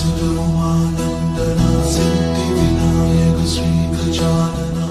सुदोमानन्दना सिद्धिविनायक श्री गजानना।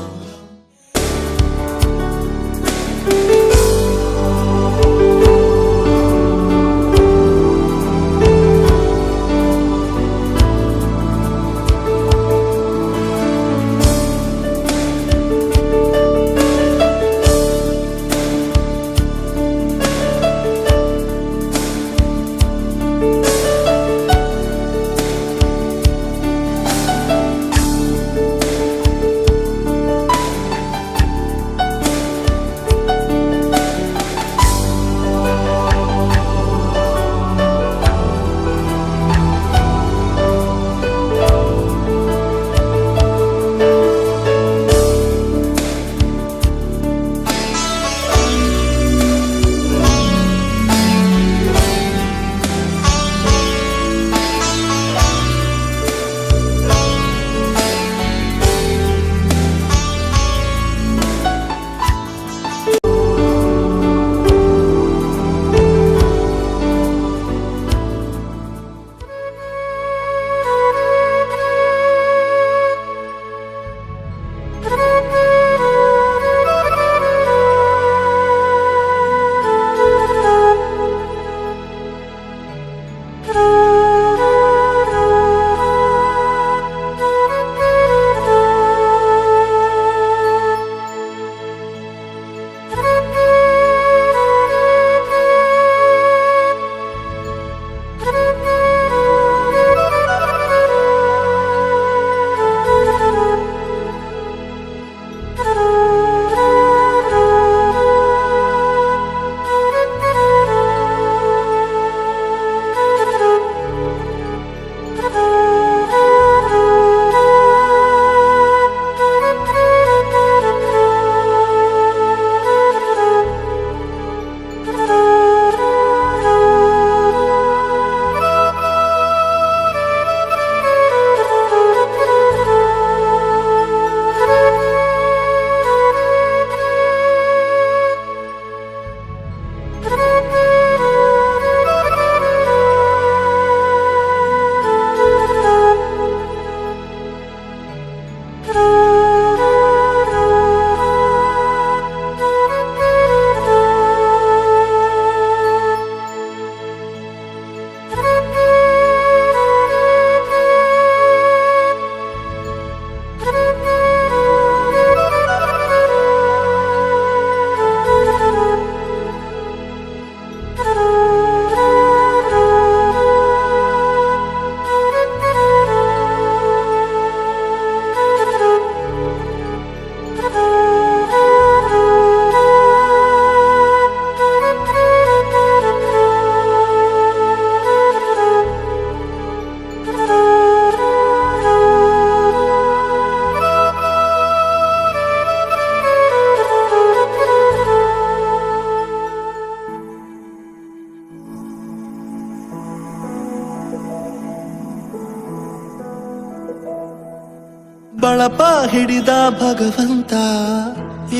ಬಳಪ ಹಿಡಿದ ಭಗವಂತ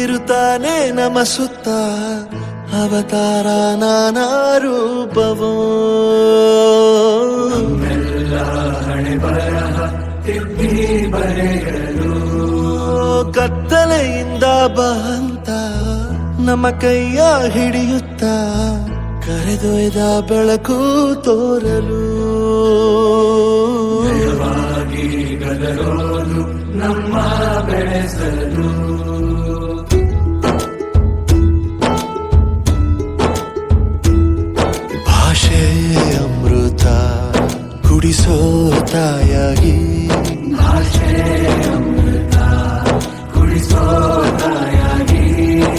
ಇರುತ್ತಾನೆ ನಮ ಸುತ್ತ ಅವತಾರ ನಾನಾ ರೂಪವೋ ಕತ್ತಲೆಯಿಂದ ಬಂತ ನಮ್ಮ ಕೈಯ ಹಿಡಿಯುತ್ತ ಕರೆದೊಯ್ದ ಬೆಳಕು ತೋರಲು ನಮ್ಮ ಬೆಳೆಸಲು ಭಾಷೆ ಅಮೃತ ಕುಡಿಸೋ ತಾಯಾಗಿ ಭಾಷೆ ಅಮೃತ ಕುಡಿಸೋ ತಾಯಾಗಿ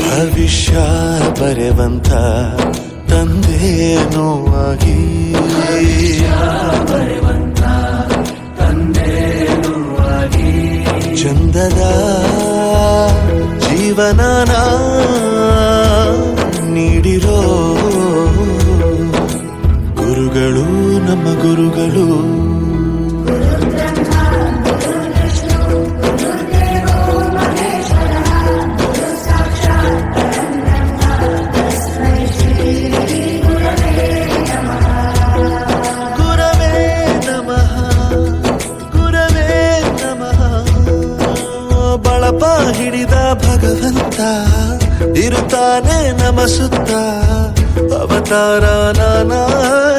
ಭವಿಷ್ಯ ಬರೆವಂತ ತಂದೇನೋ ಆಗಿ ಬರೆವಂತ ತಂದೇನೋ ಆಗಿ ಚಂದದ ಜೀವನನ ನೀಡಿರೋ ಗುರುಗಳು ನಮ್ಮ ಗುರುಗಳು ಗುರವೇ ನಮಃ ಇರುತ್ತಾನೆ ನಮ ಸುತ್ತ ಅವತಾರ ನಾನಾ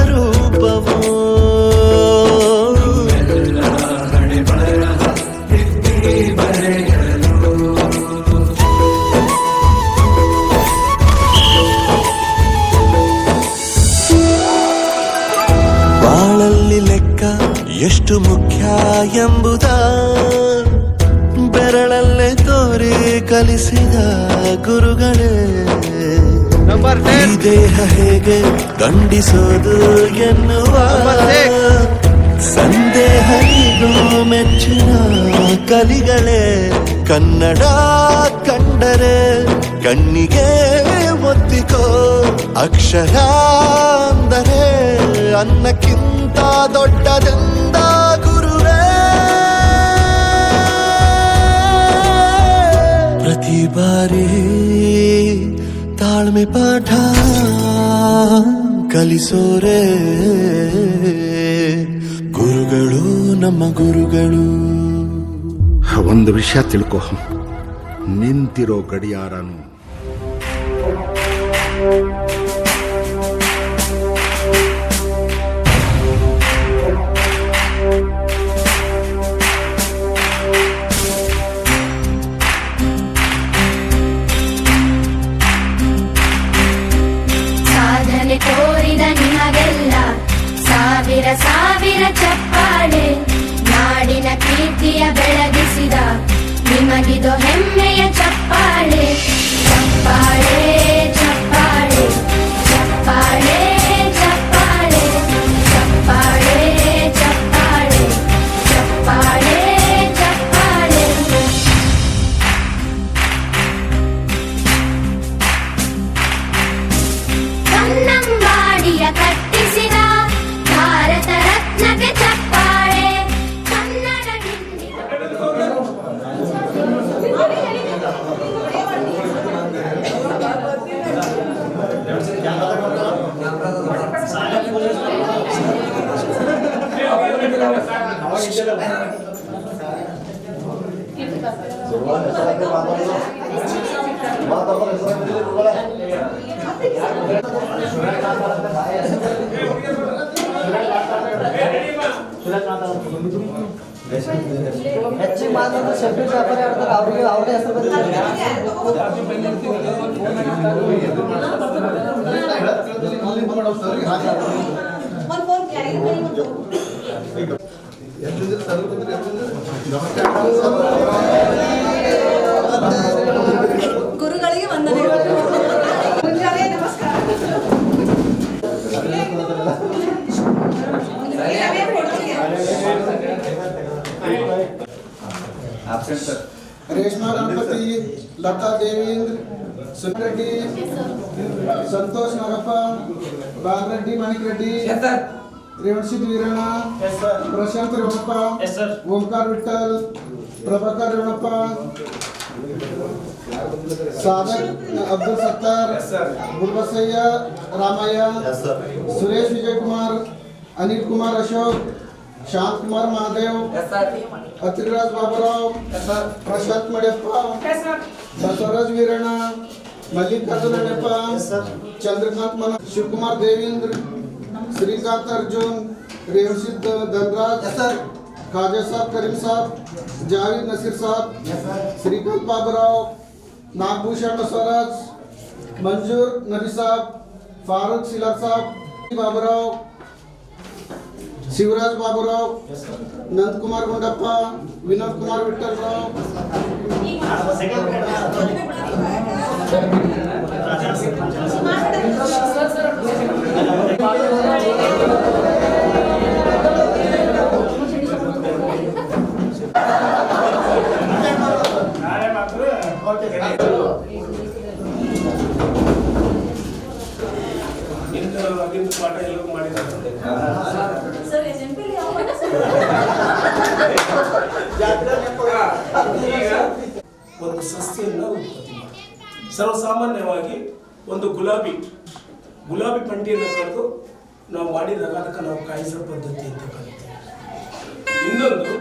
ರೂಪವೋ. ಎಲ್ಲ ಹಣೆ ಬರಹ ತಿದ್ದಿ ಬರೆಯಲು ಬಾಳಲ್ಲಿ ಲೆಕ್ಕ ಎಷ್ಟು ಮುಖ್ಯ ಎಂಬುದ ಬೆರಳಲ್ಲೇ ತೋರಿ ಕಲಿಸಿದ ಗುರುಗಳೇ. ಈ ದೇಹ ಹೇಗೆ ದಂಡಿಸೋದು ಎನ್ನುವ ಸಂದೇಹ ಇದು ಮೆಚ್ಚಿನ ಕಲಿಗಳೇ. ಕನ್ನಡ ಕಂಡರೆ ಕಣ್ಣಿಗೆ ಒತ್ತಿಕೋ, ಅಕ್ಷರ ಅಂದರೆ ಅನ್ನಕ್ಕಿಂತ ದೊಡ್ಡದೆಂದ ಗುರುವೇ. ಪ್ರತಿ ಬಾರಿ ತಾಳ್ಮೆ ಪಾಠ ಕಲಿಸೋರೆ ಗುರುಗಳು, ನಮ್ಮ ಗುರುಗಳು. ಒಂದು ವಿಷಯ ತಿಳ್ಕೊ, ನಿಂತಿರೋ ಗಡಿಯಾರನು ಸಾಧನೆ ತೋರಿದ ನಿಮಗೆಲ್ಲ ಸಾವಿರ ಸಾವಿರ ಚಪ್ಪಾಳೆ. ನಾಡಿನ ಕೀರ್ತಿಯ ಬೆಳಗಿಸಿದ ನಿಮಗಿದು ಹೆಮ್ಮೆಯ ಚಪ್ಪಾಳೆ. ಚಪ್ಪಾಳೆ ಚಪ್ಪಾಳೆ ಚಪ್ಪಾಳೆ ಚಪ್ಪಾಳೆ ಚಪ್ಪಾಳೆ ಚಪ್ಪಾಳೆ ಚಪ್ಪಾಳೆ ಚಪ್ಪಾಳೆ. ಕನ್ನಂಬಾಡಿಯ ಕಟ್ಟಿಸಿದ ಭಾರತ ರತ್ನಕ್ಕೆ ಚಪ್ಪಾಳೆ. ಕನ್ನಡ ಹಿಂದಿ ಹೆಚ್ಚಿಗೆ ಮಾತಾಡೋ ಸೆಪ್ರೇಟ್ ವ್ಯಾಪಾರ ಹೇಳ್ತಾರೆ, ಅವ್ರಿಗೆ ಅವ್ರೇ ಹೆಸರು ಬಂದಿದ್ದಾರೆ. ಗುರುಗಳಿಗೆ ವಂದನೆಗಳು. ನಮಸ್ಕಾರ. रेशमा गणपति, लता देवेंद्र, सुन रेड्डी, संतोष नागप्पा, बाल रेड्डी, माणिक रेड्डी, रेवणसिद्ध वीरಣ್ಣ, प्रशांत रेवणप्ಪ, ओमकार विठ्ठल, प्रभाकर रेवणप्ಪ, सादक अब्दुल सत्तार, बुलबसಯ್ಯ रामಯ್ಯ, सुरेश विजय कुमार, अनिल कुमार अशोक, शांत कुमार महादेव, अतिराज बाबूराव, प्रशांत मडेप्ಪ, बसवराज वीरಣ್ಣ, मल्लिकार्जुन अण्णप्ಪ, चंद्रकांत मनोज, शिवकुमार देवेंद्र, श्रीकांत अर्जुन, रेवणसिद्ध धनराज, खाजा साहब, करीम साहब, जावेद नसीर साहब, श्रीकांत बाबूराव, नागभूषण बसवराज, मंजूर नबी साहब, फारूक सिलार साहब, बाबूराव, शिवराज बाबूराव, नंद कुमार गुंडप्ಪ, विनोद कुमार विठ्ठलराव, ಪಾಠ ಎಲ್ಲರೂ ಮಾಡಿದ್ದಾರೆ. ಸರ್ ಎಸ್ಎಂಪಿ ಯಾವ ಈಗ ಒಂದು ಸಸ್ಯನ್ನ ಉತ್ಪತ್ತಿ ಮಾಡಿ, ಸರ್ವಸಾಮಾನ್ಯವಾಗಿ ಒಂದು ಗುಲಾಬಿ ಪಂಟಿಯನ್ನು ಕರೆದು ನಾವು ಮಾಡಿದಾಗ ಅದಕ್ಕೆ ನಾವು ಕಾಯಿಸೋ ಪದ್ಧತಿ ಅಂತ ಕರಿತೀವಿ. ಇನ್ನೊಂದು,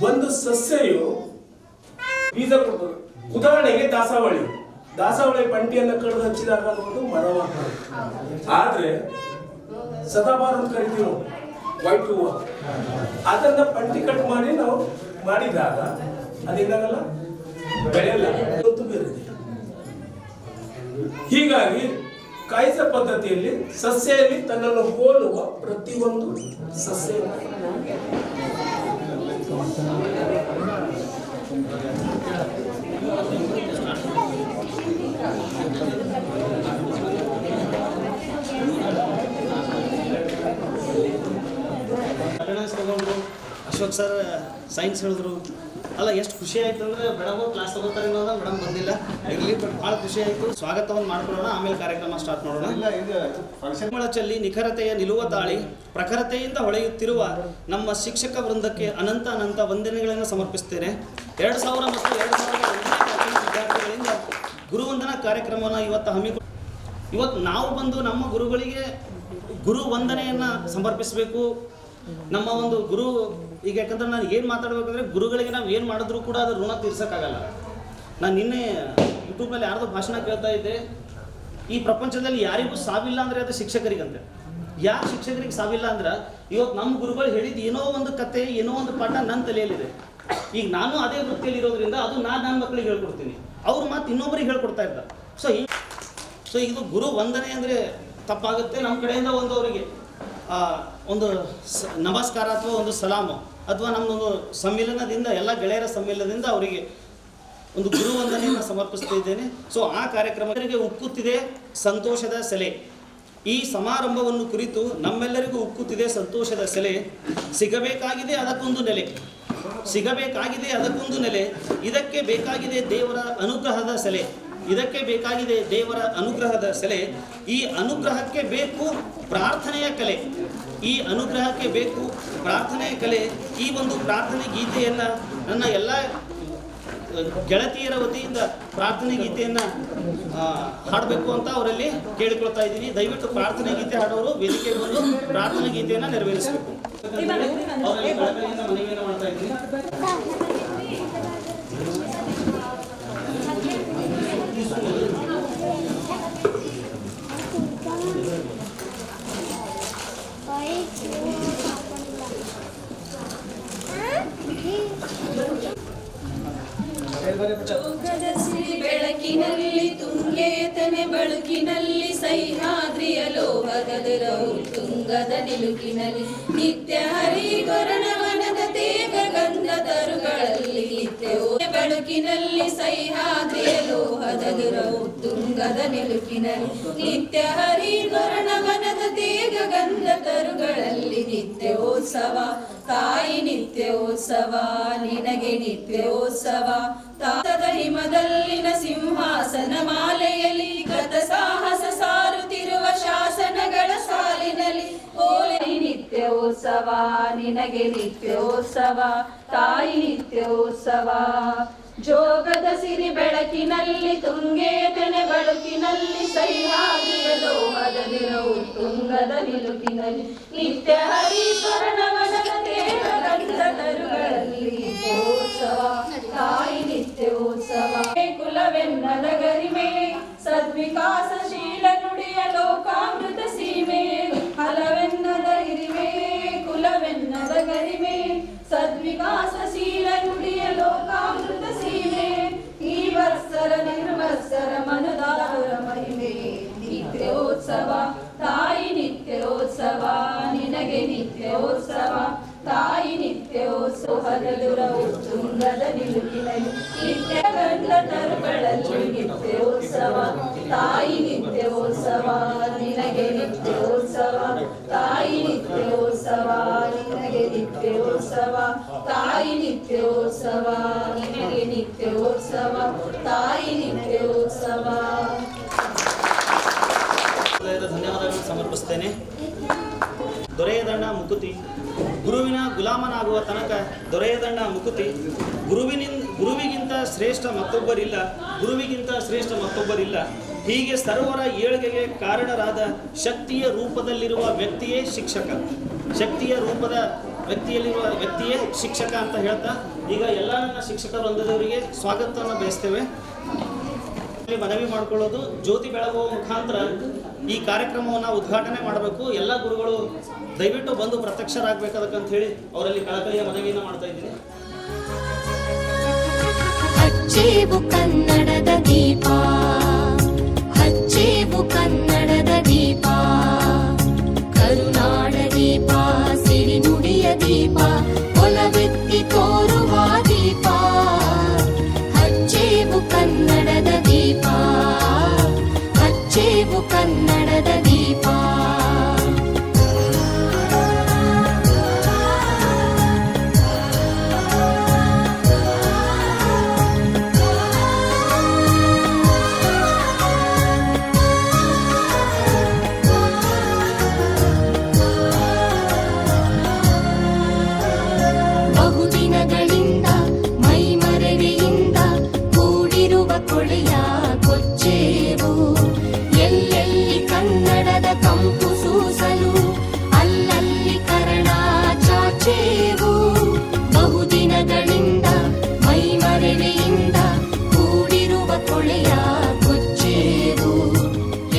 ಒಂದು ಸಸ್ಯವು ಬೀಜ ಕೊಡ್ತದೆ. ಉದಾಹರಣೆಗೆ ದಾಸವಾಳಿ ದಾಸವಾಳ ಪಂಟಿಯನ್ನು ಕಳೆದು ಹಚ್ಚಿದಾಗ ಅದು ಒಂದು ಮರವಾಗ್ತದೆ. ಆದ್ರೆ ಸದಾಬಾರ್ ಅಂತ ಕರಿತೀವಿ ನಾವು, ವೈಟ್ ಹೂವು, ಅದನ್ನ ಪಂಟಿ ಕಟ್ ಮಾಡಿ ನಾವು ಮಾಡಿದಾಗ ಅದೇನಾಗಲ್ಲ, ಬೆಳೆಯಲ್ಲ, ಇವತ್ತು ಬೇರೆ ಇದೆ. ಹೀಗಾಗಿ ಕಾಯಿಸ ಪದ್ಧತಿಯಲ್ಲಿ ಸಸ್ಯದಲ್ಲಿ ತನ್ನನ್ನು ಹೋಲುವ ಪ್ರತಿಯೊಂದು ಸಸ್ಯ ಅಟೆಂಡೆನ್ಸ್ ತಗೊಂಡ್ರು. ಅಶೋಕ್ ಸರ್ ಸೈನ್ಸ್ ಹೇಳಿದ್ರು. ಅಲ್ಲ, ಎಷ್ಟು ಖುಷಿ ಆಯ್ತು ಅಂದರೆ ಮೇಡಮ್ ಕ್ಲಾಸ್ ತಗೋತಾರೆ ಅನ್ನೋದ, ಮೇಡಮ್ ಬಂದಿಲ್ಲ, ಇರಲಿ, ಬಟ್ ಭಾಳ ಖುಷಿ ಆಯಿತು. ಸ್ವಾಗತವನ್ನು ಮಾಡ್ಕೊಳ್ಳೋಣ, ಆಮೇಲೆ ಕಾರ್ಯಕ್ರಮ ಸ್ಟಾರ್ಟ್ ಮಾಡೋಣ. ಫಂಕ್ಷನ್ ನಿಖರತೆಯ ನಿಲುವ ತಾಳಿ ಪ್ರಖರತೆಯಿಂದ ಹೊಳೆಯುತ್ತಿರುವ ನಮ್ಮ ಶಿಕ್ಷಕ ವೃಂದಕ್ಕೆ ಅನಂತ ಅನಂತ ವಂದನೆಗಳನ್ನು ಸಮರ್ಪಿಸ್ತೇನೆ. 2000 ಮತ್ತು 2001 ವಿದ್ಯಾರ್ಥಿಗಳಿಂದ ಗುರುವಂದನಾ ಕಾರ್ಯಕ್ರಮವನ್ನು ಇವತ್ತು ನಾವು ಬಂದು ನಮ್ಮ ಗುರುಗಳಿಗೆ ಗುರು ವಂದನೆಯನ್ನು ಸಮರ್ಪಿಸಬೇಕು. ನಮ್ಮ ಒಂದು ಗುರು, ಈಗ ಯಾಕಂದ್ರೆ ನಾನು ಏನು ಮಾತಾಡಬೇಕಂದ್ರೆ, ಗುರುಗಳಿಗೆ ನಾವು ಏನು ಮಾಡಿದ್ರೂ ಕೂಡ ಅದು ಋಣ ತೀರ್ಸೋಕ್ಕಾಗಲ್ಲ. ನಾನು ನಿನ್ನೆ ಯೂಟ್ಯೂಬ್ನಲ್ಲಿ ಯಾರ್ದೋ ಭಾಷಣ ಕೇಳ್ತಾ ಇದ್ದೆ, ಈ ಪ್ರಪಂಚದಲ್ಲಿ ಯಾರಿಗೂ ಸಾವಿಲ್ಲ ಅಂದರೆ ಅದು ಶಿಕ್ಷಕರಿಗಂತೆ. ಯಾರು ಶಿಕ್ಷಕರಿಗೆ ಸಾವಿಲ್ಲ ಅಂದ್ರೆ, ಇವತ್ತು ನಮ್ಮ ಗುರುಗಳು ಹೇಳಿದ್ದು ಏನೋ ಒಂದು ಕತೆ, ಏನೋ ಒಂದು ಪಾಠ ನನ್ನ ತಲೆಯಲ್ಲಿದೆ. ಈಗ ನಾನು ಅದೇ ವೃತ್ತಿಯಲ್ಲಿ ಇರೋದ್ರಿಂದ ಅದು ನನ್ನ ಮಕ್ಕಳಿಗೆ ಹೇಳ್ಕೊಡ್ತೀನಿ, ಅವ್ರು ಮಾತು ಇನ್ನೊಬ್ಬರಿಗೆ ಹೇಳ್ಕೊಡ್ತಾ ಇದ್ದಾರೆ. ಸೊ ಇದು ಗುರು ವಂದನೆ ಅಂದರೆ ತಪ್ಪಾಗುತ್ತೆ. ನಮ್ಮ ಕಡೆಯಿಂದ ಒಂದು ಅವರಿಗೆ ಒಂದು ನಮಸ್ಕಾರ ಅಥವಾ ಒಂದು ಸಲಾಮು ಅಥವಾ ನಮ್ಮದೊಂದು ಸಮ್ಮಿಲನದಿಂದ, ಎಲ್ಲ ಗೆಳೆಯರ ಸಮ್ಮಿಲನದಿಂದ ಅವರಿಗೆ ಒಂದು ಗುರು ವಂದನೆಯನ್ನು ಸಮರ್ಪಿಸ್ತಾ ಇದ್ದೇನೆ. ಸೊ ಆ ಕಾರ್ಯಕ್ರಮಕ್ಕೆ ಉಕ್ಕುತ್ತಿದೆ ಸಂತೋಷದ ಸೆಲೆ. ಈ ಸಮಾರಂಭವನ್ನು ಕುರಿತು ನಮ್ಮೆಲ್ಲರಿಗೂ ಉಕ್ಕುತ್ತಿದೆ ಸಂತೋಷದ ಸೆಲೆ. ಸಿಗಬೇಕಾಗಿದೆ ಅದಕ್ಕೊಂದು ನೆಲೆ, ಸಿಗಬೇಕಾಗಿದೆ ಅದಕ್ಕೊಂದು ನೆಲೆ. ಇದಕ್ಕೆ ಬೇಕಾಗಿದೆ ದೇವರ ಅನುಗ್ರಹದ ಸೆಲೆ, ಇದಕ್ಕೆ ಬೇಕಾಗಿದೆ ದೇವರ ಅನುಗ್ರಹದ ಸೆಲೆ. ಈ ಅನುಗ್ರಹಕ್ಕೆ ಬೇಕು ಪ್ರಾರ್ಥನೆಯ ಕಲೆ, ಈ ಅನುಗ್ರಹಕ್ಕೆ ಬೇಕು ಪ್ರಾರ್ಥನೆಯ ಕಲೆ. ಈ ಒಂದು ಪ್ರಾರ್ಥನೆ ಗೀತೆಯನ್ನು ನನ್ನ ಎಲ್ಲ ಗೆಳತಿಯರ ವತಿಯಿಂದ ಪ್ರಾರ್ಥನೆ ಗೀತೆಯನ್ನು ಹಾಡಬೇಕು ಅಂತ ಅವರಲ್ಲಿ ಕೇಳಿಕೊಳ್ತಾ ಇದ್ದೀನಿ. ದಯವಿಟ್ಟು ಪ್ರಾರ್ಥನೆ ಗೀತೆ ಹಾಡೋರು ವೇದಿಕೆಗೆ ಬಂದು ಪ್ರಾರ್ಥನೆ ಗೀತೆಯನ್ನು ನೆರವೇರಿಸಬೇಕು. ಅವರಲ್ಲಿ ಕಳಕಳಿಯಿಂದ ಮನವಿಯನ್ನು ಮಾಡ್ತಾ ಇದ್ದೀನಿ. ಚೌಕದ ಸಿರಿ ಬೆಳಕಿನಲ್ಲಿ ತುಂಗೇತನೆ ಬಳುಕಿನಲ್ಲಿ ಸಹ್ಯಾದ್ರಿಯ ಲೋಹದರವು ತುಂಗದ ನಿಲುಕಿನಲ್ಲಿ ನಿತ್ಯ ಹರಿಗೊರಣವನದ ತೇಗ ಗಂಧ ತರುಗಳಲ್ಲಿ ನಿತ್ಯವೋ ಬೆಳಕಿನಲ್ಲಿ ಸಹ್ಯಾದ್ರಿಯ ಲೋಹದರವು ತುಂಗದ ನಿಲುಕಿನಲ್ಲಿ ನಿತ್ಯ ಹರಿಗೊರಣವನದ ತೇಗ ಗಂಧ ತರುಗಳಲ್ಲಿ ನಿತ್ಯೋತ್ಸವ ತಾಯಿ ನಿತ್ಯೋತ್ಸವ ನಿನಗೆ ನಿತ್ಯೋತ್ಸವ. ತಾತದ ಹಿಮದಲ್ಲಿನ ಸಿಂಹಾಸನ ಮಾಲೆಯಲ್ಲಿ ಗತ ಸಾಹಸ ಸಾರುತ್ತಿರುವ ಶಾಸನಗಳ ಸಾಲಿನಲ್ಲಿ ಓಲೆ ನಿತ್ಯೋತ್ಸವ ನಿನಗೆ ನಿತ್ಯೋತ್ಸವ ತಾಯಿ ನಿತ್ಯೋತ್ಸವ. ಜೋಗದ ಸಿರಿ ಬೆಳಕಿನಲ್ಲಿ ತುಂಗೇತನೆ ಬಳುಕಿನಲ್ಲಿ ಸಹ್ಯಾದ್ರಿಯ ಲೋಹದ ನಿರವು ತುಂಗದ ನಿಲುಕಿನಲ್ಲಿ ನಿತ್ಯ ಹರಿಕರಣವನದ ತೇಗ ಗಂಧ ತರುಗಳಲ್ಲಿ ನಿತ್ಯೋತ್ಸವ ತಾಯಿ ನಿತ್ಯೋತ್ಸವ. ಕುಲವೆನ್ನದ ಗರಿಮೆ ಸದ್ವಿಕಾಸಶೀಲ ನುಡಿಯ ಲೋಕಾಮೃತ ಸೀಮೆ ಹಲವೆನ್ನದ ಹಿರಿಮೆ ಕುಲವೆನ್ನದ ಗರಿಮೆ ಸದ್ವಿಕಾಸಶೀಲ ನುಡಿಯ ಲೋಕಾಮೃತ ಸೀಮೆ. ಈ ವತ್ಸರ ನಿರ್ವತ್ಸರ ಮನದಾರ ಮಹಿಮೆ ನಿತ್ಯೋತ್ಸವ ತಾಯಿ ನಿತ್ಯೋತ್ಸವ ನಿನಗೆ ನಿತ್ಯೋತ್ಸವ ತಾಯಿ ನಿತ್ಯೋತ್ಸವದದುರವು ತುಂಗದ ನಿಲುಕಿನಲ್ಲಿ ನಿತ್ಯ ಗಂಧ ತರುಗಳಲ್ಲಿ ನಿತ್ಯೋತ್ಸವ ತಾಯಿ ನಿತ್ಯೋತ್ಸವ ನಿನಗೆ ನಿತ್ಯೋತ್ಸವ ತಾಯಿ ನಿತ್ಯೋತ್ಸವ ನಿನಗೆ ನಿತ್ಯೋತ್ಸವ ತಾಯಿ ನಿತ್ಯೋತ್ಸವ ನಿನಗೆ ನಿತ್ಯೋತ್ಸವ ತಾಯಿ ನಿತ್ಯೋತ್ಸವ. ಧನ್ಯವಾದಗಳನ್ನು ಸಮರ್ಪಿಸ್ತೇನೆ. ದೊರೆಯದಣ್ಣ ಮುಕುತಿ, ಗುರುವಿನ ಗುಲಾಮನಾಗುವ ತನಕ ದೊರೆಯದಣ್ಣ ಮುಕುತಿ. ಗುರುವಿಗಿಂತ ಶ್ರೇಷ್ಠ ಮತ್ತೊಬ್ಬರಿಲ್ಲ, ಗುರುವಿಗಿಂತ ಶ್ರೇಷ್ಠ ಮತ್ತೊಬ್ಬರಿಲ್ಲ. ಹೀಗೆ ಸರ್ವರ ಏಳ್ಗೆಗೆ ಕಾರಣರಾದ ಶಕ್ತಿಯ ರೂಪದಲ್ಲಿರುವ ವ್ಯಕ್ತಿಯೇ ಶಿಕ್ಷಕ, ಶಕ್ತಿಯ ರೂಪದ ವ್ಯಕ್ತಿಯಲ್ಲಿರುವ ವ್ಯಕ್ತಿಯೇ ಶಿಕ್ಷಕ ಅಂತ ಹೇಳ್ತಾ ಈಗ ಎಲ್ಲ ನನ್ನ ಶಿಕ್ಷಕ ವೃಂದದವರಿಗೆ ಸ್ವಾಗತವನ್ನು ಬಯಸ್ತೇವೆ. ಮನವಿ ಮಾಡ್ಕೊಳ್ಳೋದು, ಜ್ಯೋತಿ ಬೆಳಗುವ ಮುಖಾಂತರ ಈ ಕಾರ್ಯಕ್ರಮವನ್ನು ಉದ್ಘಾಟನೆ ಮಾಡಬೇಕು. ಎಲ್ಲ ಗುರುಗಳು ದಯವಿಟ್ಟು ಬಂದು ಪ್ರತ್ಯಕ್ಷರಾಗಬೇಕಂತ ಹೇಳಿ ಅವರಲ್ಲಿ ಕಳಕಳಿಯ ಮನವಿಯನ್ನು ಮಾಡ್ತಾ ಇದ್ದೀನಿ. ಹಚ್ಚೇವು ಕನ್ನಡದ ದೀಪ, ಹಚ್ಚೇವು ಕನ್ನಡದ ದೀಪ, ಕರುನಾಡ ದೀಪ, ಸಿರಿನುಡಿಯ ದೀಪ, ಒಲವೆತ್ತಿ ತೋರುವ ದೀಪ. ಹಚ್ಚೇವು ಕನ್ನಡದ ದೀಪ, ಹಚ್ಚೇವು ಕನ್ನಡದ ದೀಪ. ಬಹುದಿನಗಳಿಂದ ಮೈಮರೆವೆಯಿಂದ ಕೂಡಿರುವ ಕೊಳೆಯ ಕೊಚ್ಚೇವು. ಎಲ್ಲೆಲ್ಲಿ ಕನ್ನಡದ ಕಂಪು ಸೂಸಲು ಅಲ್ಲಲ್ಲಿ ಕರಣ ಚಾಚೇವು. ಬಹುದಿನಗಳಿಂದ ಮೈಮರೆವೆಯಿಂದ ಕೂಡಿರುವ ಕೊಳೆಯ ಕೊಚ್ಚೇವು.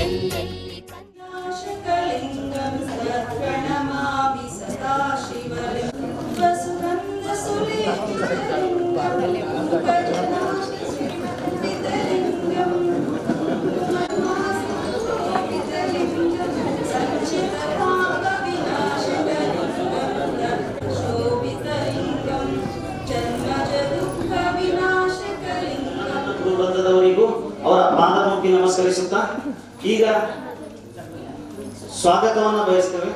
ಎಲ್ಲೆಲ್ಲಿ ನಾಶಕಲಿಂಗಂ ಸತ್ಪ್ರಣಮಾಮಿ ಸದಾ ಶಿವಲಿಂಗಂ ವಸುಗಂಧ ಸುಲೇಪಿತಲಿಂಗಂ ಗಜನಾಭಿ ಸುಲಿಪಿತಲಿಂಗಂ ಸುಲಿಪಿತಲಿಂಗಂ ಸಂಚಿತಪಾಪ ವಿನಾಶಕಲಿಂಗಂ ಶೋಭಿತಲಿಂಗಂ ಜನ್ಮಜ ದುಃಖ ವಿನಾಶಕಲಿಂಗಂ. ಗುರುವೃಂದದವರಿಗೂ ಅವರ ಪಾದ ಮುಟ್ಟಿ ನಮಸ್ಕರಿಸುತ್ತಾ ಈಗ ಸ್ವಾಗತವನ್ನು ಬಯಸ್ತೇವೆ.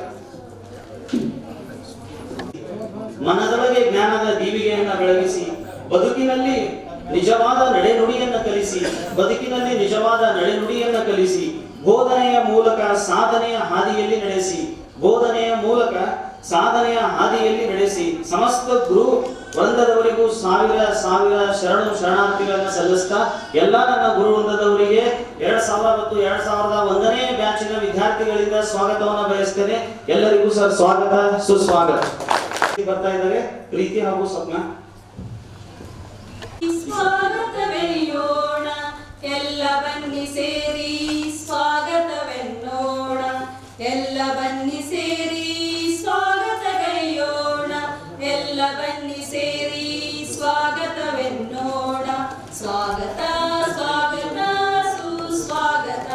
ಮನದೊಳಗೆ ಜ್ಞಾನದ ದೀವಿಗೆಯನ್ನು ಬೆಳಗಿಸಿ ಬದುಕಿನಲ್ಲಿ ನಿಜವಾದ ನಡೆನುಡಿಯನ್ನು ಕಲಿಸಿ, ಬದುಕಿನಲ್ಲಿ ನಿಜವಾದ ನಡೆನುಡಿಯನ್ನು ಕಲಿಸಿ, ಬೋಧನೆಯ ಮೂಲಕ ಸಾಧನೆಯ ಹಾದಿಯಲ್ಲಿ ನಡೆಸಿ, ಬೋಧನೆಯ ಮೂಲಕ ಸಾಧನೆಯ ಹಾದಿಯಲ್ಲಿ ನಡೆಸಿ ಸಮಸ್ತ ಗುರು ವೃಂದದವರಿಗೂ ಸಾವಿರ ಸಾವಿರ ಶರಣು ಶರಣಾರ್ಥಿಗಳನ್ನು ಸಲ್ಲಿಸ್ತಾ ಎಲ್ಲ ನನ್ನ ಗುರು ವೃಂದದವರಿಗೆ 2000 ಮತ್ತು 2001ನೇ ಬ್ಯಾಚಿನ ವಿದ್ಯಾರ್ಥಿಗಳಿಂದ ಸ್ವಾಗತವನ್ನು ಬಯಸ್ತೇನೆ. ಎಲ್ಲರಿಗೂ ಸರ್ ಸ್ವಾಗತ, ಸುಸ್ವಾಗತ. ಬರ್ತಾ ಇದ್ದಾರೆ ಪ್ರೀತಿ ಹಾಗೂ ಸ್ವಪ್ನ. ಸ್ವಾಗತವೆನ್ನೋಣ ಎಲ್ಲ ಬನ್ನಿ ಸೇರಿ, ಸ್ವಾಗತವೆನ್ನೋಣ ಎಲ್ಲ ಬನ್ನಿ ಸೇರಿ, ಸ್ವಾಗತಗೈಯೋಣ ಎಲ್ಲ ಬನ್ನಿ ಸೇರಿ, ಸ್ವಾಗತವೆನ್ನೋಣ. ಸ್ವಾಗತ ಸ್ವಾಗತ ಸುಸ್ವಾಗತ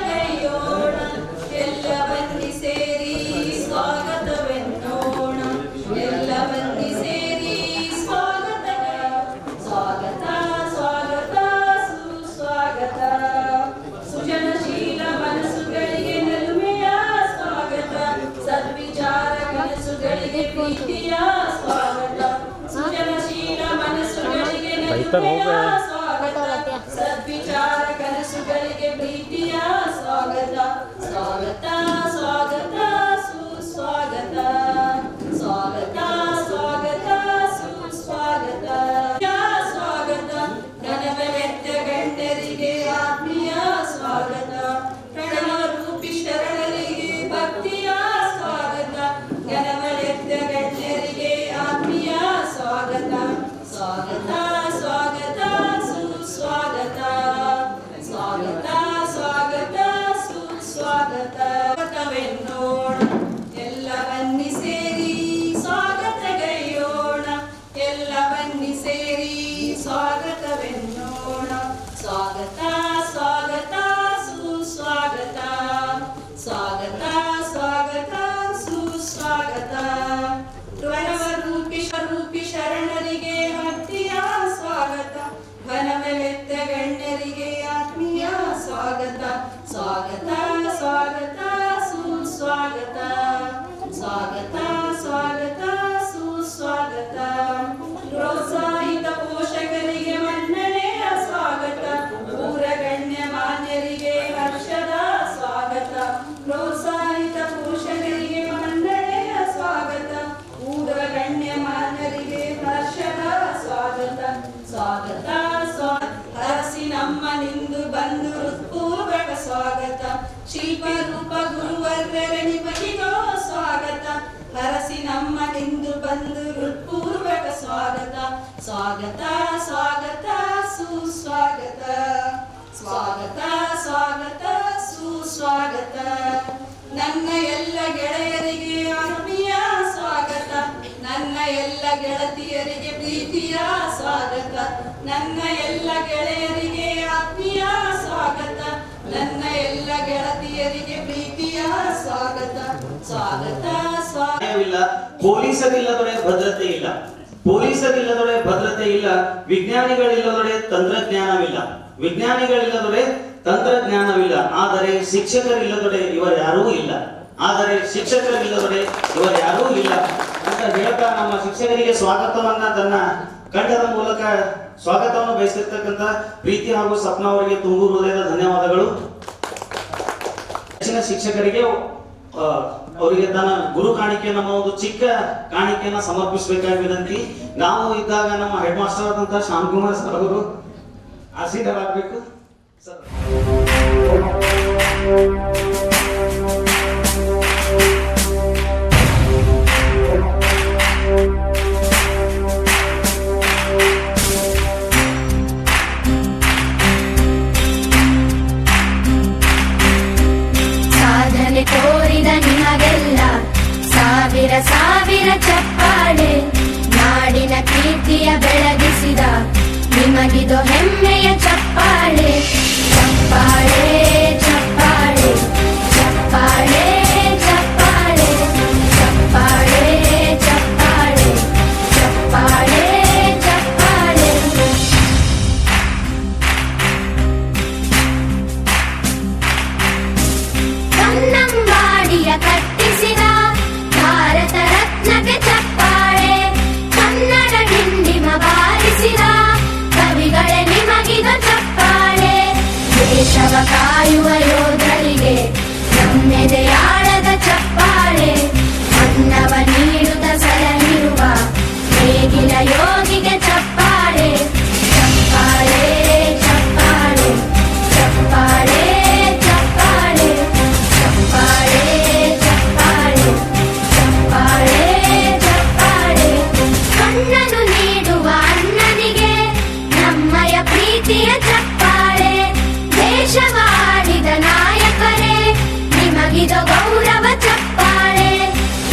ಗೈಯೋಣ ಎಲ್ಲ ಬನ್ನಿ ಸೇರಿ, ಸ್ವಾಗತವೆನ್ನೋಣ ಎಲ್ಲ ಬನ್ನಿ ಸೇರಿ, ಸ್ವಾಗತ ಸ್ವಾಗತ ಸ್ವಾಗತ ಸುಸ್ವಾಗತ. ಸೃಜನಶೀಲ ಮನಸ್ಸುಗಳಿಗೆ ನಲುಮೆಯ ಸ್ವಾಗತ, ಸದ್ವಿಚಾರ ಕನಸುಗಳಿಗೆ ಪ್ರೀತಿಯ ಸ್ವಾಗತ. ಸೃಜನಶೀಲ ಮನಸ್ಸುಗಳಿಗೆ ನಲುಮೆಯ ಸ್ವಾಗತ, ಸದ್ವಿಚಾರ ಕನಸುಗಳಿಗೆ ಪ್ರೀತಿಯ ಸ್ವಾಗತ. ಸ್ವಾಗತ ಸ್ವಾಗತ ಸುಸ್ವಾಗತ, ಸ್ವಾಗತ ಸ್ವಾಗತ ಸುಸ್ವಾಗತ. ಸ್ವಾಗತ ಘನವೆತ್ತ ಗಣ್ಯರಿಗೆ ಆತ್ಮೀಯ ಸ್ವಾಗತ, ಪ್ರಣವ ರೂಪಿ ಶರಣರಿಗೆ ಭಕ್ತಿಯ ಸ್ವಾಗತ. ಘನವೆತ್ತ ಗಣ್ಯರಿಗೆ ಆತ್ಮೀಯ ಸ್ವಾಗತ. ಸ್ವಾಗತ ಸ್ವಾಗತ ಸುಸ್ವಾಗತ, ಸ್ವಾಗತ ಸ್ವಾಗತ ಸುಸ್ವಾಗತ. ಸ್ವಾಗತವೆನ್ನೋಣ ಎಲ್ಲ ಬನ್ನಿ ಸೇರಿ, ಸ್ವಾಗತಗೈಯೋಣ ಎಲ್ಲ ಬನ್ನಿ ಸೇರಿ, ಸ್ವಾಗತವೆನ್ನೋಣ. ಸ್ವಾಗತ ಸ್ವಾಗತ ಸುಸ್ವಾಗತ, ಸ್ವಾಗತ ಸ್ವಾಗತ ಸುಸ್ವಾಗತ. ಪ್ರಣವ ರೂಪಿ ಶರಣರಿಗೆ ಭಕ್ತಿಯ ಸ್ವಾಗತ, ಘನವೆತ್ತ ಗಣ್ಯರಿಗೆ ಆತ್ಮೀಯ ಸ್ವಾಗತ. ಸ್ವಾಗತ ಸ್ವಾಗತ ಸುಸ್ವಾಗತ, ಸ್ವಾಗತ ಸ್ವಾಗತ ಸುಸ್ವಾಗತ. ಪ್ರೋತ್ಸಾಹಿತ ಪೋಷಕರಿಗೆ ಮನ್ನಣೆಯ ಸ್ವಾಗತ, ಪೂರಗಣ್ಯ ಮಾನ್ಯರಿಗೆ ಹರ್ಷದ ಸ್ವಾಗತ. ಪ್ರೋತ್ಸಾಹಿತ ಪೋಷಕರಿಗೆ ಮನ್ನಣೆಯ ಸ್ವಾಗತ, ಪೂರಗಣ್ಯ ಮಾನ್ಯರಿಗೆ ಹರ್ಷದ ಸ್ವಾಗತ. ಸ್ವಾಗತ ಸ್ವಾಗತ ಹರಸಿ ನಮ್ಮನಿಂದು ಬಂದು ಹೃತ್ಪೂರ್ವಕ ಸ್ವಾಗತ. ಶಿಲ್ಪ ರೂಪ ಗುರುವರ್ಗರ ನಿಮಗಿಗೋ ಸ್ವಾಗತ, ಹರಸಿ ನಮ್ಮನಿಂದು ಬಂದು ಹೃತ್ಪೂರ್ವಕ ಸ್ವಾಗತ. ಸ್ವಾಗತ ಸ್ವಾಗತ ಸುಸ್ವಾಗತ, ಗೆಳತಿಯರಿಗೆ ಪ್ರೀತಿಯ ಸ್ವಾಗತ, ನನ್ನ ಎಲ್ಲ ಗೆಳೆಯರಿಗೆ ಆತ್ಮೀಯ ಸ್ವಾಗತ, ನನ್ನ ಎಲ್ಲ ಗೆಳತಿಯರಿಗೆ ಪ್ರೀತಿಯ ಸ್ವಾಗತ, ಸ್ವಾಗತ ಸ್ವಾಗತ. ಪೊಲೀಸರಿಲ್ಲದೊಡೆ ಭದ್ರತೆ ಇಲ್ಲ, ಪೊಲೀಸರಿಲ್ಲದೊಡೆ ಭದ್ರತೆ ಇಲ್ಲ, ವಿಜ್ಞಾನಿಗಳಿಲ್ಲದೊಡೆ ತಂತ್ರಜ್ಞಾನವಿಲ್ಲ, ವಿಜ್ಞಾನಿಗಳಿಲ್ಲದೊಡೆ ತಂತ್ರಜ್ಞಾನವಿಲ್ಲ, ಆದರೆ ಶಿಕ್ಷಕರಿಲ್ಲದೊಡೆ ಇವರ್ಯಾರೂ ಇಲ್ಲ, ಆದರೆ ಶಿಕ್ಷಕರಿಲ್ಲದೊಡೆ ಇವರ್ಯಾರೂ ಇಲ್ಲ ಅಂತ ಹೇಳ್ತಾ ನಮ್ಮ ಶಿಕ್ಷಕರಿಗೆ ಸ್ವಾಗತವನ್ನ ತನ್ನ ಕಂಠದ ಮೂಲಕ ಸ್ವಾಗತವನ್ನು ಬಯಸಿರ್ತಕ್ಕಂಥ ಪ್ರೀತಿ ಹಾಗೂ ಸ್ವಪ್ನ ಅವರಿಗೆ ತುಂಬು ಹೃದಯದ ಧನ್ಯವಾದಗಳು. ಹೆಚ್ಚಿನ ಶಿಕ್ಷಕರಿಗೆ ಅವರಿಗೆ ತನ್ನ ಗುರು ಕಾಣಿಕೆ ನಮ್ಮ ಒಂದು ಚಿಕ್ಕ ಕಾಣಿಕೆಯನ್ನ ಸಮರ್ಪಿಸಬೇಕಾಗಿ ವಿನಂತಿ. ನಾವು ಇದ್ದಾಗ ನಮ್ಮ ಹೆಡ್ ಮಾಸ್ಟರ್ ಆದಂತಹ ಶ್ಯಾಮಕುಮಾರ್ ಸರ್ ಅವರು ಆಸೀನರಾಗಬೇಕು ಸರ್. ಸಾಧನೆ ತೋರಿದ ನಿಮಗೆಲ್ಲ ಸಾವಿರ ಸಾವಿರ ಚಪ್ಪಾಳೆ, ನಾಡಿನ ಕೀರ್ತಿಯ ಬೆಳಗಿಸಿದ ನಿಮಗಿದು ಹೆಮ್ಮೆಯ ಚಪ್ಪಾಳೆ, ಚಪ್ಪಾಳೆ ಚಪ್ಪಾಳೆ ಚಪ್ಪಾಳೆ ಚಪ್ಪಾಳೆ ಚಪ್ಪಾಳೆ ಚಪ್ಪಾಳೆ ಚಪ್ಪಾಳೆ ಚಪ್ಪಾಳೆ. ಕನ್ನಂಬಾಡಿಯ ಕಟ್ಟಿಸಿದ ಭಾರತ ರತ್ನಕ್ಕೆ ಚಪ್ಪಾಳೆ, ಕನ್ನಡ ಡಿಂಡಿಮ ಬಾರಿಸಿದ ಕವಿಗಳೇ ನಿಮಗಿದು ಚಪ್ಪಾಳೆ, ದೇಶವ ಕಾಯುವ ಯೋಧರಿಗೆ ನಮ್ಮೆದೆಯಾಳದ ಚಪ್ಪಾಳೆ, ಅನ್ನವ ನೀಡುತ್ತ ಸಲಹಿರುವ ನೇಗಿಲ ಯೋಗಿಗೆ ಚಪ್ಪಾಳೆ, ಚಪ್ಪಾಳೆ ಚಪ್ಪಾಳೆ ಚಪ್ಪಾಳೆ ಚಪ್ಪಾಳೆ ಚಪ್ಪಾಳೆ ಚಪ್ಪಾಳೆ ಚಪ್ಪಾಳೆ ಚಪ್ಪಾಳೆ. ಕಣ್ಣನ್ನು ನೀಡುವ ಅಣ್ಣನಿಗೆ ನಮ್ಮಯ ಪ್ರೀತಿಯ ಚಪ್ಪಾಳೆ, ದೇಶವಾಡಿದ ನಾಯಕರೇ ನಿಮಗಿದು ಗೌರವ ಚಪ್ಪಾಳೆ,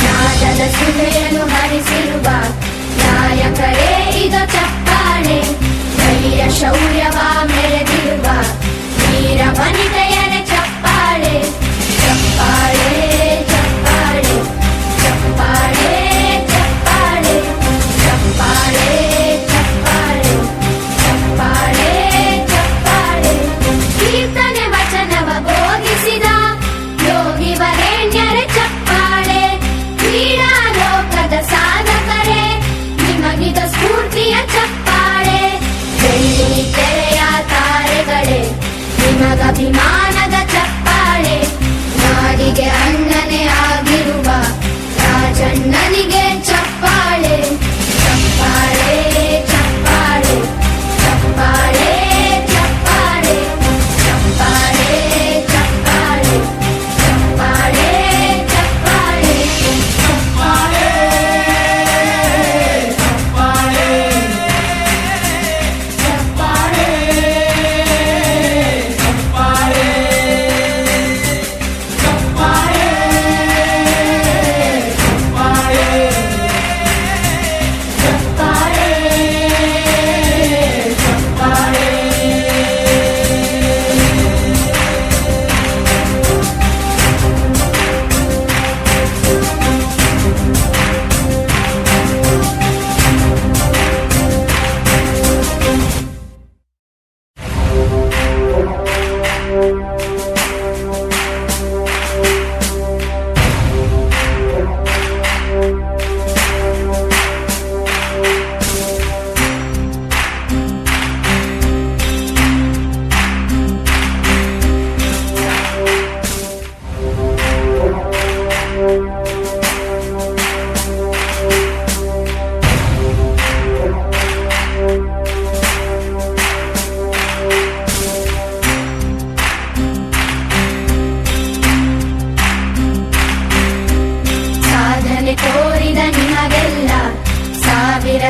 ನಾದದ ಸುಧೆಯನ್ನು ಹರಿಸಿರುವ ನಾಯಕರೇ ಇದು ಚಪ್ಪಾಳೆ, ಧೈರ್ಯ ಶೌರ್ಯವ ಮೆರೆದಿರುವ ವೀರ ವನಿತೆಯರ ಚಪ್ಪಾಳೆ, ಚಪ್ಪಾಳೆ ಚಪ್ಪಾಳೆ ಚಪ್ಪಾಳೆ ಚಪ್ಪಾಳೆ ಚಪ್ಪಾಳೆ ಚಪ್ಪಾಳೆ ಚಪ್ಪಾಳೆ ಚಪ್ಪಾಳೆ. ಕೀರ್ತನೆ ವಚನವ ಬೋಧಿಸಿದ ಯೋಗಿ ವರೇಣ್ಯರ ಚಪ್ಪಾಳೆ, ಕ್ರೀಡಾ ಲೋಕದ ಸಾಧಕರೇ ನಿಮಗಿದು ಸ್ಫೂರ್ತಿಯ ಚಪ್ಪಾಳೆ, ಬೆಳ್ಳಿ ತೆರೆಯ ತಾರೆಗಳೇ ನಿಮಗಭಿಮಾನದ ಚಪ್ಪಾಳೆ, ನಾಡಿಗೆ ಅಣ್ಣನೇ ಆಗಿರುವ ರಾಜಣ್ಣನಿಗೆ ಚಪ್ಪಾಳೆ, ಚಪ್ಪಾಳೆ ಚಪ್ಪಾಳೆ ಚಪ್ಪಾಳೆ ಚಪ್ಪಾಳೆ ಚಪ್ಪಾಳೆ ಚಪ್ಪಾಳೆ ಚಪ್ಪಾಳೆ ಚಪ್ಪಾಳೆ ಚಪ್ಪಾಳೆ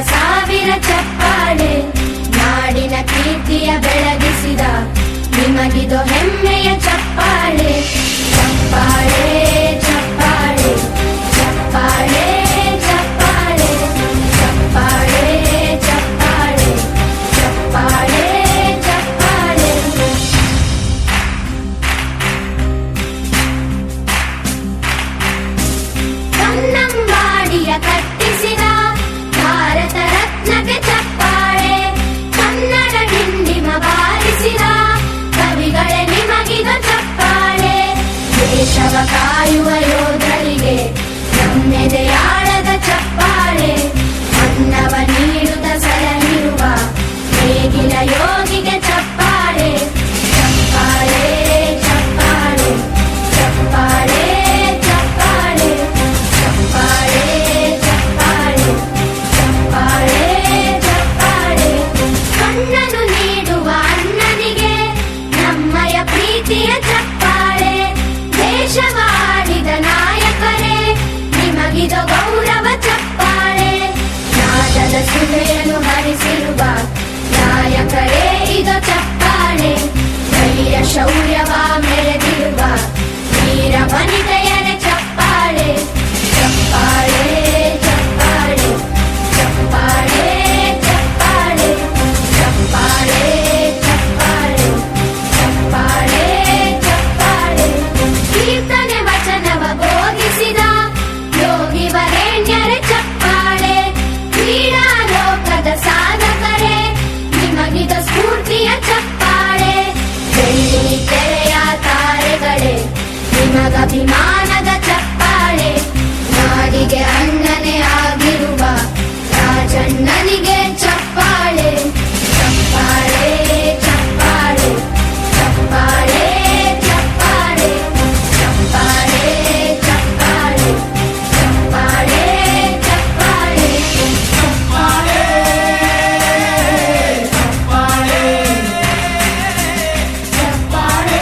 ಸಾವಿರ ಚಪ್ಪಾಳೆ, ನಾಡಿನ ಕೀರ್ತಿಯ ಬೆಳಗಿಸಿದ ನಿಮಗಿದು ಹೆಮ್ಮೆಯ ಚಪ್ಪಾಳೆ, ಚಪ್ಪಾಳೆ ಚಪ್ಪಾಳೆ ಚಪ್ಪಾಳೆ ಚಪ್ಪಾಳೆ ಚಪ್ಪಾಳೆ ನಾಡಿಯ ಕಟ್ಟಿಸಿದ ಭಾರತ ರತ್ನಕ್ಕೆ ಚಪ್ಪಾಳೆ. ಕನ್ನಡ ಡಿಂಡಿಮ ಬಾರಿಸಿದ ಕವಿಗಳೇ ನಿಮಗಿದು ಚಪ್ಪಾಳೆ. ದೇಶವ ಕಾಯುವ ಯೋಧರಿಗೆ ನಮ್ಮೆದೆಯಾಳದ ಚಪ್ಪಾಳೆ. ಅನ್ನವ ನೀಡುತ್ತ ಸಲಹಿರುವ ನೇಗಿಲ ಯೋಗಿಗೆ ಚಪ್ಪಾಳೆ. ಚಪ್ಪಾಳೆ ಚಪ್ಪಾಳೆ ಚಪ್ಪಾಳೆ ಚಪ್ಪಾಳೆ ಚಪ್ಪಾಳೆ ಚಪ್ಪಾಳೆ ಚಪ್ಪಾಳೆ ಚಪ್ಪಾಳೆ. ಕಣ್ಣನು ನೀಡುವ ಅಣ್ಣನಿಗೆ ನಮ್ಮಯ ಪ್ರೀತಿಯ ಚಪ್ಪಾಳೆ. ದೇಶವಾಡಿದ ನಾಯಕರೇ ನಿಮಗಿದು ಗೌರವ ಚಪ್ಪಾಳೆ. ನಾದದ ಸುಧೆಯನ್ನು ಹರಿಸಿರುವ ನಾಯಕರೇ ಇದು ಚಪ್ಪಾಳೆ. ಧೈರ್ಯ ಶೌರ್ಯವ ಮೆರೆದಿರುವ ವೀರ ವನಿತೆಯರ ಚಪ್ಪಾಳೆ. ಚಪ್ಪಾಳೆ ಚಪ್ಪಾಳೆ ಚಪ್ಪಾಳೆ ಚಪ್ಪಾಳೆ ಚಪ್ಪಾಳೆ ಚಪ್ಪಾಳೆ ಚಪ್ಪಾಳೆ ಚಪ್ಪಾಳೆ. ಕೀರ್ತನೆ ವಚನವ ಬೋಧಿಸಿದ ಯೋಗಿ ವರೇಣ್ಯರ ಚಪ್ಪಾಳೆ. ಕ್ರೀಡಾ ಲೋಕದ ಸಾಧಕರೇ ನಿಮಗಿದು ಸ್ಫೂರ್ತಿಯ ಚಪ್ಪಾಳೆ. ಬೆಳ್ಳಿ ತೆರೆಯ ತಾರೆಗಳೇ ನಿಮಗಭಿಮಾನದ ಚಪ್ಪಾಳೆ. ನಾಡಿಗೆ ಅಣ್ಣನೇ ಆಗಿರುವ ರಾಜಣ್ಣನಿಗೆ ಚಪ್ಪಾಳೆ. ಚಪ್ಪಾಳೆ ಚಪ್ಪಾಳೆ ಚಪ್ಪಾಳೆ ಚಪ್ಪಾಳೆ ಚಪ್ಪಾಳೆ ಚಪ್ಪಾಳೆ ಚಪ್ಪಾಳೆ ಚಪ್ಪಾಳೆ ಚಪ್ಪಾಳೆ ಚಪ್ಪಾಳೆ.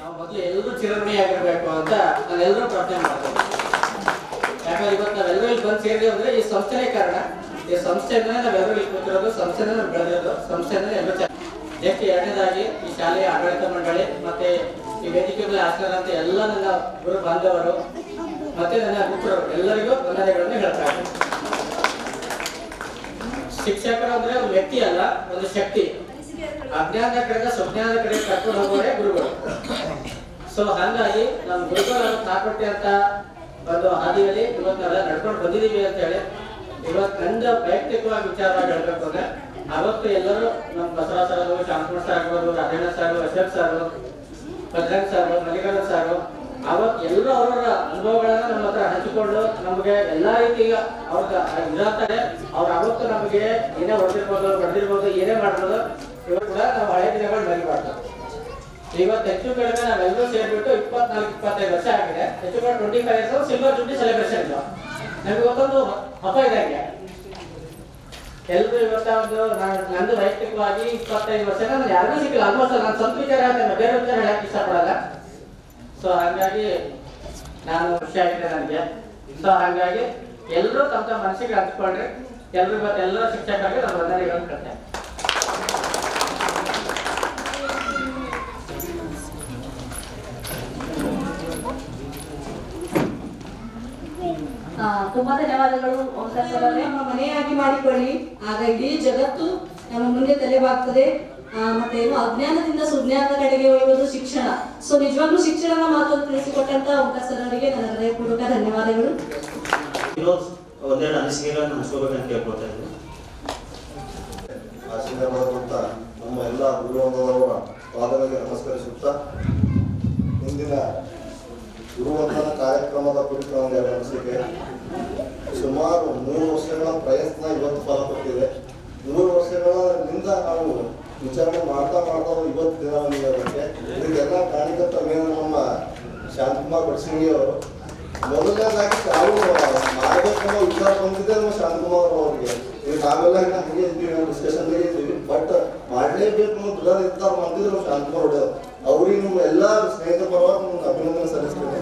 ನಾವು ಮೊದಲು ಎಲ್ಲರೂ ಚಿರಋಣಿಯಾಗಿರ್ಬೇಕು ಅಂತ ನಾನೆಲ್ಲರೂ ಪ್ರಾರ್ಥನೆ ಮಾಡ್ತೇನೆ. ಯಾಕಂದ್ರೆ ಇವತ್ತು ನಾವೆಲ್ಲರೂ ಇಲ್ಲಿ ಬಂದು ಸೇರಿದೆವು ಅಂದ್ರೆ ಈ ಸಂಸ್ಥೆನೇ ಕಾರಣ. ಈ ಸಂಸ್ಥೆಯಿಂದ ನಾವೆಲ್ಲರೂ ಇಲ್ಲಿ ಕೂತಿರೋದು, ಸಂಸ್ಥೆನ ನಾವು ಬೆಳೆದಿರೋದು, ಸಂಸ್ಥೆಯಿಂದ ಎಲ್ಲರೂ ನೆಕ್ಸ್ಟ್ ಎರಡನೇದಾಗಿ ಈ ಶಾಲೆಯ ಆಡಳಿತ ಮಂಡಳಿ ಮತ್ತೆ ಈ ವೇದಿಕೆ ಮೇಲೆ ಆಸನರಂತ ಎಲ್ಲ ನನ್ನ ಗುರು ಬಾಂಧವರು ಮತ್ತೆ ನನ್ನ ಮಿತ್ರರು ಎಲ್ಲರಿಗೂ ವಂದನೆಗಳನ್ನು ಹೇಳ್ತಾ ಇದ್ದೀನಿ. ಶಿಕ್ಷಕರು ಅಂದ್ರೆ ಒಂದು ವ್ಯಕ್ತಿ ಅಲ್ಲ, ಒಂದು ಶಕ್ತಿ. ಅಜ್ಞಾನದ ಕಡೆಯಿಂದ ಸುಜ್ಞಾನದ ಕಡೆ ಕರ್ಕೊಂಡು ಹೋಗೋರೇ ಗುರುಗಳು. ಸೊ ಹಾಗಾಗಿ ನಮ್ಮ ಗುರುಗಳು ತಾಪಟ್ಟಿ ಅಂತ ಒಂದು ಹಾದಿಯಲ್ಲಿ ಇವತ್ತು ನಾವೆಲ್ಲ ನಡ್ಕೊಂಡು ಬಂದಿದ್ದೀವಿ ಅಂತ ಹೇಳಿ ಇವತ್ತು ನನ್ನ ವೈಯಕ್ತಿಕವಾಗಿ ವಿಚಾರವಾಗಿ ಹೇಳ್ಬೇಕು ಅಂದ್ರೆ ಅವತ್ತು ಎಲ್ಲರೂ ನಮ್ಮ ಬಸವರಾಜ್ ಸರ್, ಶಾಂತಕುಮಾರ್ ಸರ್ ಆಗ್ಬೋದು, Rajanna sir, Ashok sir, Bhadrang sir, Mallikarjun sir, ಅವತ್ತು ಎಲ್ಲರೂ ಅವರವರ ಅನುಭವಗಳನ್ನ ನಮ್ಮ ಹತ್ರ ಹಂಚಿಕೊಂಡು ನಮಗೆ ಎಲ್ಲಾ ರೀತಿಯ ಅವ್ರಿಗೆ ಇರಾತಾರೆ. ಅವ್ರು ಅವತ್ತು ನಮಗೆ ಏನೇ ಹೊಡೆದಿರ್ಬೋದು, ಬಡ್ದಿರ್ಬೋದು, ಏನೇ ಮಾಡ್ಬೋದು, ಇವರು ಕೂಡ ನಾವು ಹಳೆ ದಿನಗಳು ಮರಿಬಾರ್ದು. ಇವತ್ತು ಹೆಚ್ಚು ಕಡಿಮೆ ನಾವೆಲ್ಲರೂ ಸೇರ್ಬಿಟ್ಟು 24-25 ವರ್ಷ ಆಗಿದೆ. ಹೆಚ್ಚು ಕಡಿಮೆ 25 ಇಯರ್ಸ್ ಸಿಲ್ವರ್ ಜೂಬ್ಲಿ ಸೆಲೆಬ್ರೇಷನ್ ಇಲ್ಲ. ನಮಗೆ ಇವತ್ತೊಂದು ಹಬ್ಬ ಇದಂಗೆ ಎಲ್ಲರೂ ಇವತ್ತ ಒಂದು ನಂದು ವೈಯಕ್ತಿಕವಾಗಿ 25 ವರ್ಷ ನಾನು ಯಾರಿಗೂ ಸಿಕ್ಕಿಲ್ಲ. ಆಲ್ಮೋಸ್ಟ್ ನಾನು ಸ್ವಂತ ವಿಚಾರ ಹೇಳ್ತೇನೆ, ಬೇರೆ ವಿಚಾರ ಹೇಳಕ್ ಇಷ್ಟಪಡಲ್ಲ. ಸೊ ಹಾಗಾಗಿ ನಾನು ಖುಷಿ ಆಗಿದೆ ನನಗೆ. ಸೊ ಹಾಗಾಗಿ ಎಲ್ಲರೂ ತಮ್ಮ ಮನಸ್ಸಿಗೆ ಹಂಚ್ಕೊಂಡ್ರೆ ಎಲ್ಲರೂ ಇವತ್ತು ಎಲ್ಲ ಶಿಕ್ಷಕರಿಗೆ ನಮ್ಮ ವಂದನೆಗಳನ್ನು ಕೊಡ್ತೇನೆ. ತುಂಬಾ ಧನ್ಯವಾದಗಳು. ನಮ್ಮ ಮನೆಯಾಗಿ ಮಾಡಿಕೊಳ್ಳಿ, ಆಗ ಇಡೀ ಜಗತ್ತು ನಮ್ಮ ಮುಂದೆ ತಲೆಬಾಗ್ತದೆ. ಮತ್ತೆ ಏನು ಅಜ್ಞಾನದಿಂದ ಸುಜ್ಞಾನದ ಕಡೆಗೆ ಒಯ್ಯುವುದು ಶಿಕ್ಷಣ. ಸೊ ನಿಜವಾಗ್ಲೂ ಶಿಕ್ಷಣದ ಮಾತನ್ನು ತಿಳಿಸಿಕೊಟ್ಟಂತ ಓಂಕಾರ್ ಸರ್ ಅವರಿಗೆ ನನ್ನ ಹೃದಯಪೂರ್ವಕ ಧನ್ಯವಾದಗಳು. ಒಂದೆರಡು ಅನಿಸಿಕೆಗಳನ್ನು ಹಂಚ್ಕೋಬೇಕಂತ ಕೇಳ್ಕೊಳ್ತಾ ಇದ್ದೀನಿ. ಆಶೀರ್ವಾದ ಮಾಡುವಂತ ನಮ್ಮ ಎಲ್ಲ ಗುರುವಂತರವರ ಪಾದಗಳಿಗೆ ನಮಸ್ಕರಿಸುತ್ತಾ ಇಂದಿನ ಗುರುವಂದನ ಕಾರ್ಯಕ್ರಮದ ಕುರಿತು ಒಂದೆರಡು ಅನಿಸಿಕೆ. ಸುಮಾರು 3 ವರ್ಷಗಳ ಪ್ರಯತ್ನ ಇವತ್ತು ಫಲ ಕೊಟ್ಟಿದೆ. 3 ವರ್ಷಗಳಿಂದ ನಾವು ವಿಚಾರಣೆ ಮಾಡ್ತಾ ಇವತ್ತು ದಿನ ಬಂದಿರೋದಕ್ಕೆ ಇದಕ್ಕೆಲ್ಲ ಕಾಣಿಕತ್ತ ಮೇಲೆ ನಮ್ಮ ಶಾಂತಕುಮಾರ್ ಬಡ್ಸಿಂಗಿ ಅವರು ಮೊದಲನೇದಾಗಿ ತಾವು ಮಾಡಬೇಕನ್ನೋ ವಿಚಾರ ಬಂದಿದೆ ನಮ್ಮ ಶಾಂತಕುಮಾರ್ ಅವರಿಗೆ. ಈಗ ನಾವೆಲ್ಲ ಹಂಗೆ ಇದ್ದೀವಿ, ನಾವು ಡಿಸ್ಕಷನ್ ಇದ್ದೀವಿ, ಬಟ್ ಮಾಡಲೇಬೇಕು ಅನ್ನೋ ದೃಢ ನಿರ್ಧಾರ ಮಾಡಿದ್ರು ನಮ್ಮ ಶಾಂತಕುಮಾರ್ ಹೊಡೆಯೋದು. ಅವ್ರಿಗೆ ನಮ್ಮ ಎಲ್ಲ ಸ್ನೇಹಿತರ ಪರವಾಗಿ ನಮ್ಗೆ ಅಭಿನಂದನೆ ಸಲ್ಲಿಸ್ತೇನೆ.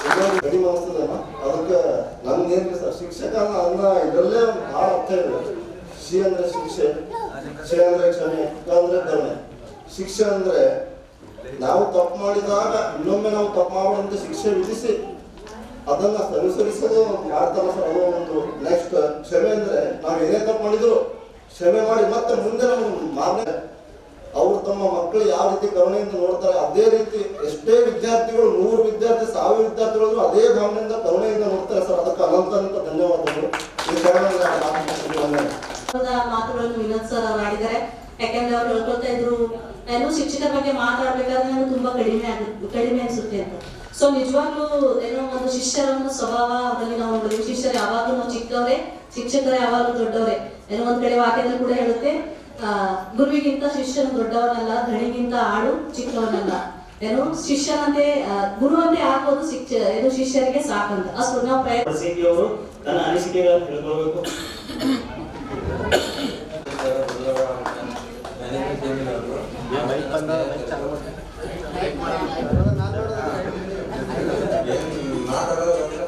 ಇದೊಂದು ಕಡಿಮೆ ಅನಿಸ್ತದಲ್ಲ, ಅದಕ್ಕೆ ನಮ್ದೇನು ಸರ್ ಶಿಕ್ಷಕ ಅನ್ನ ಇದರಲ್ಲೇ ಭಾಳ ಅರ್ಥ ಇದೆ. ಶಿ ಅಂದ್ರೆ ಶಿಕ್ಷೆ, ಕ್ಷೆ ಅಂದ್ರೆ ಕ್ಷಮೆ, ಕ ಅಂದ್ರೆ ಕರುಣೆ. ಶಿಕ್ಷೆ ಅಂದ್ರೆ ನಾವು ತಪ್ಪು ಮಾಡಿದಾಗ ಇನ್ನೊಮ್ಮೆ ನಾವು ತಪ್ಪು ಮಾಡೋದಂತೆ ಶಿಕ್ಷೆ ವಿಧಿಸಿ ಅದನ್ನ ಅನುಸರಿಸೋದು ಮಾಡ್ತಾರ ಸರ್. ಅದು ಒಂದು ನೆಕ್ಸ್ಟ್ ಕ್ಷಮೆ ಅಂದ್ರೆ ನಾವು ಏನೇ ತಪ್ಪು ಮಾಡಿದ್ರು ಕ್ಷಮೆ ಮಾಡಿ ಮತ್ತೆ ಮುಂದೆ ನಾವು ಮಾರನೇ ಅವರು ತಮ್ಮ ಮಕ್ಕಳು ಯಾವ ರೀತಿ ಕರುಣೆಯಿಂದ ನೋಡ್ತಾರೆ ಅದೇ ರೀತಿ ಎಷ್ಟೇ ವಿದ್ಯಾರ್ಥಿಗಳು 100 ವಿದ್ಯಾರ್ಥಿ 1000 ವಿದ್ಯಾರ್ಥಿಗಳು ಅದೇ ಭಾವನೆಯಿಂದ ಕರುಣೆಯಿಂದ ನೋಡ್ತಾರೆ ಸರ್. ಅದಕ್ಕೆ ಅನಂತ ಧನ್ಯವಾದಗಳು. ಈ ಮಾತುಗಳನ್ನು ವಿನೋದ್ ಸರ್ ಅವರು ಆಡಿದ್ದಾರೆ. ಯಾಕಂದ್ರೆ ಅವ್ರು ಹೇಳ್ಕೊಳ್ತಾ ಇದ್ರು ಏನು ಶಿಕ್ಷಕರ ಬಗ್ಗೆ ಮಾತಾಡ್ಬೇಕಾದ್ರೆ ನನಗೆ ತುಂಬಾ ಕಡಿಮೆ ಅನ್ಸುತ್ತೆ ಅಂತ. ಸೊ ನಿಜವಾಗ್ಲೂ ಏನೋ ಒಂದು ಶಿಷ್ಯರ ಒಂದು ಸ್ವಭಾವ ಅವರಲ್ಲಿ ನಾವು ನೋಡಿದ್ವಿ. ಶಿಷ್ಯರು ಯಾವಾಗಲೂ ನಾವು ಚಿಕ್ಕವರೇ, ಶಿಕ್ಷಕರು ಯಾವಾಗಲೂ ದೊಡ್ಡವರೇ. ಏನೋ ಒಂದ್ ಕಡೆ ವಾಕ್ಯದಲ್ಲಿ ಕೂಡ ಹೇಳುತ್ತೆ, ಗುರುವಿಗಿಂತ ಶಿಷ್ಯನು ದೊಡ್ಡವನಲ್ಲ, ಧಣಿಗಿಂತ ಆಡು ಚಿಕ್ಕವನಲ್ಲ. ಏನು ಶಿಷ್ಯನಂತೆ ಗುರುವಂತೆ ಆಗೋದು ಶಿಷ್ಯರಿಗೆ ಸಾಕಂತ. ಅಷ್ಟು ನಾವು ಅವರು ತನ್ನ ಅನಿಸಿಕೆಗಳನ್ನು ತಿಳ್ಕೊಳ್ಬೇಕು.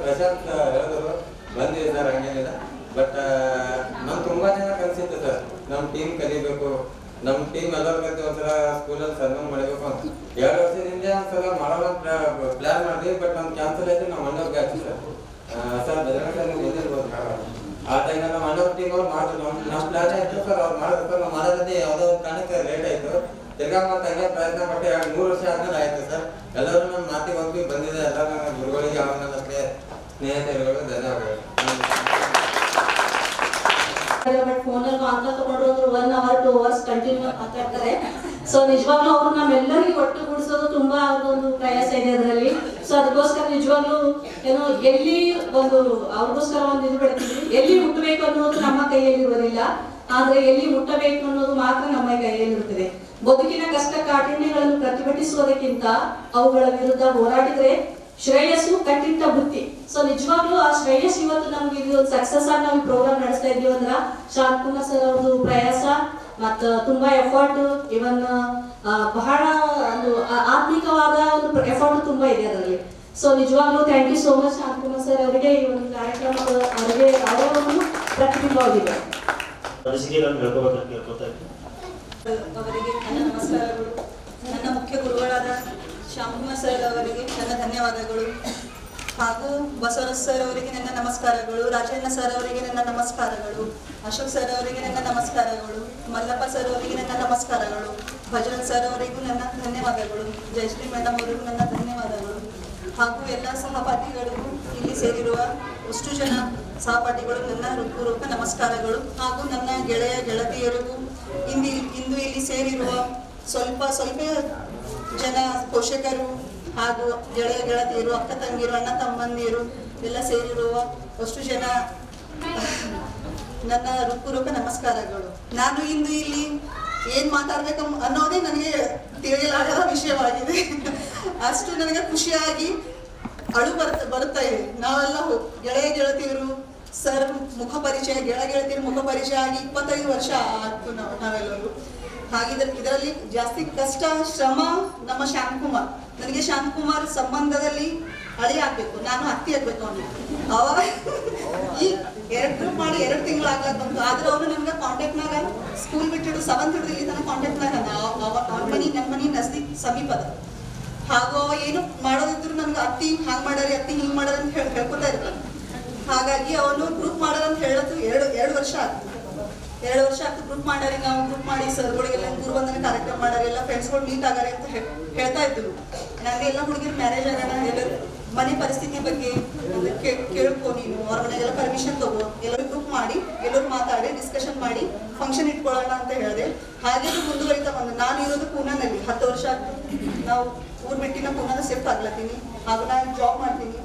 ಪ್ರಶಾಂತ್ ಹೇಳಿದ್ರು ಬಂದಿದೆ ಸರ್, ಹಂಗೇನಿಲ್ಲ. ಬಟ್ ನಮ್ ತುಂಬಾ ಜನ ಕನ್ಸಿತ್ತು ಸರ್, ನಮ್ ಟೀಮ್ ಕಲಿಬೇಕು, ನಮ್ ಟೀಮ್ ಎಲ್ಲರ ಕಲಿತು ಒಂದ್ಸಲ ಸ್ಕೂಲಲ್ಲಿ ಸನ್ಮಾನ ಮಾಡಬೇಕು ಅಂತ 2 ವರ್ಷದಿಂದ ಒಂದ್ಸಲ ಮಾಡೋಣ ಪ್ಲಾನ್ ಮಾಡಿದ್ವಿ. ಬಟ್ ನಮ್ ಕ್ಯಾನ್ಸಲ್ ಆಯ್ತು. ನಮ್ಮ ಅಣ್ಣವ್ರಿಗೆ ಆಯ್ತು ಸರ್ ಬೆದರಗಟ್ಟೆ ಬಂದಿರ್ಬೋದು. ಆ ಟೈಮ್ ನಮ್ಮ ಅಣ್ಣವ್ರ ಟೀಮ್ ಅವ್ರು ಮಾಡಿದ್ರು. ನಮ್ ಪ್ಲಾನ್ ಆಯ್ತು ಸರ್, ಅವ್ರು ಮಾಡಿದ್ರು ಸರ್. ನಾವು ಮಾಡೋದೇ ಯಾವುದೋ ಒಂದು ಕಾರಣಕ್ಕೆ ಲೇಟ್ ಆಯ್ತು. ತಿರ್ಗಾ ಮತ್ತೆ ಹಂಗೆ ಪ್ರಯತ್ನ ಪಟ್ಟು 2-3 ವರ್ಷ ಆದ್ಮೇಲೆ ಆಯ್ತು ಸರ್. ಎಲ್ಲರೂ ನಮ್ಮ ಮಾತಿಗೆ ಹೋಗಿ ಬಂದಿದೆ. ಎಲ್ಲ ನನ್ನ ಗುರುಗಳಿಗೆ ಯಾವ ನನ್ನ ಸ್ನೇಹಿತರುಗಳು ಧನ್ಯವಾದಗಳು. ಫೋನಲ್ಲಿ ಕಾಂಟ್ಯಾಕ್ಟ್ ತಗೊಂಡು 1 hour 2 hours ಕಂಟಿನ್ಯೂ ಮಾತಾಡ್ತಾರೆ. ಸೊ ನಿಜವಾಗ್ಲೂ ಅವ್ರು ನಮ್ಮೆಲ್ಲರಿಗೂ ಒಟ್ಟುಗೂಡಿಸೋದು ತುಂಬಾ ಅವ್ರದೊಂದು ಪ್ರಯಾಸ ಇದೆ ಅದರಲ್ಲಿ. ಸೊ ಅದಕ್ಕೋಸ್ಕರ ನಿಜವಾಗ್ಲೂ ಏನೋ ಎಲ್ಲಿ ಒಂದು ಅವ್ರಿಗೋಸ್ಕರ ಒಂದು ಇದು ಬಿಡ್ತೀವಿ. ಎಲ್ಲಿ ಮುಟ್ಟಬೇಕು ಅನ್ನೋದು ನಮ್ಮ ಕೈಯಲ್ಲಿ ಇರೋದಿಲ್ಲ, ಆದ್ರೆ ಎಲ್ಲಿ ಮುಟ್ಟಬೇಕು ಅನ್ನೋದು ಮಾತ್ರ ನಮ್ಮ ಕೈಯಲ್ಲಿ ಇರುತ್ತದೆ. ಬದುಕಿನ ಕಷ್ಟ ಕಾಠಿಣ್ಯಗಳನ್ನು ಪ್ರತಿಭಟಿಸುವುದಕ್ಕಿಂತ ಅವುಗಳ ವಿರುದ್ಧ ಹೋರಾಡಿದ್ರೆ ಶ್ರೇಯಸ್ಸು ಕಟ್ಟಿಟ್ಟ ಬುತ್ತಿ. ಸೊ ನಿಜವಾಗ್ಲೂ ಆ ಶ್ರೇಯಸ್ ಇವತ್ತು ನಮ್ಗೆ ಇದು ಸಕ್ಸಸ್ ಆಗಿ ನಾವು ಪ್ರೋಗ್ರಾಮ್ ನಡೆಸ್ತಾ ಇದೀವಿ ಅಂದ್ರ ಶಾಂತಕುಮಾರ್ ಸರ್ ಅವ್ರದ್ದು ಪ್ರಯಾಸ ಮತ್ತ ತುಂಬಾ ಎಫರ್ಟ್, ಇವನ್ ಬಹಳ ಒಂದು ಆತ್ಮಿಕವಾದ ಒಂದು ಎಫರ್ಟ್ ತುಂಬಾ ಇದೆ ಅದರಲ್ಲಿ. ಸೊ ನಿಜವಾಗ್ಲೂ thank you so much Shantakumar sir ಅವರಿಗೆ. ಈ ಒಂದು ಕಾರ್ಯಕ್ರಮದ ಅವರಿಗೆ ಅವರ ಒಂದು ಪ್ರತಿಬಿಂಬವಾಗಿದೆ. ಅನಿಸಿಕೆಗಳನ್ನು ಹೇಳ್ಕೋಬೇಕಂತ ಕೇಳ್ಕೊತಾ ಇದ್ದೀನಿ. ಅವರಿಗೆ ನನ್ನ ನಮಸ್ಕಾರಗಳು. ನನ್ನ ಮುಖ್ಯ ಗುರುಗಳಾದ ಶ್ಯಾಮಕುಮಾರ್ ಸರ್ ಅವರಿಗೆ ನನ್ನ ಧನ್ಯವಾದಗಳು. ಹಾಗೂ ಬಸವರಾಜ್ ಸರ್ ಅವರಿಗೆ ನನ್ನ ನಮಸ್ಕಾರಗಳು. ರಾಜಣ್ಣ ಸರ್ ಅವರಿಗೆ ನನ್ನ ನಮಸ್ಕಾರಗಳು. ಅಶೋಕ್ ಸರ್ ಅವರಿಗೆ ನನ್ನ ನಮಸ್ಕಾರಗಳು. ಮಲ್ಲಪ್ಪ ಸರ್ ಅವರಿಗೆ ನನ್ನ ನಮಸ್ಕಾರಗಳು. ಭಜನ್ ಸರ್ ಅವರಿಗೂ ನನ್ನ ಧನ್ಯವಾದಗಳು. ಜಯಶ್ರೀ ಮೇಡಮ್ ಅವರಿಗೂ ನನ್ನ ಧನ್ಯವಾದಗಳು. ಹಾಗೂ ಎಲ್ಲ ಸಹಪಾಠಿಗಳಿಗೂ ಇಲ್ಲಿ ಸೇರಿರುವ ಅಷ್ಟು ಜನ ಸಹಪಾಠಿಗಳು ನನ್ನ ಹೃತ್ಪೂರ್ವಕ ನಮಸ್ಕಾರಗಳು. ಹಾಗೂ ನನ್ನ ಗೆಳೆಯ ಗೆಳತಿಯರಿಗೂ ಇಂದು ಇಲ್ಲಿ ಸೇರಿರುವ ಸ್ವಲ್ಪ ಜನ ಪೋಷಕರು ಹಾಗೂ ಗೆಳೆಯ ಗೆಳತಿಯರು, ಅಕ್ಕ ತಂಗಿರು, ಅಣ್ಣ ತಮ್ಮಂದಿರು ಎಲ್ಲ ಸೇರಿರುವ ಅಷ್ಟು ಜನ ನನ್ನ ಹೃತ್ಪೂರ್ವಕ ನಮಸ್ಕಾರಗಳು. ನಾನು ಇಂದು ಇಲ್ಲಿ ಏನ್ ಮಾತಾಡ್ಬೇಕು ಅನ್ನೋದೇ ನನಗೆ ತಿಳಿಯಲಾಗದ ವಿಷಯವಾಗಿದೆ. ಅಷ್ಟು ನನಗೆ ಖುಷಿಯಾಗಿ ಅಳು ಬರುತ್ತಾ ಇದೆ. ನಾವೆಲ್ಲ ಗೆಳೆಯ ಗೆಳತಿಯರು ಸರ್ ಮುಖ ಪರಿಚಯ, ಗೆಳತಿಯರು ಮುಖ ಪರಿಚಯ ಆಗಿ 25 ವರ್ಷ ಆಯ್ತು ನಾವೆಲ್ಲರೂ. ಹಾಗಿದ್ರೆ ಇದರಲ್ಲಿ ಜಾಸ್ತಿ ಕಷ್ಟ ಶ್ರಮ ನಮ್ಮ ಶಾಂತಕುಮಾರ್. ನನಗೆ ಶಾಂತಕುಮಾರ್ ಸಂಬಂಧದಲ್ಲಿ ಅಳಿ ಆಗ್ಬೇಕು, ನಾನು ಅತ್ತಿ ಆಗ್ಬೇಕು ಅವನು. ಅವಾಗ ಈ 2 ಗ್ರೂಪ್ ಮಾಡಿ 2 ತಿಂಗಳಾಗ್ಲಕ್ಕಂತು. ಆದ್ರೆ ಅವನು ನಮ್ಗೆ ಕಾಂಟ್ಯಾಕ್ಟ್ನಾಗ ಸ್ಕೂಲ್ ಬಿಟ್ಟಿಡು 7th ಹಿಡಿದು ಇಲ್ಲಿ ತನಕ ಕಾಂಟ್ಯಾಕ್ಟ್ನಾಗ ಅವನ ಮನಿ ನಮ್ಮ ಮನಿ ನಸ್ದೀಕ್ ಸಮೀಪದ. ಹಾಗೂ ಅವ ಏನು ಮಾಡೋದಿದ್ರು ನನ್ಗೆ ಅತ್ತಿ ಹಾಂಗ್ ಮಾಡಾರಿ, ಅತ್ತಿ ಹಿಂಗ್ ಮಾಡಾರ ಅಂತ ಹೇಳ್ಕೊತಾ ಇರ್ತಾನೆ. ಹಾಗಾಗಿ ಅವನು ಗ್ರೂಪ್ ಮಾಡೋದಂತ ಹೇಳೋದು 2 ವರ್ಷ ಆಗ್ತದೆ. 2 ವರ್ಷ ಆಗ್ತದೆ ಗ್ರೂಪ್ ಮಾಡಾರಿ. ನಾವು ಗ್ರೂಪ್ ಮಾಡಿ ಸರ್ಗಳಿಗೆಲ್ಲ ಗುರುವಂದನೆ ಕಾರ್ಯಕ್ರಮ ಮಾಡಾರಿ, ಎಲ್ಲ ಫ್ರೆಂಡ್ಸ್ಗಳು ಮೀಟ್ ಆಗಾರೆ ಅಂತ ಹೇಳ್ತಾ ಇದ್ರು. ನನಗೆ ಎಲ್ಲ ಹುಡುಗಿರು ಮ್ಯಾರೇಜ್ ಆಗೋಣ, ಎಲ್ಲರೂ ಮನೆ ಪರಿಸ್ಥಿತಿ ಬಗ್ಗೆ ಕೇಳ್ಕೊ, ನೀನು ಅವ್ರ ಮನೆಗೆಲ್ಲ ಪರ್ಮಿಷನ್ ತಗೋ, ಎಲ್ಲರೂ ಗ್ರೂಪ್ ಮಾಡಿ ಎಲ್ಲರೂ ಮಾತಾಡಿ ಡಿಸ್ಕಷನ್ ಮಾಡಿ ಫಂಕ್ಷನ್ ಇಟ್ಕೊಳ್ಳೋಣ ಅಂತ ಹೇಳಿದೆ. ಹಾಗೆ ಮುಂದುವರಿತಾ ಬಂದು ನಾನು ಇರೋದು ಪೂನಾನಲ್ಲಿ 10 ವರ್ಷ ಆಗ್ತದೆ. ನಾವು ಊರ್ ಬಿಟ್ಟಿನ ಪೂನಾದ ಶಿಫ್ಟ್ ಆಗ್ಲತ್ತೀನಿ. ಹಾಗೂ ನಾನು ಜಾಬ್ ಮಾಡ್ತೀನಿ,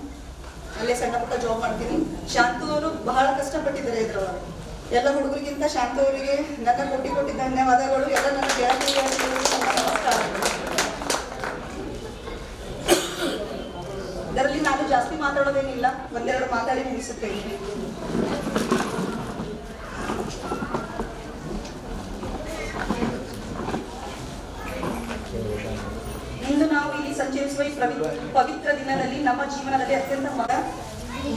ಅಲ್ಲೇ ಸಣ್ಣ ಪುಟ್ಟ ಜಾಬ್ ಮಾಡ್ತೀನಿ. ಶಾಂತು ಅವರು ಬಹಳ ಕಷ್ಟಪಟ್ಟಿದ್ದಾರೆ ಇದ್ರೊಳಗೆ. ಎಲ್ಲ ಹುಡುಗರಿಗಿಂತ ಶಾಂತು ಅವರಿಗೆ ನನ್ನ ಕೋಟಿ ಧನ್ಯವಾದಗಳು. ಎಲ್ಲ ನನ್ನ ಗೆಳತಿಯರಿಗೆ ನಮಸ್ಕಾರಗಳು. ಇದರಲ್ಲಿ ನಾನು ಜಾಸ್ತಿ ಮಾತಾಡೋದೇನಿಲ್ಲ, 1-2 ಮಾತಾಡಿ ಮುಗಿಸುತ್ತೇನೆ. ಇಂದು ನಾವು ಇಲ್ಲಿ ಸಂಚರಿಸುವ ಈ ಪವಿತ್ರ ದಿನದಲ್ಲಿ ನಮ್ಮ ಜೀವನದಲ್ಲಿ ಅತ್ಯಂತ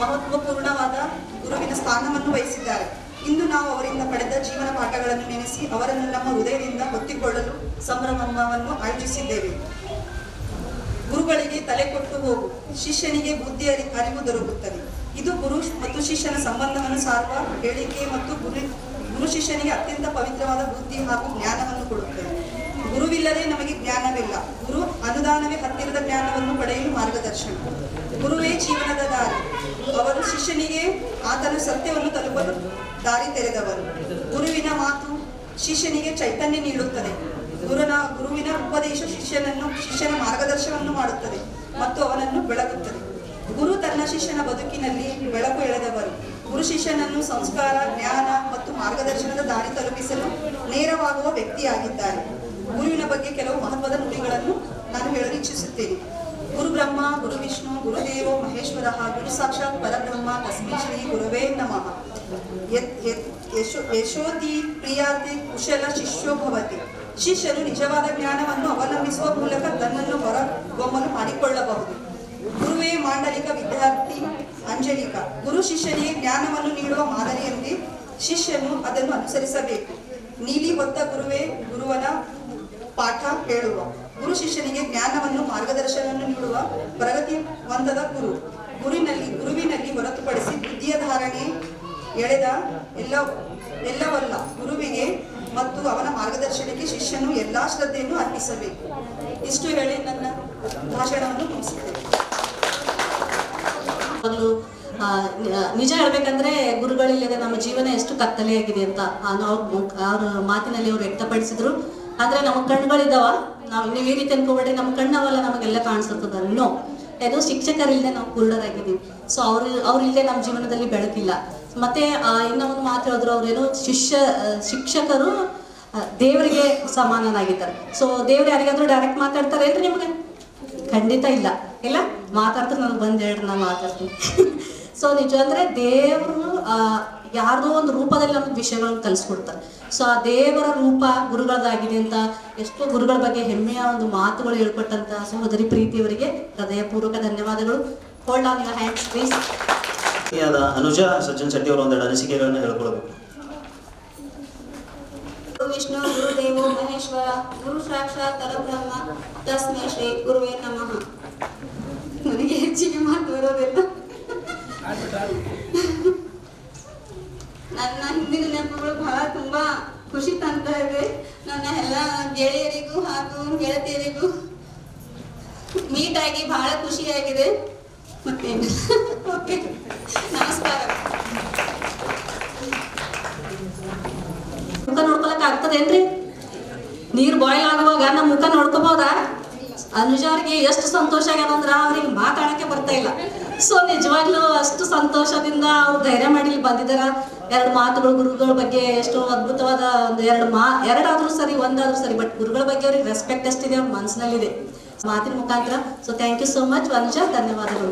ಮಹತ್ವಪೂರ್ಣವಾದ ಗುರುವಿನ ಸ್ಥಾನವನ್ನು ವಹಿಸಿದ್ದಾರೆ. ಇಂದು ನಾವು ಅವರಿಂದ ಪಡೆದ ಜೀವನ ಪಾಠಗಳನ್ನು ನೆನೆಸಿ ಅವರನ್ನು ನಮ್ಮ ಹೃದಯದಿಂದ ಹೊತ್ತಿಕೊಳ್ಳಲು ಸಂಭ್ರಮವನ್ನು ಆಯೋಜಿಸಿದ್ದೇವೆ. ಗುರುಗಳಿಗೆ ತಲೆ ಕೊಟ್ಟು ಹೋಗು, ಶಿಷ್ಯನಿಗೆ ಬುದ್ಧಿ ಅರಿವು ದೊರಕುತ್ತದೆ. ಇದು ಗುರು ಮತ್ತು ಶಿಷ್ಯನ ಸಂಬಂಧವನ್ನು ಸಾರುವ ಹೇಳಿಕೆ ಮತ್ತು ಗುರು ಶಿಷ್ಯನಿಗೆ ಅತ್ಯಂತ ಪವಿತ್ರವಾದ ಬುದ್ಧಿ ಹಾಗೂ ಜ್ಞಾನವನ್ನು ಕೊಡುತ್ತದೆ. ಗುರುವಿಲ್ಲದೆ ನಮಗೆ ಜ್ಞಾನವಿಲ್ಲ. ಗುರು ಅನುದಾನವೇ ಹತ್ತಿರದ ಜ್ಞಾನವನ್ನು ಪಡೆಯಲು ಮಾರ್ಗದರ್ಶನ. ಗುರುವೇ ಜೀವನದ ದಾರಿ. ಅವರು ಶಿಷ್ಯನಿಗೆ ಆತನ ಸತ್ಯವನ್ನು ತಲುಪಲು ದಾರಿ ತೆರೆದವರು. ಗುರುವಿನ ಮಾತು ಶಿಷ್ಯನಿಗೆ ಚೈತನ್ಯ ನೀಡುತ್ತದೆ. ಗುರುವಿನ ಉಪದೇಶ ಶಿಷ್ಯನ ಮಾರ್ಗದರ್ಶನವನ್ನು ಮಾಡುತ್ತದೆ ಮತ್ತು ಅವನನ್ನು ಬೆಳಗುತ್ತದೆ. ಗುರು ತನ್ನ ಶಿಷ್ಯನ ಬದುಕಿನಲ್ಲಿ ಬೆಳಕು ಎಳೆದವರು. ಗುರು ಶಿಷ್ಯನನ್ನು ಸಂಸ್ಕಾರ, ಜ್ಞಾನ ಮತ್ತು ಮಾರ್ಗದರ್ಶನದ ದಾರಿ ತಲುಪಿಸಲು ನೇರವಾಗುವ ವ್ಯಕ್ತಿಯಾಗಿದ್ದಾರೆ. ಗುರುವಿನ ಬಗ್ಗೆ ಕೆಲವು ಮಹತ್ವದ ನುಡಿಗಳನ್ನು ನಾನು ಹೇಳಲು ಇಚ್ಛಿಸುತ್ತೇನೆ. ಗುರು ಬ್ರಹ್ಮ, ಗುರು ವಿಷ್ಣು, ಗುರುದೇವೋ ಮಹೇಶ್ವರ, ಗುರು ಸಾಕ್ಷಾತ್ ಪರಬ್ರಹ್ಮ, ತಸ್ಮೈ ಶ್ರೀ ಗುರವೇ ನಮಃ. ಯಶೋತಿ ಪ್ರಿಯಾತಿ ಕುಶಲ ಶಿಷ್ಯೋ ಭವತಿ. ಶಿಷ್ಯನು ನಿಜವಾದ ಜ್ಞಾನವನ್ನು ಅವಲಂಬಿಸುವ ಮೂಲಕ ತನ್ನನ್ನು ಹೊರಗೊಮ್ಮಲು ಮಾಡಿಕೊಳ್ಳಬಹುದು. ಗುರುವೇ ಮಾಂಡಲಿಕ, ವಿದ್ಯಾರ್ಥಿ ಅಂಜಲಿಕ. ಗುರು ಶಿಷ್ಯನಿಗೆ ಜ್ಞಾನವನ್ನು ನೀಡುವ ಮಾದರಿಯಂತೆ ಶಿಷ್ಯನು ಅದನ್ನು ಅನುಸರಿಸಬೇಕು. ನೀಲಿ ಹೊತ್ತ ಗುರುವೇ ಗುರುವನ ಪಾಠ ಹೇಳುವ. ಗುರು ಶಿಷ್ಯನಿಗೆ ಜ್ಞಾನವನ್ನು ಮಾರ್ಗದರ್ಶನವನ್ನು ನೀಡುವ ಪ್ರಗತಿವಂತದ ಗುರು. ಗುರುವಿನಲ್ಲಿ ಹೊರತುಪಡಿಸಿ ಬುದ್ಧಿಯ ಧಾರಣೆ ಎಳೆದ ಎಲ್ಲವಲ್ಲ. ಗುರುವಿಗೆ ಮತ್ತು ಅವನ ಮಾರ್ಗದರ್ಶನಕ್ಕೆ ಶಿಷ್ಯನು ಎಲ್ಲಾ ಶ್ರದ್ಧೆಯನ್ನು ಅರ್ಪಿಸಬೇಕು. ಇಷ್ಟು ಹೇಳಿ ನನ್ನ ಭಾಷಣವನ್ನು ಮುಗಿಸುತ್ತೇನೆ. ನಿಜ ಹೇಳ್ಬೇಕಂದ್ರೆ ಗುರುಗಳಿಲ್ಲದೆ ನಮ್ಮ ಜೀವನ ಎಷ್ಟು ಕತ್ತಲೆಯಾಗಿದೆ ಅಂತ ಅವ್ರ ಮಾತಿನಲ್ಲಿ ಅವ್ರು ವ್ಯಕ್ತಪಡಿಸಿದ್ರು. ಆದ್ರೆ ನಮ್ಮ ಕಣ್ಣುಗಳಿದಾವ, ನೀವು ಈ ರೀತಿ ಅನ್ಕೋಬೇಡ್ರಿ, ನಮ್ಮ ಕಣ್ಣವಲ್ಲ ನಮಗೆಲ್ಲ ಕಾಣಿಸುತ್ತದ. ನೋ, ಏನೋ ಶಿಕ್ಷಕರಿಲ್ಲದೆ ನಾವು ಕುರುಡರಾಗಿದ್ದೀವಿ. ಸೊ ಅವ್ರಿಲ್ಲದೆ ನಮ್ಮ ಜೀವನದಲ್ಲಿ ಬೆಳಕಿಲ್ಲ. ಮತ್ತೆ ಇನ್ನೂ ಒಂದು ಮಾತು ಹೇಳಿದ್ರು, ಅವ್ರೇನೋ ಶಿಕ್ಷಕರು ದೇವರಿಗೆ ಸಮಾನನಾಗಿದ್ದಾರೆ. ಸೊ ದೇವ್ರು ಯಾರಿಗಾದ್ರೂ ಡೈರೆಕ್ಟ್ ಮಾತಾಡ್ತಾರೆ ಏನ್ರಿ ನಿಮ್ಗೆ? ಖಂಡಿತ ಇಲ್ಲ. ಇಲ್ಲ ಮಾತಾಡ್ತಾರೆ, ನನಗೆ ಬಂದು ಹೇಳ್ರಿ, ನಾನು ಮಾತಾಡ್ತೀನಿ. ಸೊ ನಿಜ ಅಂದ್ರೆ ದೇವರು ಯಾರ್ದೋ ಒಂದು ರೂಪದಲ್ಲಿ ನಮ್ಗೆ ವಿಷಯಗಳನ್ನ ಕಲಿಸ್ಕೊಡ್ತಾರೆ. ಸೊ ಆ ದೇವರ ರೂಪ ಗುರುಗಳದಾಗಿದೆ ಅಂತ ಎಷ್ಟೋ ಗುರುಗಳ ಬಗ್ಗೆ ಹೆಮ್ಮೆಯ ಒಂದು ಮಾತುಗಳು ಹೇಳ್ಕೊಟ್ಟಂತ ಸಹೋದರಿ ಪ್ರೀತಿಯವರಿಗೆ ಹೃದಯಪೂರ್ವಕ ಧನ್ಯವಾದಗಳು. Hold on your hands please. Anuja Sajjan Shetty ಅವರು ಒಂದೆರಡು ಅನಿಸಿಕೆಗಳನ್ನ ಹೇಳ್ಕೊಳ್ಬೇಕು. ವಿಷ್ಣು ಗುರುದೇವೋ ಮಹೇಶ್ವರ, ಗುರು ಸಾಕ್ಷಾತ್ ಪರಬ್ರಹ್ಮ, ತಸ್ಮೈ ಶ್ರೀ ಗುರುವೇ ನಮಃ. ನನಗೆ ಹೆಚ್ಚಿಗೆ ಮಾತು ಬರೋದಿಲ್ಲ. ನನ್ನ ಹಿಂದಿನ ನೆನಪುಗಳು ಬಹಳ ತುಂಬಾ ಖುಷಿ ತಂತಾ ಇದೆ. ನನ್ನ ಎಲ್ಲ ಗೆಳೆಯರಿಗೂ ಹಾಗೂ ಗೆಳತಿಯರಿಗೂ ಮೀಟ್ ಆಗಿ ಬಹಳ ಖುಷಿಯಾಗಿದೆ. ಮತ್ತೆ ಓಕೆ, ನಮಸ್ಕಾರ. ಮುಖ ನೋಡ್ಕೊಳಕ್ ಆಗ್ತದೇನ್ರಿ? ನೀರು ಬಾಯ್ಲ್ ಆಗುವಾಗ ನಮ್ಮ ಮುಖ ನೋಡ್ಕೋಬಹುದಾ? ಅನುಜ ಅವ್ರಿಗೆ ಎಷ್ಟು ಸಂತೋಷ ಆಗ್ಯದಂದ್ರ ಅವ್ರಿಗೆ ಮಾತಾಡಕ್ಕೆ ಬರ್ತಾ ಇಲ್ಲ. ಸೊ ನಿಜವಾಗ್ಲೂ ಅಷ್ಟು ಸಂತೋಷದಿಂದ ಅವ್ರು ಧೈರ್ಯ ಮಾಡಿ ಬಂದಿದಾರ. ಎರಡು ಮಾತುಗಳು ಗುರುಗಳ ಬಗ್ಗೆ ಎಷ್ಟೋ ಅದ್ಭುತವಾದ ಒಂದು ಎರಡಾದ್ರೂ ಸರಿ, ಒಂದಾದ್ರೂ ಸರಿ, ಬಟ್ ಗುರುಗಳ ಬಗ್ಗೆ ಅವ್ರಿಗೆ ರೆಸ್ಪೆಕ್ಟ್ ಎಷ್ಟಿದೆ ಅವ್ರ ಮನಸ್ಸಿನಲ್ಲಿದೆ ಮಾತಿನ ಮುಖಾಂತರ. So thank you so much Anuja, ಧನ್ಯವಾದಗಳು.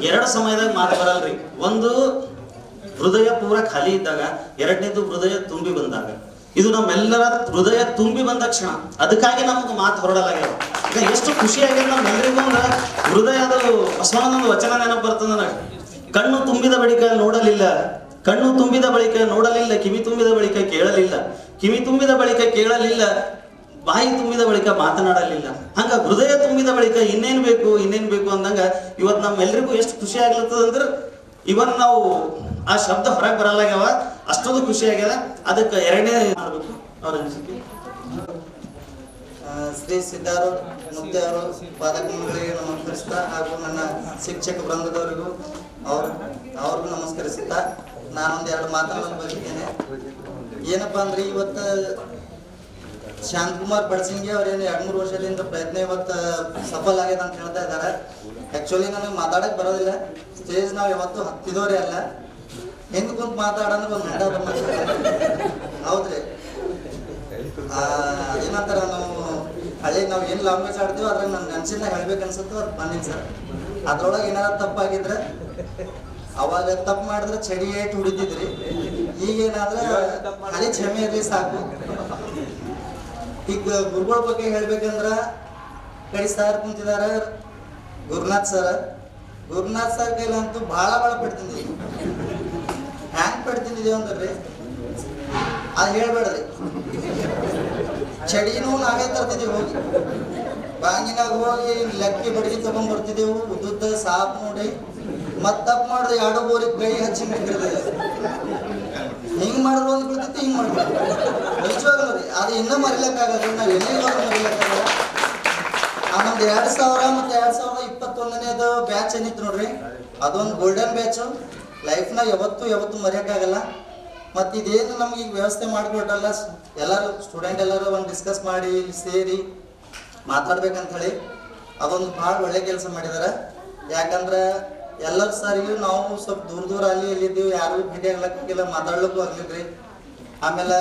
ಎರಡು ಸಮಯದಾಗ ಮಾತು ಬರಲ್ರಿ. ಒಂದು ಹೃದಯ ಪೂರ ಖಾಲಿ ಇದ್ದಾಗ, ಎರಡನೇದು ಹೃದಯ ತುಂಬಿ ಬಂದಾಗ. ಇದು ನಮ್ಮೆಲ್ಲರ ಹೃದಯ ತುಂಬಿ ಬಂದ ಕ್ಷಣ. ಅದಕ್ಕಾಗಿ ನಮಗೆ ಮಾತು ಹೊರಡಲಾಗ್ಯಾವ. ಈಗ ಎಷ್ಟು ಖುಷಿಯಾಗಿದೆ ನಮ್ಮೆಲ್ಲರಿಗೂ ಒಂದು ಹೃದಯದ ಬಸವಣ್ಣನೊಂದು ವಚನ ನೆನಪು ಬರ್ತದೆ ನನಗೆ. ಕಣ್ಣು ತುಂಬಿದ ಬಳಿಕ ನೋಡಲಿಲ್ಲ, ಕಣ್ಣು ತುಂಬಿದ ಬಳಿಕ ನೋಡಲಿಲ್ಲ, ಕಿವಿ ತುಂಬಿದ ಬಳಿಕ ಕೇಳಲಿಲ್ಲ, ಕಿವಿ ತುಂಬಿದ ಬಳಿಕ ಕೇಳಲಿಲ್ಲ, ಬಾಯಿ ತುಂಬಿದ ಬಳಿಕ ಮಾತನಾಡಲಿಲ್ಲ. ಹಂಗ ಹೃದಯ ತುಂಬಿದ ಬಳಿಕ ಇನ್ನೇನ್ ಬೇಕು ಅಂದಂಗ ಇವತ್ತು ನಮ್ಮೆಲ್ಲರಿಗೂ ಎಷ್ಟು ಖುಷಿ ಆಗ್ಲತ್ತದಂದ್ರೆ ಇವನ್ ನಾವು ಆ ಶಬ್ದ ಹೊರಗೆ ಬರಲ್ಲಾಗ್ಯಾವ, ಅಷ್ಟೊಂದು ಖುಷಿ ಆಗ್ಯದ. ಅದಕ್ಕೆ ಎರಡನೇ ಮಾಡ್ಬೇಕು ಅವ್ರ ಅನಿಸಿಕೆ. ಶ್ರೀ ಸಿದ್ಧಾರೂಢ ಮುಕ್ತಿ ಅವರು ಪಾದಕಗಳಿಗೆ ನಮಸ್ಕರಿಸ್ತಾ ಹಾಗೂ ನನ್ನ ಶಿಕ್ಷಕ ವೃಂದದವರಿಗೂ ಅವ್ರಿಗೂ ನಮಸ್ಕರಿಸುತ್ತಾ ನಾನೊಂದು ಎರಡು ಮಾತನ್ನು ಬಯಸಿದ್ದೇನೆ. ಏನಪ್ಪಾ ಅಂದ್ರೆ ಇವತ್ತು ಶಾಂತಕುಮಾರ್ ಬಡಸಿಂಗಿ ಅವ್ರೇನು 2-3 ವರ್ಷದಿಂದ ಪ್ರಯತ್ನ ಇವತ್ತು ಸಫಲ ಆಗ್ಯದ ಅಂತ ಹೇಳ್ತಾ ಇದ್ದಾರೆ. ಆಕ್ಚುಲಿ ನನಗೆ ಮಾತಾಡಕ್ ಬರೋದಿಲ್ಲ. ಸ್ಟೇಜ್ ನಾವು ಯಾವತ್ತು ಹತ್ತಿದವರೇ ಅಲ್ಲ. ಹಿಂದ್ ಕುಂತ ಮಾತಾಡಂದ್ರೆ ಒಂದು ಹೌದ್ರಿ. ಏನಂತಾರ, ನಾವು ಏನ್ ಲ್ಯಾಂಗ್ವೇಜ್ ಆಡ್ತೀವಿ ಅದ್ರಾಗ ನನ್ನ ನೆನ್ಸಿನ ಹೇಳ್ಬೇಕು ಅನ್ಸುತ್ತೋ ಅದು ಬಂದಿಲ್ಲ ಸರ್. ಅದ್ರೊಳಗೆ ಏನಾರ ತಪ್ಪಾಗಿದ್ರೆ ಅವಾಗ ತಪ್ಪು ಮಾಡಿದ್ರೆ ಚಡಿ ಏಟ್ ಹುಡಿತಿದ್ರಿ. ಈಗೇನಾದ್ರೆ ಹಳಿ ಕ್ಷಮೆ ಇರ್ಲಿ ಸಾಕು. ಈಗ ಗುರುಗಳ ಬಗ್ಗೆ ಹೇಳ್ಬೇಕಂದ್ರ ಕಡೆ ಸರ್ ಕುಂತಿದಾರ ಗುರುನಾಥ್ ಸರ್ ಕೈಲಂತೂ ಭಾಳ ಪಡ್ತಿದ್ವಿ. ಹ್ಯಾಂಗ್ ಪಡ್ತಿದ್ದೀವಿ ಅಂದ್ರಿ ಅದು ಹೇಳ್ಬೇಡ್ರಿ. ಚಡಿನೂ ನಾವೇ ತರ್ತಿದ್ದೀವಿ, ಹೋಗಿ ಬಾಂಗಿನಾಗ ಹೋಗಿ ಲಕ್ಕಿ ಬಡಗಿ ತಗೊಂಡ್ ಬರ್ತಿದ್ದೆವು. ಉದ್ದುದ್ದ ಸಾಪ್ ನೋಡಿ ಮತ್ ತಪ್ಪು ಮಾಡಿದ್ರೆ ಎರಡು ಬೋರಿಗೆ ಕೈ ಹಚ್ಚಿ ನಿಂತಿರ್ತದೆ. ಹಿಂಗ್ ಮಾಡಿದ್ರು ಒಂದು ಬಿಡ್ತೈತಿ, ಹಿಂಗ್ ಮಾಡಿದ್ರು ನಿಜವಾಗ್ಲೂ ರೀ. ಅದು ಇನ್ನೂ ಮರಿಲಕ್ಕಾಗಲ್ಲ, ನಾವು ಎಲ್ಲಿಗೆ ಮರಿಲಕ್ಕಾಗಲ್ಲ. ನಮ್ದು 2000 ಮತ್ತು 2021ನೇದು ಬ್ಯಾಚ್ ಏನಿತ್ತು ನೋಡ್ರಿ, ಅದೊಂದು ಗೋಲ್ಡನ್ ಬ್ಯಾಚು. ಲೈಫ್ನಾಗ ಯಾವತ್ತೂ ಮರೆಯೋಕ್ಕಾಗಲ್ಲ. ಮತ್ತು ಇದೇನು ನಮ್ಗೆ ಈಗ ವ್ಯವಸ್ಥೆ ಮಾಡಿಕೊಟ್ಟಲ್ಲ, ಎಲ್ಲರೂ ಸ್ಟೂಡೆಂಟ್ ಎಲ್ಲರೂ ಒಂದು ಡಿಸ್ಕಸ್ ಮಾಡಿ ಸೇರಿ ಮಾತಾಡ್ಬೇಕಂತ ಹೇಳಿ ಅದೊಂದು ಭಾಳ ಒಳ್ಳೆ ಕೆಲಸ ಮಾಡಿದ್ದಾರೆ. ಯಾಕಂದ್ರೆ ಎಲ್ಲರ ಸಾರಿಗೂ ನಾವು ಸ್ವಲ್ಪ ದೂರ ಅಲ್ಲಿ ಎಲ್ಲಿದ್ದೀವಿ, ಯಾರು ಭೇಟಿ ಆಗ್ಲಿಕ್ಕಾಗಿಲ್ಲ, ಮಾತಾಡ್ಲಿಕ್ಕೂ ಆಗ್ಲಿದ್ರಿ. ಆಮೇಲೆ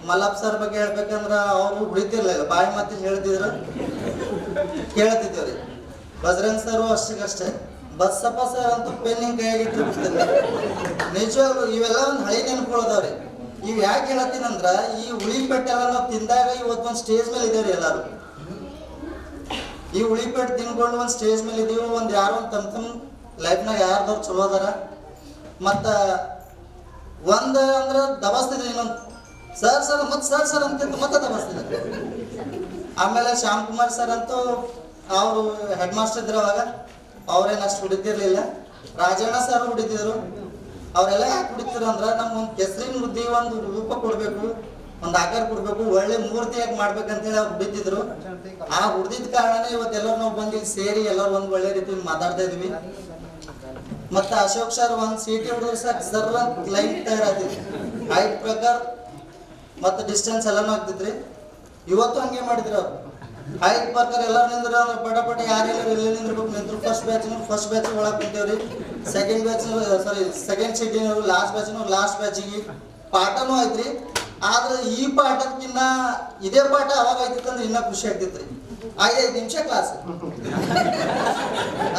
ಮಲ್ಲಪ್ಪ ಸರ್ ಬಗ್ಗೆ ಹೇಳ್ಬೇಕಂದ್ರೆ ಅವರು ಉಳಿತಿರ್ಲಿಲ್ಲ, ಬಾಯಿ ಮಾತಿ ಹೇಳ್ತಿದ್ರು, ಕೇಳ್ತಿದ್ದೇವ್ರಿ. ಬಜರಂಗ್ ಸರ್ ಅಷ್ಟಕ್ಕಷ್ಟೇ. ಬಸ್ಸಪ್ಪ ಸರ್ ಅಂತೂ ಪೆನ್ನಿಂಗ್ ಕೈಯಾಗಿಟ್ಟು ಬಿಡ್ತಾರೆ. ನಿಜವಾಗ್ಲು ಇವೆಲ್ಲ ಒಂದು ಹಳಿ ನೆನಪುಗಳದಾವ್ರಿ. ಇವು ಯಾಕೆ ಹೇಳತ್ತೀನಂದ್ರ, ಈ ಉಳಿಪೆಟ್ಟೆಲ್ಲ ನಾವು ತಿಂದಾಗ ಇವತ್ತೊಂದು ಸ್ಟೇಜ್ ಮೇಲೆ ಇದೇವ್ರಿ ಎಲ್ಲಾರು. ಈ ಉಳಿಪೆಟ್ಟು ತಿನ್ಕೊಂಡು ಒಂದು ಸ್ಟೇಜ್ ಮೇಲೆ ಇದೀವಿ. ಒಂದು ಯಾರೋ ಒಂದು ತಮ್ಮ ಲೈಫ್ನಾಗ ಯಾರ್ದವ್ರು ಚಲೋ ಅದಾರ. ಮತ್ತು ಒಂದು ಅಂದ್ರೆ ದಬಾಸ್ತಿದ್ರಿ, ಇನ್ನೊಂದು ಸರ್ ಮತ್ತೆ ಸರ್ ಅಂತ ಮತ್ತೆ ದಬಾಸ್ತಿದ್ರು. ಆಮೇಲೆ ಶ್ಯಾಮ್ ಕುಮಾರ್ ಸರ್ ಅಂತೂ ಅವರು ಹೆಡ್ ಮಾಸ್ಟರ್ ಇದ್ರು ಅವಾಗ, ಅವ್ರೇನು ಅಷ್ಟು ಹುಡುತಿರ್ಲಿಲ್ಲ. ರಾಜಣ್ಣ ಸರ್ ಹುಡುತಿದ್ರು. ಅವರೆಲ್ಲ ಯಾಕೆ ಹುಡುತಿದ್ರು ಅಂದ್ರೆ ನಮ್ಗೊಂದು ಕೆಸರಿನ ಬುದ್ಧಿ, ಒಂದು ರೂಪ ಕೊಡಬೇಕು, ಒಂದು ಆಕಾರ ಕೊಡಬೇಕು, ಒಳ್ಳೆ ಮೂರ್ತಿಯಾಗಿ ಮಾಡ್ಬೇಕಂತೇಳಿ ಅವ್ರು ಹುಡುತಿದ್ರು. ಆ ಹುಡ್ದಿದ ಕಾರಣನೇ ಇವತ್ತೆಲ್ಲರೂ ನಾವು ಬಂದು ಇಲ್ಲಿ ಸೇರಿ ಎಲ್ಲರೂ ಒಂದು ಒಳ್ಳೆ ರೀತಿ ಮಾತಾಡ್ತಾ ಇದ್ವಿ. ಮತ್ತು ಅಶೋಕ್ ಸರ್ ಒಂದು ಸೀಟಿ ಹುಡುಗರು ಸರ್ ಲೈನ್ ತಯಾರಾಗ್ತಿದ್ವಿ, ಹೈಟ್ ಪ್ರಕಾರ ಮತ್ತು ಡಿಸ್ಟೆನ್ಸ್ ಎಲ್ಲನೂ ಆಗ್ತಿದ್ರಿ. ಇವತ್ತು ಹಂಗೆ ಮಾಡಿದ್ರು ಅವ್ರು. ಹೈಟ್ ಪ್ರಕಾರ ಎಲ್ಲರೂ ನಿಂದ್ರೆ ಪಟ ಯಾರೆಲ್ಲ ಎಲ್ಲಿ ನಿಂದಿರ್ಬೇಕು ನಿಂದ್ರು. ಫಸ್ಟ್ ಬ್ಯಾಚ್ ಒಳಗೆ ಕುಂತೇವ್ರಿ. ಸೆಕೆಂಡ್ ಸೀಟಿ ಲಾಸ್ಟ್ ಬ್ಯಾಚಿಗೆ ಪಾಠನೂ ಐತ್ರಿ. ಆದ್ರೆ ಈ ಪಾಠಕ್ಕಿನ್ನ ಇದೇ ಪಾಠ ಅವಾಗ ಐತಿತ್ತಂದ್ರೆ ಇನ್ನೂ ಖುಷಿ ಆಗ್ತಿತ್ರಿ. 5 ನಿಮಿಷ ಕ್ಲಾಸ್,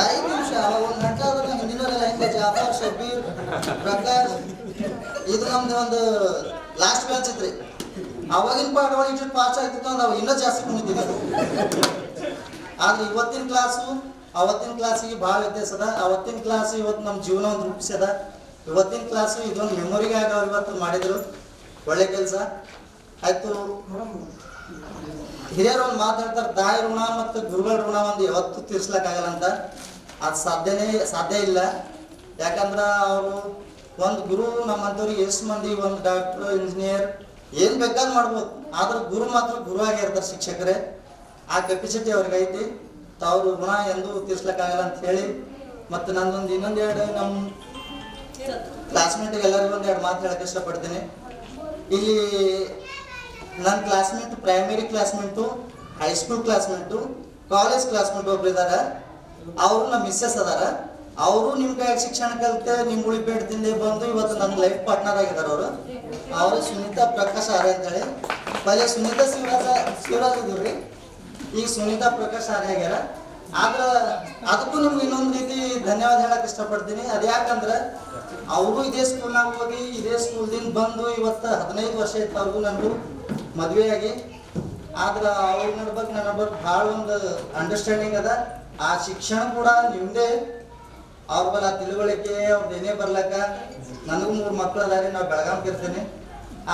5 ನಿಮಿಷ. ಅವಾಗ 1 ಗಂಟೆ ಆದ್ರೆ ಹಿಂದಿನವರೆಲ್ಲ ಹಿಂದೆ ಜಾಫರ್, ಶಬೀರ್, ಪ್ರಕಾಶ್, ಇದು ನಮ್ದು ಒಂದು ಲಾಸ್ಟ್ ಬ್ಯಾಚ್ ಇತ್ರಿ. ಅವಾಗಿನ ಪಾಠಗಳು ಇಷ್ಟು ಫಾಸ್ಟ್ ಆಗ್ತಿತ್ತು ಅಂದ್ರೆ ಅವಾಗ ಇನ್ನೂ ಜಾಸ್ತಿ ಕುಣಿತಿದ್ವಿ. ಆದ್ರೆ ಇವತ್ತಿನ ಕ್ಲಾಸು ಅವತ್ತಿನ ಕ್ಲಾಸಿಗೆ ಭಾಳ ವ್ಯತ್ಯಾಸ ಅದ. ಅವತ್ತಿನ ಕ್ಲಾಸ್ ಇವತ್ತು ನಮ್ಮ ಜೀವನ ಒಂದು ರೂಪಿಸ್ಯದ. ಇವತ್ತಿನ ಕ್ಲಾಸು ಇದೊಂದು ಮೆಮೊರಿಗಾಗಿ ಅವ್ರು ಇವತ್ತು ಮಾಡಿದ್ರು, ಒಳ್ಳೆ ಕೆಲಸ ಆಯ್ತು. ಹಿರಿಯರು ಒಂದು ಮಾತಾಡ್ತಾರೆ, ತಾಯಿ ಋಣ ಮತ್ತು ಗುರುಗಳ ಋಣ ಒಂದು ಯಾವತ್ತೂ ತೀರ್ಸ್ಲಕ್ಕಾಗಲ್ಲ ಅಂತ. ಅದು ಸಾಧ್ಯ ಇಲ್ಲ. ಯಾಕಂದ್ರೆ ಅವರು ಒಂದು ಗುರು ನಮ್ಮಂಥವ್ರಿಗೆ ಎಷ್ಟು ಮಂದಿ ಒಂದು ಡಾಕ್ಟ್ರು, ಇಂಜಿನಿಯರ್ ಏನು ಬೇಕಾದ್ರೂ ಮಾಡ್ಬೋದು. ಆದ್ರೆ ಗುರು ಮಾತ್ರ ಗುರುವಾಗಿ ಇರ್ತಾರೆ, ಶಿಕ್ಷಕರೇ. ಆ ಕೆಪಾಸಿಟಿ ಅವ್ರಿಗೆ ಐತಿ. ಅವ್ರ ಋಣ ಎಂದೂ ತೀರ್ಸ್ಲಕ್ಕಾಗಲ್ಲ ಅಂತ ಹೇಳಿ, ಮತ್ತು ನಂದೊಂದು ಇನ್ನೊಂದೆರಡು ನಮ್ಮ ಕ್ಲಾಸ್ಮೇಟಿಗೆ ಎಲ್ಲರಿಗೂ ಒಂದೆರಡು ಮಾತು ಹೇಳಕ್ಕೆ ಇಷ್ಟಪಡ್ತೀನಿ. ಇಲ್ಲಿ ನನ್ನ classmate, primary classmate, high school classmate, college classmate ಒಬ್ರು ಇದ್ದಾರೆ. ಅವರು ನಮ್ಮ ಮಿಸ್ಸಸ್ ಅದಾರ. ಅವರು ನಿಮ್ಮ ಕೈಯಾಗ ಶಿಕ್ಷಣ ಕಲಿತೆ ನಿಮ್ಮ ಉಳಿಪೇಟದಿಂದ ಬಂದು ಇವತ್ತು ನನ್ನ ಲೈಫ್ ಪಾರ್ಟ್ನರ್ ಆಗಿದ್ದಾರೆ. ಅವರು ಸುನೀತಾ ಪ್ರಕಾಶ್ ಆರ್ಯ ಅಂತೇಳಿ. ಪಹಲೆ ಸುನೀತಾ ಶಿವರಾಜ್ ಇದ್ರು ರೀ, ಈಗ ಸುನೀತಾ ಪ್ರಕಾಶ್ ಆರ್ಯ ಆಗ್ಯಾರ. ಆದ್ರೆ ಅದಕ್ಕೂ ನಿಮ್ಗೆ ಇನ್ನೊಂದು ರೀತಿ ಧನ್ಯವಾದ ಹೇಳಕ್ಕೆ ಇಷ್ಟಪಡ್ತೀನಿ. ಅದು ಯಾಕಂದ್ರೆ ಅವರು ಇದೇ ಸ್ಕೂಲ್ನಾಗ ಹೋಗಿ ಇದೇ ಸ್ಕೂಲ್ದಿಂದ ಬಂದು ಇವತ್ತು 15 ವರ್ಷ ಇತ್ತು ಅವ್ರಿಗೂ ನನಗೂ ಮದುವೆಯಾಗಿ. ಆದ್ರೆ ಅವ್ರ ನಡ್ಬೇಕು ನನ್ನ ಭಾಳ ಒಂದು ಅಂಡರ್ಸ್ಟ್ಯಾಂಡಿಂಗ್ ಅದ. ಆ ಶಿಕ್ಷಣ ಕೂಡ ನಿಮ್ಮದೇ. ಅವ್ರ ಬಲ್ಲ ತಿಳುವಳಿಕೆ ಅವ್ರದ್ದು ಏನೇ ಬರ್ಲಕ್ಕ. ನನಗೂ 3 ಮಕ್ಕಳು ಅದಾರೆ, ನಾವು ಬೆಳಗಾವಿಗೆ ಇರ್ತೀನಿ.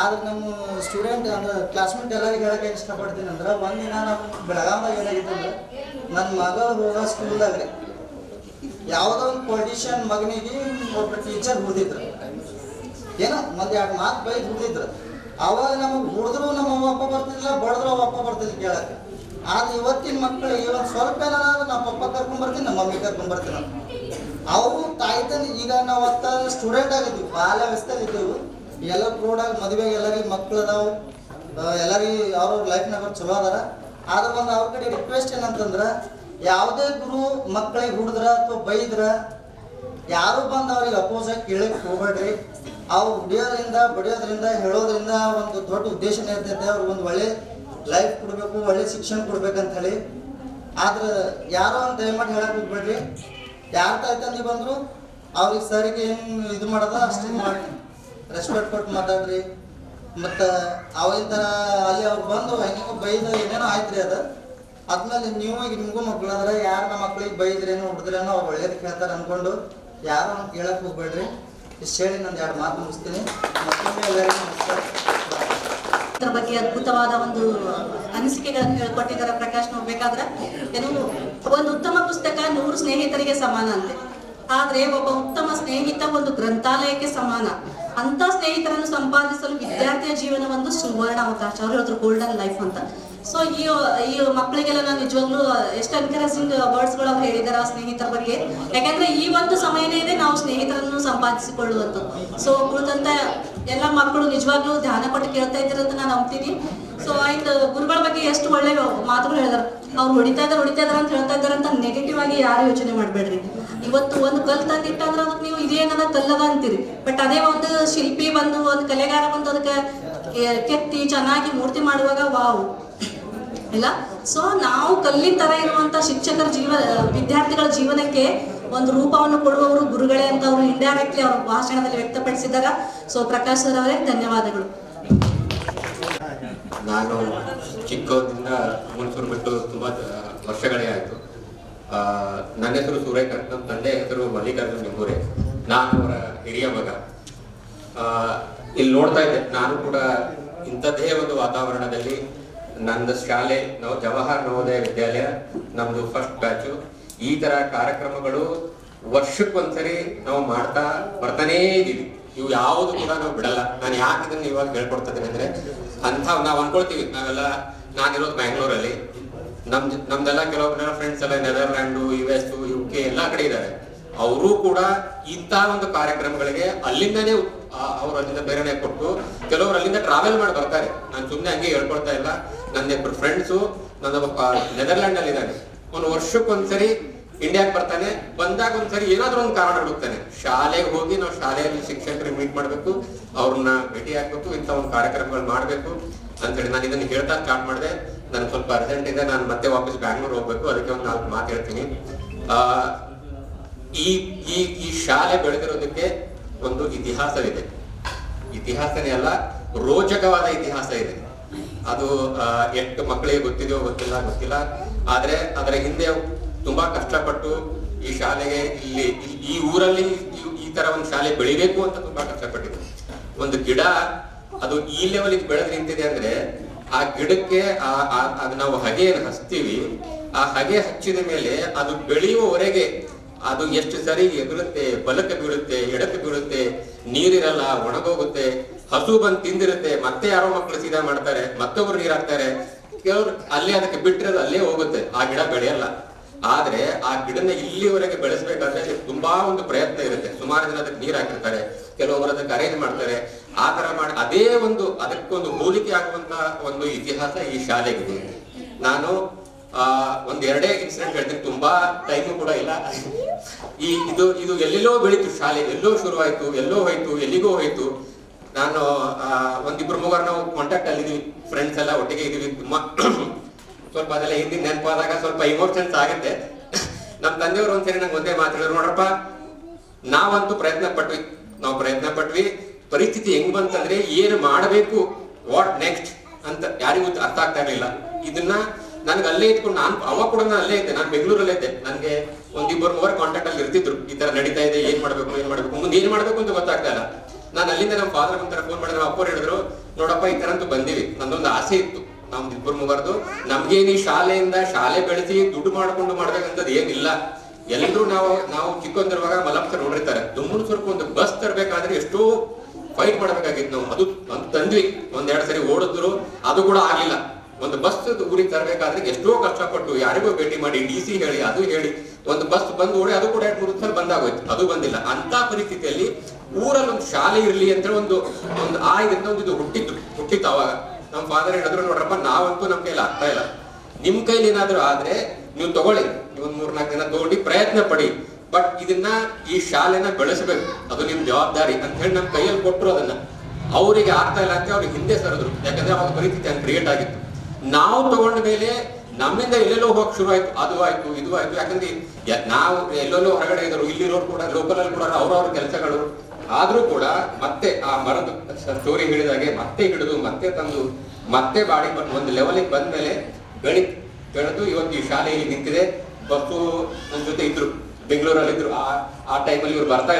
ಆದ್ರೆ ನಮ್ಮ ಸ್ಟೂಡೆಂಟ್ ಅಂದ್ರೆ ಕ್ಲಾಸ್ಮೇಟ್ ಎಲ್ಲರಿಗೆ ಹೇಳಕ್ಕೆ ಇಷ್ಟಪಡ್ತೀನಿ ಅಂದ್ರೆ, ಒಂದಿನ ನಮ್ಮ ಬೆಳಗಾವಿದಾಗ ಏನಾಗಿತ್ತು ಅಂದ್ರೆ, ನನ್ನ ಮಗಳು ಹೋಗೋ ಸ್ಕೂಲ್ದಾಗ ರೀ ಯಾವುದೋ ಒಂದು ಪೊಲಿಟಿಷಿಯನ್ ಮಗನಿಗೆ ಒಬ್ಬ ಟೀಚರ್ ಹುಡ್ದಿದ್ರು, ಏನೋ ಒಂದೆರಡು ಮಾತು ಬೈದು ಹುಡ್ದಿದ್ರು. ಅವಾಗ ನಮಗೆ ಹುಡಿದ್ರು ನಮ್ಮ ಅಪ್ಪ ಬರ್ತಿದ್ದಿಲ್ಲ, ಬಡದ್ರು ಅಪ್ಪ ಬರ್ತಿದ್ದಿಲ್ಲ ಕೇಳಕ್ಕೆ. ಆದ್ರೆ ಇವತ್ತಿನ ಮಕ್ಕಳಿಗೆ ಒಂದು ಸ್ವಲ್ಪ ಏನಾದ್ರು ನಮ್ಮ ಪಪ್ಪ ಕರ್ಕೊಂಡ್ಬರ್ತೀನಿ, ನಮ್ಮ ಮಮ್ಮಿ ಕರ್ಕೊಂಡ್ಬರ್ತೀನಿ. ಅವರು ತಾಯಿ ತಂದೆ ಈಗ ನಾವು ಸ್ಟೂಡೆಂಟ್ ಆಗಿದ್ವಿ, ಬಾಲ್ಯ ವ್ಯವಸ್ಥೆಯಲ್ಲಿ ಇದ್ದೆವು. ಎಲ್ಲ ಪ್ರೌಢಾಗಿ ಮದುವೆಗೆ ಎಲ್ಲರಿಗೆ ಮಕ್ಳು ಅದಾವು, ಎಲ್ಲರಿಗೆ ಅವ್ರವ್ರ ಲೈಫ್ನಾಗ ಚಲೋ ಅದಾರ. ಆದ್ರೆ ಒಂದು ಅವ್ರ ಕಡೆ ರಿಕ್ವೆಸ್ಟ್ ಏನಂತಂದ್ರೆ, ಯಾವುದೇ ಗುರು ಮಕ್ಕಳಿಗೆ ಹುಡಿದ್ರ ಅಥವಾ ಬೈದ್ರ ಯಾರು ಬಂದು ಅವ್ರಿಗೆ ಅಪೋಸ್ ಆಗಿ ಕೇಳಕ್ಕೆ ಹೋಗ್ಬೇಡ್ರಿ. ಅವ್ರು ಹುಡಿಯೋದ್ರಿಂದ ಬಡಿಯೋದ್ರಿಂದ ಹೇಳೋದ್ರಿಂದ ಒಂದು ದೊಡ್ಡ ಉದ್ದೇಶನೇ ಇರ್ತೈತೆ. ಅವ್ರಿಗೆ ಒಂದು ಒಳ್ಳೆ ಲೈಫ್ ಕೊಡಬೇಕು, ಒಳ್ಳೆ ಶಿಕ್ಷಣ ಕೊಡ್ಬೇಕಂತ ಹೇಳಿ. ಆದ್ರೆ ಯಾರೋ ಒಂದು ದಯಮಾಡಿ ಹೇಳಕ್ಕೆ ಹೋಗ್ಬೇಡ್ರಿ. ಯಾರು ತಾಯಿ ತಂದೆ ಬಂದರು ಅವ್ರಿಗೆ ಸರಿಗೆ ಏನು ಇದು ಮಾಡೋದ ಅಷ್ಟು ಮಾಡಿ ರೆಸ್ಪೆಕ್ಟ್ ಕೊಟ್ಟು ಮಾತಾಡ್ರಿ. ಮತ್ತು ಅವಾಗಿನ ಥರ ಅಲ್ಲಿ ಅವ್ರು ಬಂದು ಹೆಂಗೆ ಬೈದು ಏನೇನೋ ಆಯ್ತು ರೀ. ಅದು ಆದ್ಮೇಲೆ ನೀವು ಈಗ ನಿಮಗೂ ಮಕ್ಳು ಅಂದ್ರೆ ಯಾರು ನಮ್ಮ ಮಕ್ಳಿಗೆ ಬೈದ್ರೇನೋ ಹೊಡೆದ್ರೇನೋ ಅವ್ರು ಒಳ್ಳೇದಕ್ಕೆ ಹೇಳ್ತಾರೆ ಅಂದ್ಕೊಂಡು ಯಾರು ಅವ್ನು ಕೇಳಕ್ಕೆ ಹೋಗ್ಬೇಡ್ರಿ. ಇಷ್ಟು ಹೇಳಿ ನಾನು 2 ಮಾತು ಮುಗಿಸ್ತೀನಿ. ಮತ್ತೊಮ್ಮೆ ಎಲ್ಲರಿಗೂ ನಮಸ್ಕಾರ. ಇದ್ರ ಬಗ್ಗೆ ಅದ್ಭುತವಾದ ಒಂದು ಅನಿಸಿಕೆಗಳನ್ನು ಹೇಳ್ಕೊಟ್ಟಿದ್ದಾರೆ ಪ್ರಕಾಶ್. ನೋಡ್ಬೇಕಾದ್ರೆ ಏನು ಒಂದು ಉತ್ತಮ ಪುಸ್ತಕ 100 ಸ್ನೇಹಿತರಿಗೆ ಸಮಾನ ಅಂತೆ. ಆದ್ರೆ ಒಬ್ಬ ಉತ್ತಮ ಸ್ನೇಹಿತ ಒಂದು ಗ್ರಂಥಾಲಯಕ್ಕೆ ಸಮಾನ. ಅಂತ ಸ್ನೇಹಿತರನ್ನು ಸಂಪಾದಿಸಲು ವಿದ್ಯಾರ್ಥಿಯ ಜೀವನ ಒಂದು ಸುವರ್ಣ ಅವಕಾಶ. ಅವ್ರು ಹೇಳಿದ್ರು ಗೋಲ್ಡನ್ ಲೈಫ್ ಅಂತ. ಸೊ ಈ ಮಕ್ಕಳಿಗೆಲ್ಲ ನಾನು ನಿಜವಾಗ್ಲೂ ಎಷ್ಟು ಎನ್ಕರೇಜಿಂಗ್ ವರ್ಡ್ಸ್ಗಳು ಅವ್ರು ಹೇಳಿದಾರೆ ಆ ಸ್ನೇಹಿತರ ಬಗ್ಗೆ. ಯಾಕಂದ್ರೆ ಈ ಒಂದು ಸಮಯನೇ ಇದೆ ನಾವು ಸ್ನೇಹಿತರನ್ನು ಸಂಪಾದಿಸಿಕೊಳ್ಳುವಂಥದ್ದು. ಸೊ ಕುಳಿತಂತ ಎಲ್ಲ ಮಕ್ಕಳು ನಿಜವಾಗ್ಲೂ ಧ್ಯಾನ ಕೊಟ್ಟು ಕೇಳ್ತಾ ಇದ್ದಾರೆ ಅಂತ ನಾನು ನಂಬ್ತೀನಿ. ಸೊ ಆಯ್ತು, ಗುರುಗಳ ಬಗ್ಗೆ ಎಷ್ಟು ಒಳ್ಳೆ ಮಾತುಗಳು ಹೇಳಿದಾರೆ. ಅವ್ರು ಹೊಡಿತಾ ಇದಾರೆ ಅಂತ ಹೇಳ್ತಾ ಇದಾರೆ ಅಂತ ನೆಗೆಟಿವ್ ಆಗಿ ಯಾರು ಯೋಚನೆ ಮಾಡ್ಬೇಡ್ರಿ. ಇವತ್ತು ಒಂದು ಕಲ್ ತಂದಿಟ್ಟಂದ್ರೆ ಅದಕ್ಕೆ ನೀವು ಇದೇನದ ಕಲ್ಲದ ಅಂತೀರಿ, ಬಟ್ ಅದೇ ಒಂದು ಶಿಲ್ಪಿ ಬಂದು ಒಂದು ಕಲೆಗಾರ ಬಂದು ಅದಕ್ಕೆ ಕೆತ್ತಿ ಚೆನ್ನಾಗಿ ಮೂರ್ತಿ ಮಾಡುವಾಗ ವಾವ್ ಇಲ್ಲ. ಸೊ ನಾವು ಕಲ್ಲಿನ ತರ ಇರುವಂತ ಶಿಕ್ಷಕರ ವಿದ್ಯಾರ್ಥಿಗಳ ಜೀವನಕ್ಕೆ ಒಂದು ರೂಪವನ್ನು ಕೊಡುವವರು ಗುರುಗಳೇ ಅಂತ ಅವರು ಇಂಡೈರೆಕ್ಟ್ಲಿ ಅವ್ರ ಭಾಷಣದಲ್ಲಿ ವ್ಯಕ್ತಪಡಿಸಿದ್ದಾರೆ. ಸೊ ಪ್ರಕಾಶ್ ಸರ್ ಅವರೇ ಧನ್ಯವಾದಗಳು. ನಾನು ಚಿಕ್ಕವರಿಂದ ಹುಣಸೂರು ಬಿಟ್ಟು ತುಂಬ ವರ್ಷಗಳೇ ಆಯಿತು. ನನ್ನ ಹೆಸರು ಸೂರ್ಯಕಾಂತ್, ನಮ್ಮ ತಂದೆ ಹೆಸರು ಮಲ್ಲಿಕಾರ್ಜುನ್ ನಿಂಬೂರೆ. ನಾನು ಅವರ ಹಿರಿಯ ಮಗ. ಇಲ್ಲಿ ನೋಡ್ತಾ ಇದ್ದೆ, ನಾನು ಕೂಡ ಇಂಥದ್ದೇ ಒಂದು ವಾತಾವರಣದಲ್ಲಿ ನಂದು ಶಾಲೆ ನಾವು ಜವಾಹರ್ ನವೋದಯ ವಿದ್ಯಾಲಯ, ನಮ್ದು ಫಸ್ಟ್ ಬ್ಯಾಚು. ಈ ತರ ಕಾರ್ಯಕ್ರಮಗಳು ವರ್ಷಕ್ಕೊಂದ್ಸರಿ ನಾವು ಮಾಡ್ತಾ ಬರ್ತಾನೇ ಇದೀವಿ. ಇವು ಯಾವುದು ಕೂಡ ನಾವು ಬಿಡಲ್ಲ. ನಾನು ಯಾಕೆ ಇದನ್ನ ಇವಾಗ ಹೇಳ್ಕೊಡ್ತಾ ಇದ್ದೀನಿ ಅಂದ್ರೆ, ನಾವು ಅನ್ಕೊಳ್ತೀವಿ ನಾವೆಲ್ಲ, ನಾನಿರೋದು ಬ್ಯಾಂಗ್ಳೂರಲ್ಲಿ, ನಮ್ದೆಲ್ಲ ಕೆಲವೊಬ್ಬರ ಫ್ರೆಂಡ್ಸ್ ಎಲ್ಲ ನೆದರ್ಲ್ಯಾಂಡು, US, UK ಎಲ್ಲ ಕಡೆ ಇದ್ದಾರೆ. ಅವರು ಕೂಡ ಇಂಥ ಒಂದು ಕಾರ್ಯಕ್ರಮಗಳಿಗೆ ಅಲ್ಲಿಂದನೇ ಅವ್ರು ಅಲ್ಲಿಂದ ಪ್ರೇರಣೆ ಕೊಟ್ಟು ಕೆಲವರು ಅಲ್ಲಿಂದ ಟ್ರಾವೆಲ್ ಮಾಡಿ ಬರ್ತಾರೆ. ನಾನು ಸುಮ್ಮನೆ ಹಂಗೆ ಹೇಳ್ಕೊಳ್ತಾ ಇಲ್ಲ. ನನ್ನ ಇಬ್ಬರು ಫ್ರೆಂಡ್ಸು, ನನ್ನೊಬ್ಬ ನೆದರ್ಲ್ಯಾಂಡ್ ಅಲ್ಲಿ ಇದ್ದಾನೆ, ಒಂದು ವರ್ಷಕ್ಕೊಂದ್ಸರಿ ಇಂಡಿಯಾಗೆ ಬರ್ತಾನೆ. ಬಂದಾಗ ಒಂದ್ಸರಿ ಏನಾದ್ರೂ ಒಂದು ಕಾರಣ ಹುಡುಕ್ತಾನೆ. ಶಾಲೆಗೆ ಹೋಗಿ ನಾವು ಶಾಲೆಯಲ್ಲಿ ಶಿಕ್ಷಕರಿಗೆ ಮೀಟ್ ಮಾಡ್ಬೇಕು, ಅವ್ರನ್ನ ಭೇಟಿ ಆಗ್ಬೇಕು, ಇಂಥ ಒಂದು ಕಾರ್ಯಕ್ರಮಗಳು ಮಾಡ್ಬೇಕು ಅಂತೇಳಿ ನಾನು ಇದನ್ನ ಹೇಳ್ತಾ ಸ್ಟಾರ್ಟ್ ಮಾಡಿದೆ. ನನ್ಗೆ ಸ್ವಲ್ಪ ಅರ್ಜೆಂಟ್ ಇದೆ, ನಾನು ಮತ್ತೆ ವಾಪಸ್ ಬ್ಯಾಂಗ್ಳೂರ್ ಹೋಗ್ಬೇಕು, ಅದಕ್ಕೆ ಒಂದು 4 ಮಾತು ಹೇಳ್ತೀನಿ. ಈ ಶಾಲೆ ಬೆಳೆದಿರೋದಕ್ಕೆ ಒಂದು ಇತಿಹಾಸವಿದೆ. ಇತಿಹಾಸನೇ ಅಲ್ಲ, ರೋಚಕವಾದ ಇತಿಹಾಸ ಇದೆ. ಅದು ಎಷ್ಟು ಮಕ್ಕಳಿಗೆ ಗೊತ್ತಿದೆಯೋ ಗೊತ್ತಿಲ್ಲ. ಆದ್ರೆ ಅದರ ಹಿಂದೆ ತುಂಬಾ ಕಷ್ಟಪಟ್ಟು ಈ ಶಾಲೆಗೆ ಈ ಊರಲ್ಲಿ ಈ ತರ ಒಂದು ಶಾಲೆ ಬೆಳಿಬೇಕು ಅಂತ ತುಂಬಾ ಕಷ್ಟಪಟ್ಟಿದೆ. ಒಂದು ಗಿಡ ಅದು ಈ ಲೆವೆಲ್ ಬೆಳೆದು ನಿಂತಿದೆ ಅಂದ್ರೆ ಆ ಗಿಡಕ್ಕೆ ಅದು ನಾವು ಹಗೆಯನ್ನು ಹಚ್ತೀವಿ. ಆ ಹಗೆ ಹಚ್ಚಿದ ಮೇಲೆ ಅದು ಬೆಳೆಯುವವರೆಗೆ ಅದು ಎಷ್ಟು ಸರಿ ಎದುರುತ್ತೆ, ಬಲಕ್ಕೆ ಬೀಳುತ್ತೆ, ಎಡಕ್ಕೆ ಬೀಳುತ್ತೆ, ನೀರಿರಲ್ಲ, ಒಣಗೋಗುತ್ತೆ, ಹಸು ಬಂದು ತಿಂದಿರುತ್ತೆ, ಮತ್ತೆ ಯಾರೋ ಮಕ್ಕಳು ಸೀದಾ ಮಾಡ್ತಾರೆ, ಮತ್ತೊಬ್ರು ನೀರ್ ಹಾಕ್ತಾರೆ, ಕೆಲವ್ರು ಅಲ್ಲೇ ಅದಕ್ಕೆ ಬಿಟ್ಟಿರೋದು ಅಲ್ಲೇ ಹೋಗುತ್ತೆ, ಆ ಗಿಡ ಬೆಳೆಯಲ್ಲ. ಆದ್ರೆ ಆ ಗಿಡನ ಇಲ್ಲಿವರೆಗೆ ಬೆಳೆಸ್ಬೇಕಾದ್ರೆ ತುಂಬಾ ಒಂದು ಪ್ರಯತ್ನ ಇರುತ್ತೆ. ಸುಮಾರು ಜನ ಅದಕ್ಕೆ ನೀರ್ ಹಾಕಿರ್ತಾರೆ, ಕೆಲವೊಬ್ಬರು ಅದಕ್ಕೆ ಅರೇಂಜ್ ಮಾಡ್ತಾರೆ. ಆ ತರ ಮಾಡಿ ಅದೇ ಒಂದು ಅದಕ್ಕೊಂದು ಹೋಲಿಕೆ ಆಗುವಂತ ಒಂದು ಇತಿಹಾಸ ಈ ಶಾಲೆಗಿದೆ. ನಾನು ಒಂದ್ 2 ಇನ್ಸಿಡೆಂಟ್ ಹೇಳ್ತೀನಿ, ತುಂಬಾ ಟೈಮು ಕೂಡ ಇಲ್ಲ. ಇದು ಎಲ್ಲೆಲ್ಲೋ ಬೆಳೀತು ಶಾಲೆ, ಎಲ್ಲೋ ಶುರುವಾಯ್ತು, ಎಲ್ಲೋ ಹೋಯ್ತು, ಎಲ್ಲಿಗೋ ಹೋಯ್ತು. ನಾನು 1-2 ನಾವು ಕಾಂಟ್ಯಾಕ್ಟ್ ಅಲ್ಲಿ ಇದೀವಿ, ಫ್ರೆಂಡ್ಸ್ ಎಲ್ಲ ಒಟ್ಟಿಗೆ ಇದೀವಿ. ತುಂಬಾ ಸ್ವಲ್ಪ ಅದೆಲ್ಲ ಹಿಂದಿನ ನೆನಪಾದಾಗ ಸ್ವಲ್ಪ ಇಮೋಷನ್ಸ್ ಆಗುತ್ತೆ. ನಮ್ಮ ತಂದೆಯವರು ಒಂದ್ಸರಿ ನಂಗೆ ಒಂದೇ ಮಾತಾಡಿದ್ರು, ನೋಡ್ರಪ್ಪ ನಾವಂತೂ ಪ್ರಯತ್ನ ಪಟ್ವಿ, ಪರಿಸ್ಥಿತಿ ಹೆಂಗ್ ಬಂತಂದ್ರೆ ಏನು ಮಾಡಬೇಕು, ವಾಟ್ ನೆಕ್ಸ್ಟ್ ಅಂತ ಯಾರಿಗೂ ಅರ್ಥ ಆಗ್ತಾ ಇರ್ಲಿಲ್ಲ. ಇದನ್ನ ನನ್ಗೆ ಅಲ್ಲೇ ಇಟ್ಕೊಂಡು ಅವಾಗ ಕೂಡ ನಾನು ಅಲ್ಲೇ ಇದ್ದೆ, ನಾನು ಬೆಂಗಳೂರಲ್ಲೇ ಇದ್ದೆ. ನನಗೆ 1-2 ಕಾಂಟ್ಯಾಕ್ಟ್ ಅಲ್ಲಿ ಇರ್ತಿದ್ರು, ಈ ತರ ನಡೀತಾ ಇದೆ, ಏನ್ ಮಾಡ್ಬೇಕು ಮುಂದೆ ಏನ್ ಮಾಡ್ಬೇಕು ಅಂತ ಗೊತ್ತಾಗ್ತಾ ಇಲ್ಲ. ನಾನು ಅಲ್ಲಿಂದ ನಮ್ಮ ಫಾದರ್ ಒಂಥರ ಫೋನ್ ಮಾಡಿದ್ರೆ, ನಮ್ಮ ಅಪ್ಪರು ಹೇಳಿದ್ರು, ನೋಡಪ್ಪ ಈ ತರ ಅಂತೂ ಬಂದಿವಿ, ನಂದೊಂದು ಆಸೆ ಇತ್ತು, ನಮ್ದು 2-3 ನಮ್ಗೇನು ಈ ಶಾಲೆ ಬೆಳೆಸಿ ದುಡ್ಡು ಮಾಡ್ಕೊಂಡು ಮಾಡ್ಬೇಕಂತದ್ದು ಏನಿಲ್ಲ. ಎಲ್ರು ನಾವು ಚಿಕ್ಕಂದಿರುವಾಗ ಮಲಪ್ಪ ನೋಡಿರ್ತಾರೆ, ದುಮ್ಮುಡ್ಸರ್ಕು ಒಂದು ಬಸ್ ತರಬೇಕಾದ್ರೆ ಎಷ್ಟೋ ಫೈಟ್ ಮಾಡ್ಬೇಕಾಗಿತ್ತು ನಾವು. ಅದು ತಂದ್ವಿ, 1-2 ಸರಿ ಓಡಿದ್ರು, ಅದು ಕೂಡ ಆಗ್ಲಿಲ್ಲ. ಒಂದು ಬಸ್ ಊರಿಗೆ ತರಬೇಕಾದ್ರೆ ಎಷ್ಟೋ ಕಷ್ಟಪಟ್ಟು ಯಾರಿಗೋ ಭೇಟಿ ಮಾಡಿ, DC ಹೇಳಿ, ಅದು ಹೇಳಿ, ಒಂದು ಬಸ್ ಬಂದು ಓಡಿ, ಅದು ಕೂಡ 2-3 ಸಲ ಬಂದಾಗೋಯ್ತು, ಅದು ಬಂದಿಲ್ಲ. ಅಂತ ಪರಿಸ್ಥಿತಿಯಲ್ಲಿ ಊರಲ್ಲಿ ಒಂದು ಶಾಲೆ ಇರ್ಲಿ ಅಂತ ಒಂದು ಇದರಿಂದ ಒಂದು ಹುಟ್ಟಿತ್ತು. ಅವಾಗ ನಮ್ಮ ಫಾದರ್ ಹೇಳಿದ್ರು, ನೋಡ್ರಪ್ಪ ನಾವಂತೂ ನಮ್ ಕೈಲಿ ಆಗ್ತಾ ಇಲ್ಲ, ನಿಮ್ ಕೈಲಿ ಏನಾದ್ರು ಆದ್ರೆ ನೀವು ತಗೊಳ್ಳಿ, ನೀವು 3-4 ದಿನ ತಗೊಂಡು ಪ್ರಯತ್ನ ಪಡಿ, ಬಟ್ ಇದನ್ನ ಈ ಶಾಲೆನ ಬೆಳೆಸಬೇಕು, ಅದು ನಿಮ್ ಜವಾಬ್ದಾರಿ ಅಂತ ಹೇಳಿ ನಮ್ ಕೈಯಲ್ಲಿ ಕೊಟ್ಟರು. ಅದನ್ನ ಅವರಿಗೆ ಆಗ್ತಾ ಇಲ್ಲ ಅಂತ ಅವ್ರಿಗೆ ಹಿಂದೆ ಸರಿದ್ರು, ಯಾಕಂದ್ರೆ ಅವಾಗ ಪರಿಸ್ಥಿತಿ ಹಂಗೆ ಕ್ರಿಯೇಟ್ ಆಗಿತ್ತು. ನಾವು ತಗೊಂಡ ಮೇಲೆ ನಮ್ಮಿಂದ ಎಲ್ಲೆಲ್ಲೋ ಹೋಗಕ್ ಶುರು ಆಯ್ತು, ಅದು ಆಯ್ತು, ಇದು ಆಯ್ತು. ಯಾಕಂದ್ರೆ ನಾವು ಎಲ್ಲೆಲ್ಲೋ ಹೊರಗಡೆ ಇದ್ರು, ಇಲ್ಲಿರೋರು ಕೂಡ ಲೋಕಲ್ ಅಲ್ಲಿ ಕೂಡ ಅವ್ರವ್ರ ಕೆಲಸಗಳು. ಆದ್ರೂ ಕೂಡ ಮತ್ತೆ ಆ ಮರದ ಸ್ಟೋರಿ ಹೇಳಿದಾಗೆ ಮತ್ತೆ ಹಿಡಿದು ಮತ್ತೆ ತಂದು ಮತ್ತೆ ಬಾಡಿ ಒಂದು ಲೆವೆಲಿಗೆ ಬಂದ್ಮೇಲೆ ಬೆಳೆದು ಇವತ್ತು ಈ ಶಾಲೆಯಲ್ಲಿ ನಿಂತಿದೆ. ಬಸ್ಸು ನನ್ನ ಜೊತೆ ಇದ್ರು, ಬೆಂಗಳೂರಲ್ಲಿ ಇದ್ರು. ಆ ಟೈಮಲ್ಲಿ ಇವ್ರು ಬರ್ತಾ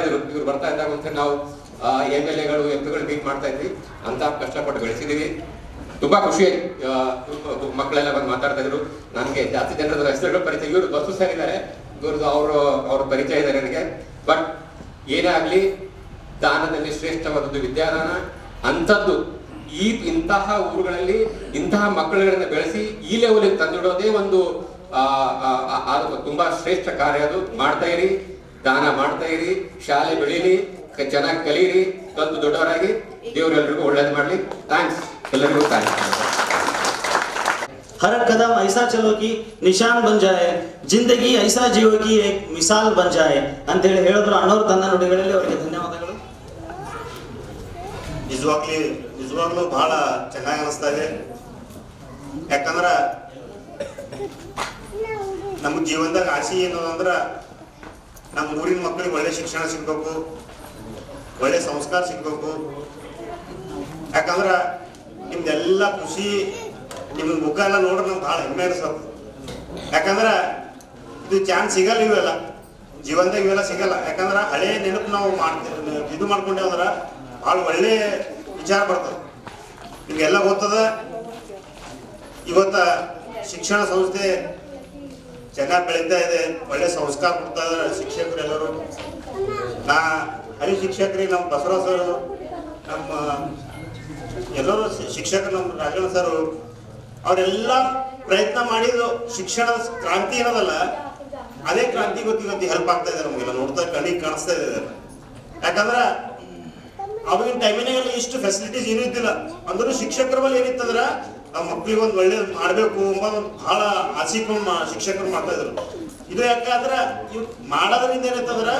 ಇದ್ದಾಗ ಒಂದ್ಸರಿ ನಾವು MLAಗಳು MP ಮೀಟ್ ಮಾಡ್ತಾ ಇದ್ವಿ. ಅಂತ ಕಷ್ಟಪಟ್ಟು ಬೆಳೆಸಿದೀವಿ. ತುಂಬಾ ಖುಷಿ ಆಯ್ತು. ಮಕ್ಕಳೆಲ್ಲ ಬಂದು ಮಾತಾಡ್ತಾ ಇದ್ರು. ನನಗೆ ಜಾಸ್ತಿ ಜನರ ಹೆಸರುಗಳು ಪರಿಚಯ, ಇವರು ಬಸ್ಸು ಸರ್ ಇದ್ದಾರೆ, ಇವ್ರದ್ದು ಅವ್ರ ಪರಿಚಯ ಇದೆ ನನಗೆ. ಬಟ್ ಏನೇ ಆಗಲಿ ದಾನದಲ್ಲಿ ಶ್ರೇಷ್ಠವಾದದ್ದು ವಿದ್ಯಾದಾನ. ಅಂಥದ್ದು ಇಂತಹ ಊರುಗಳಲ್ಲಿ ಇಂತಹ ಮಕ್ಕಳುಗಳನ್ನ ಬೆಳೆಸಿ ಈ ಲೆವೆಲ್ಗೆ ತಂದಿಡೋದೇ ಒಂದು ತುಂಬಾ ಶ್ರೇಷ್ಠ ಕಾರ್ಯ. ಅದು ಮಾಡ್ತಾ ಇರಿ, ದಾನ ಮಾಡ್ತಾ ಇರಿ, ಶಾಲೆ ಬೆಳೀಲಿ, ಚೆನ್ನಾಗಿ ಕಲೀರಿ, ಕಲ್ತು ದೊಡ್ಡವರಾಗಿ. ದೇವರೆಲ್ಲರಿಗೂ ಒಳ್ಳೇದು ಮಾಡಲಿ. ಥ್ಯಾಂಕ್ಸ್, ಎಲ್ಲರಿಗೂ ಥ್ಯಾಂಕ್ಸ್. हर कदम ऐसा चलो कि निशान बन जाए, जिंदगी ऐसा जियो कि एक मिसाल बन जाए ಅಂತ ಹೇಳಿದ್ರು ಅಣ್ಣವ್ರು ತನ್ನ ನುಡಿಗಳಲ್ಲಿ. ಅವರಿಗೆ ಧನ್ಯವಾದಗಳು. ನಿಜವಾಗ್ಲೂ ಬಹಳ ಚೆನ್ನಾಗಿ ಅನಿಸ್ತಾ ಇದೆ. ಯಾಕಂದ್ರ ನಮ್ಮ ಜೀವನದಾಗ ಆಸೆ ಏನು ಅಂದ್ರ ನಮ್ಮ ಊರಿನ ಮಕ್ಕಳಿಗೆ ಒಳ್ಳೆ ಶಿಕ್ಷಣ ಸಿಗ್ಬೇಕು, ಒಳ್ಳೆ ಸಂಸ್ಕಾರ ಸಿಗ್ಬೇಕು. ಯಾಕಂದ್ರ ನಿಮ್ದೆಲ್ಲ ಖುಷಿ, ನಿಮ್ಮ ಮುಖ ಎಲ್ಲ ನೋಡ್ರೆ ನಮ್ಗೆ ಭಾಳ ಹೆಮ್ಮೆ ಅನಿಸ್ತದೆ. ಯಾಕಂದ್ರೆ ಇದು ಚಾನ್ಸ್ ಸಿಗಲ್ಲ, ಇವೆಲ್ಲ ಜೀವನದಾಗ ಇವೆಲ್ಲ ಸಿಗಲ್ಲ. ಯಾಕಂದ್ರೆ ಹಳೆ ನೆನಪು ನಾವು ಇದು ಮಾಡ್ಕೊಂಡೇವು ಅಂದ್ರೆ ಭಾಳ ಒಳ್ಳೆ ವಿಚಾರ ಬರ್ತದೆ. ನಿಮಗೆಲ್ಲ ಗೊತ್ತದ, ಇವತ್ತ ಶಿಕ್ಷಣ ಸಂಸ್ಥೆ ಚೆನ್ನಾಗಿ ಬೆಳೀತಾ ಇದೆ, ಒಳ್ಳೆ ಸಂಸ್ಕಾರ ಕೊಡ್ತಾ ಇದ್ದಾರೆ ಶಿಕ್ಷಕರು ಎಲ್ಲರೂ. ನಾ ಹರಿ ಶಿಕ್ಷಕರಿಗೆ ನಮ್ಮ ಬಸವರಾಜ್ ಸರ್, ನಮ್ಮ ಎಲ್ಲರೂ ಶಿಕ್ಷಕರು, ನಮ್ಮ ರಾಜಣ್ಣ ಸರ್, ಅವರೆಲ್ಲ ಪ್ರಯತ್ನ ಮಾಡಿದ್ದು ಶಿಕ್ಷಣದ ಕ್ರಾಂತಿ ಏನದಲ್ಲ ಅದೇ ಕ್ರಾಂತಿ ಇವತ್ತು ಹೆಲ್ಪ್ ಆಗ್ತಾ ಇದೆ ನಮಗೆಲ್ಲ. ನೋಡ್ತಾ ಕಣ್ಣಿಗೆ ಕಾಣಿಸ್ತಾ ಇದೆ. ಯಾಕಂದ್ರೆ ಅವಾಗಿನ ಟೈಮಿನಾಗೆಲ್ಲ ಇಷ್ಟು ಫೆಸಿಲಿಟೀಸ್ ಏನೂ ಇದ್ದಿಲ್ಲ. ಅಂದ್ರೂ ಶಿಕ್ಷಕರ ಮೇಲೆ ಏನಿತ್ತಂದ್ರೆ ನಾವು ಮಕ್ಳಿಗೆ ಒಂದು ಒಳ್ಳೇದು ಮಾಡಬೇಕು ಎಂಬ ಒಂದು ಬಹಳ ಆಸೆಕೊಂಡು ಶಿಕ್ಷಕರು ಮಾಡ್ತಾ ಇದ್ರು. ಇದು ಯಾಕಂದ್ರೆ ಇವ್ ಮಾಡೋದ್ರಿಂದ ಏನಿತ್ತಂದ್ರೆ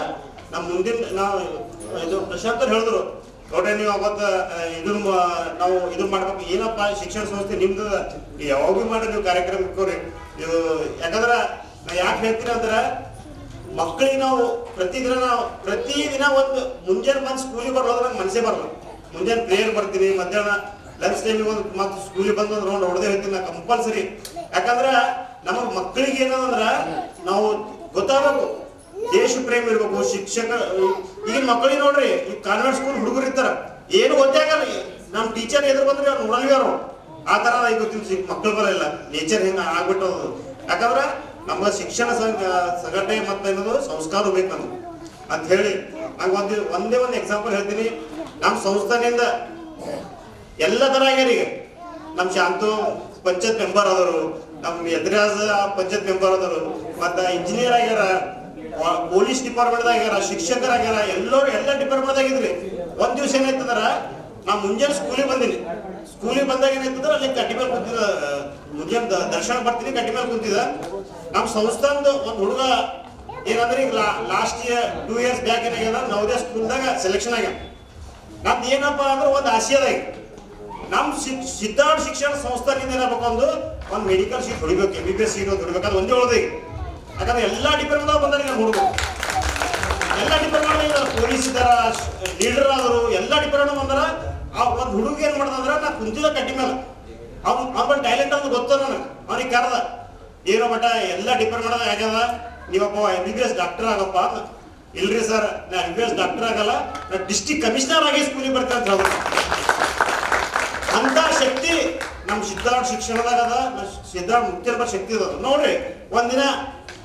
ನಮ್ಮ ಮುಂದಿನ ನಾವು ಇದು ಪ್ರಶಾಂತರು ಹೇಳಿದ್ರು, ನೋಡ್ರಿ ನೀವು ಅವತ್ತು ನಾವು ಇದನ್ನ ಮಾಡ್ಬೇಕು. ಏನಪ್ಪ ಶಿಕ್ಷಣ ಸಂಸ್ಥೆ ನಿಮ್ದು ಯಾವಾಗ ಮಾಡಿ ನೀವು ಕಾರ್ಯಕ್ರಮ ಇಟ್ಕೋರಿ ನೀವು. ಯಾಕಂದ್ರೆ ನಾ ಯಾಕೆ ಹೇಳ್ತೀನಿ ಅಂದ್ರೆ ಮಕ್ಕಳಿಗೆ ನಾವು ಪ್ರತಿದಿನ ಒಂದು ಮುಂಜಾನೆ ಬಂದು ಸ್ಕೂಲಿಗೆ ಬರೋದ್ರೆ ನಂಗೆ ಮನಸ್ಸೇ ಬರಲ್ಲ. ಮುಂಜಾನೆ ಪ್ರೇಯರ್ ಬರ್ತೀನಿ, ಮಧ್ಯಾಹ್ನ ಲಂಚ್ ಟೈಮಿಗೆ ಒಂದು ಮತ್ತೆ ಸ್ಕೂಲಿಗೆ ಬಂದು ಒಂದು ರೌಂಡ್ ಹೊಡೆದೇ ಹೇಳ್ತೀನಿ ನಾ ಕಂಪಲ್ಸರಿ. ಯಾಕಂದ್ರೆ ನಮ್ಮ ಮಕ್ಕಳಿಗೆ ಏನಂದ್ರೆ ನಾವು ಗೊತ್ತಾಗಬೇಕು, ದೇಶ ಪ್ರೇಮ ಇರ್ಬೇಕು. ಶಿಕ್ಷಕ ಈಗಿನ ಮಕ್ಕಳಿಗೆ ನೋಡ್ರಿ, ಈ ಕಾನ್ವೆಂಟ್ ಸ್ಕೂಲ್ ಹುಡುಗರು ಇರ್ತಾರ, ಏನು ಗೊತ್ತೇ ಆಗಲ್ಲ. ನಮ್ಮ ಟೀಚರ್ ಎದುರು ಬಂದ್ರೆ ಅವ್ರು ನೋಡಲ್ವಿ ಅವರು. ಆ ತರ ಈಗ ಗೊತ್ತಿಲ್ಲ ಮಕ್ಕಳು ಬರಲ್ಲ, ನೇಚರ್ ಹಿಂಗ ಆಗ್ಬಿಟ್ಟದು. ಯಾಕಂದ್ರೆ ನಮ್ಮ ಶಿಕ್ಷಣ ಸಂಘಟನೆ ಮತ್ತೆ ಏನದು ಸಂಸ್ಕಾರ ಬೇಕು ನಮ್ಗೆ ಅಂತ ಹೇಳಿ ನಂಗೆ ಒಂದೇ ಒಂದು ಎಕ್ಸಾಂಪಲ್ ಹೇಳ್ತೀನಿ. ನಮ್ಮ ಸಂಸ್ಥಾನಿಂದ ಎಲ್ಲ ತರ ಆಗ್ಯಾರ. ಈಗ ನಮ್ಮ ಶಾಂತು ಪಂಚಾಯತ್ ಮೆಂಬರ್ ಆದರು, ನಮ್ಮ ಎದ್ರಾಜ್ ಪಂಚಾಯತ್ ಮೆಂಬರ್ ಆದರು, ಮತ್ತೆ ಇಂಜಿನಿಯರ್ ಆಗ್ಯಾರ, ಪೊಲೀಸ್ ಡಿಪಾರ್ಟ್ಮೆಂಟ್ ಆಗ್ಯಾರ, ಶಿಕ್ಷಕರಾಗ್ಯಾರ, ಎಲ್ಲ ಡಿಪಾರ್ಟ್ಮೆಂಟ್ ಆಗಿದ್ರಿ. ಒಂದ್ ದಿವಸ ಏನಾಯ್ತಂದ್ರ ನಾ ಮುಂಜಾನೆ ಸ್ಕೂಲಿಗೆ ಬಂದಿನಿ. ಸ್ಕೂಲಿಗೆ ಬಂದಾಗ ಏನಾಯ್ತಂದ್ರ ಅಲ್ಲಿ ಕಟ್ಟಿ ಮೇಲೆ ಕುಂತಿದ, ಮುಂಜಾನೆ ದರ್ಶನ ಬರ್ತೀನಿ, ಕಟ್ಟಿ ಮೇಲೆ ಕುಂತಿದ. ನಮ್ಮ ಸಂಸ್ಥಾನದ ಒಂದು ಹುಡುಗ ಏನಂದ್ರೆ ಈಗ ಲಾಸ್ಟ್ ಇಯರ್ 2 years ಬ್ಯಾಕ್ ಏನಾಗ್ಯದ ನವೋದಯ ಸ್ಕೂಲ್ದಾಗ ಸೆಲೆಕ್ಷನ್ ಆಗ್ಯಾನ. ನಮ್ದು ಏನಪ್ಪ ಅಂದ್ರೆ ಒಂದು ಆಶಯದಾಗ ನಮ್ಮ ಸಿದ್ಧಾರ್ಥ ಶಿಕ್ಷಣ ಸಂಸ್ಥಾನದಿಂದ ಏನಾಗಬೇಕು, ಒಂದು ಮೆಡಿಕಲ್ ಸೀಟ್ ಹೊಡಿಬೇಕು, MBBS ಸೀಟ್ ಹೊಡಿಬೇಕು. ಅದು ಒಂದೇ ಉಳ್ದ. ಯಾಕಂದ್ರೆ ಎಲ್ಲಾ ಡಿಪಾರ್ಟ್ಮೆಂಟ್ ಬಂದಾರೆ ನಮ್ಮ ಹುಡುಗರು, ಎಲ್ಲ ಡಿಪಾರ್ಟ್ಮೆಂಟ್ ಪೊಲೀಸ್ ಇದಾರ, ಲೀಡರ್ ಆದರು, ಎಲ್ಲ ಡಿಪಾರ್ಟ್ಮೆಂಟ್ ಬಂದಾರ. ಆ ಒಂದು ಹುಡುಗ ಏನ್ ಮಾಡ್ದಂದ್ರ ನಾ ಕುಂತಿದ ಕಟ್ಟಿ ಮೇಲೆ ಅವ್ನ ಟ್ಯಾಲೆಂಟ್ ಅಂತ ಗೊತ್ತ ನನಗೆ. ಅವನಿಗೆ ಕರೆದ, ಏನೋ ಮಟ ಎಲ್ಲ ಡಿಪಾರ್ಟ್ಮೆಂಟ್ ಆಗ್ಯದ, ನೀವಪ್ಪ MBBS ಡಾಕ್ಟರ್ ಆಗಪ್ಪ. ಇಲ್ರಿ ಸರ್, ನಾ MBBS ಡಾಕ್ಟರ್ ಆಗಲ್ಲ, ನಾ ಡಿಸ್ಟ್ರಿಕ್ಟ್ ಕಮಿಷನರ್ ಆಗಿ ಸ್ಕೂಲಿಗೆ ಬರ್ತೀನಿ ಅಂತ ಹೇಳಿದ್ರು. ಅಂತ ಶಕ್ತಿ ನಮ್ಮ ಸಿದ್ಧಾರ್ಥ ಶಿಕ್ಷಣದಾಗ ಅದ, ಸಿದ್ಧಾರ್ಥ ಮುಖ್ಯ ಶಕ್ತಿ ಅದ. ನೋಡ್ರಿ ಒಂದಿನ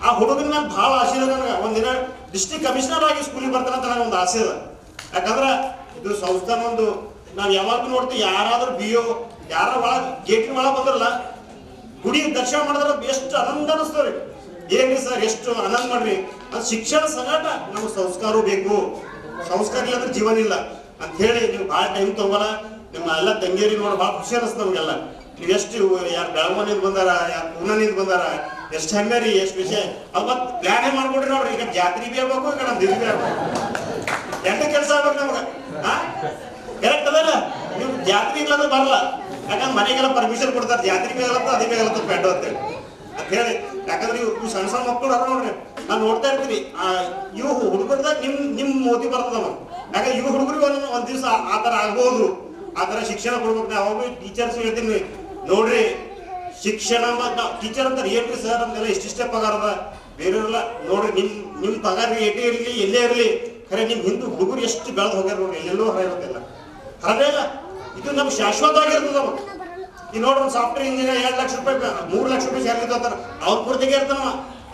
ಆ ಹುಡುಗನ ಮೇಲೆ ಭಾಳ ಆಸೆ ಇದೆ ನನಗೆ. ಒಂದಿನ ಡಿಸ್ಟ್ರಿಕ್ಟ್ ಕಮಿಷನರ್ ಆಗಿ ಸ್ಕೂಲಿಗೆ ಬರ್ತಾನೆ ಅಂತ ನನಗೆ ಒಂದು ಆಸೆ ಇದೆ. ಯಾಕಂದ್ರೆ ಇದು ಸಂಸ್ಥಾನ ಒಂದು ನಾವು ಯಾವಾಗಲೂ ನೋಡ್ತೀವಿ, ಯಾರಾದ್ರೂ BO ಯಾರ ಒಳಗೆ ಗೇಟಿನ ಒಳಗೆ ಬಂದ್ರಲ್ಲ, ಗುಡಿ ದರ್ಶನ ಮಾಡಿದ್ರೆ ಎಷ್ಟು ಆನಂದ ಅನಿಸ್ತವ್ರಿ. ಏನ್ರಿ ಸರ್ ಎಷ್ಟು ಆನಂದ ಮಾಡ್ರಿ. ಅದು ಶಿಕ್ಷಣ ಸಂಘಟ ನಮ್ಗೆ ಸಂಸ್ಕಾರ ಬೇಕು, ಸಂಸ್ಕಾರ ಇಲ್ಲ ಅಂದ್ರೆ ಜೀವನ ಇಲ್ಲ ಅಂತ ಹೇಳಿ ನೀವು ಭಾಳ ಟೈಮ್ ತಗೋಲ್ಲ. ನಿಮ್ಮ ಎಲ್ಲ ತಂಗಿಯರಿಗೆ ನೋಡಿ ಭಾಳ ಖುಷಿ ಅನಿಸ್ತು ನಮಗೆಲ್ಲ. ನೀವು ಎಷ್ಟು ಯಾರು ಬೆಳಗಾವಿನಿಂದ ಬಂದಾರ, ಯಾರು ಪೂನಾನಿಂದ ಬಂದಾರ, ಎಷ್ಟು ಹೆಮ್ಮೆ ರೀ, ಎಷ್ಟು ವಿಷಯ. ಅವತ್ತು ಪ್ಲಾನೇ ಮಾಡ್ಕೊಡ್ರಿ. ನೋಡ್ರಿ, ಈಗ ಜಾತ್ರೆ ಬಿ ಆಗ್ಬೇಕು, ಈಗ ನಮ್ಮ ದಿವ್ಯ ಆಗ್ಬೇಕು, ಎಂಟು ಕೆಲಸ ಆಗ್ಬೇಕು ನಮ್ಗೆ. ಕರೆಕ್ಟ್ ಅದಲ್ಲ? ನೀವು ಜಾತ್ರೆ ಇಲ್ಲಂದ್ರೆ ಬರಲ್ಲ. ಯಾಕಂದ್ರೆ ಮನೆಗೆಲ್ಲ ಪರ್ಮಿಷನ್ ಕೊಡ್ತಾರೆ, ಜಾತ್ರೆ ಬೇಗಲತ್ತ ಅದೇ ಬೇಗಲತ್ತ ಪೆಂಡು ಅಂತೇಳಿ ಅಂತ ಹೇಳಿ. ಯಾಕಂದ್ರೆ ಇವು ಸಣ್ಣ ಸಣ್ಣ ಮಕ್ಕಳು ಅದ ನೋಡ್ರಿ, ನಾನು ನೋಡ್ತಾ ಇರ್ತೀನಿ. ಇವು ಹುಡುಗರ್ದಾಗ ನಿಮ್ ಮೋತಿ ಬರ್ತದವ. ಯಾಕಂದ್ರೆ ಇವು ಹುಡುಗರಿಗೆ ಒಂದ್ ದಿವಸ ಆ ತರ ಆಗ್ಬೋದು, ಆ ತರ ಶಿಕ್ಷಣ ಕೊಡ್ಬೇಕು. ನಾವು ಟೀಚರ್ಸ್ ಹೇಳ್ತೀನಿ, ನೋಡ್ರಿ ಶಿಕ್ಷಣ ಟೀಚರ್ ಅಂತಾರೆ, ಏನ್ರಿ ಸರ್ ಅಂತೆಲ್ಲ ಇಷ್ಟಿಷ್ಟೇ ಪಗಾರ ಅದ, ಬೇರೆಯವರೆಲ್ಲ ನೋಡ್ರಿ ನಿಮ್ ಪಗಾರ ಏಟೇ ಇರಲಿ ಎಲ್ಲೇ ಇರಲಿ, ಖರೆ ನಿಮ್ ಹಿಂದೂ ಹುಡುಗರು ಎಷ್ಟು ಬೆಳೆದು ಹೋಗ್ಯಾರ ನೋಡ್ರಿ, ಎಲ್ಲೆಲ್ಲೋ ಹೊರ ಇರುತ್ತಿಲ್ಲ. ಹರದೇಲ್ಲ, ಇದು ನಮ್ಗೆ ಶಾಶ್ವತವಾಗಿರ್ತದ. ನಮ್ಗೆ ಈ ನೋಡ್ರಿ ಒಂದು ಸಾಫ್ಟ್ವೇರ್ ಇಂಜಿನಿಯರ್ 2 ಲಕ್ಷ ರೂಪಾಯಿ 3 ಲಕ್ಷ ರೂಪಾಯಿ ಸ್ಯಾಲರಿ ತಗೋತಾರ. ಅವ್ರ ಪೂರ್ತಿಗೆ ಇರ್ತಾನವ,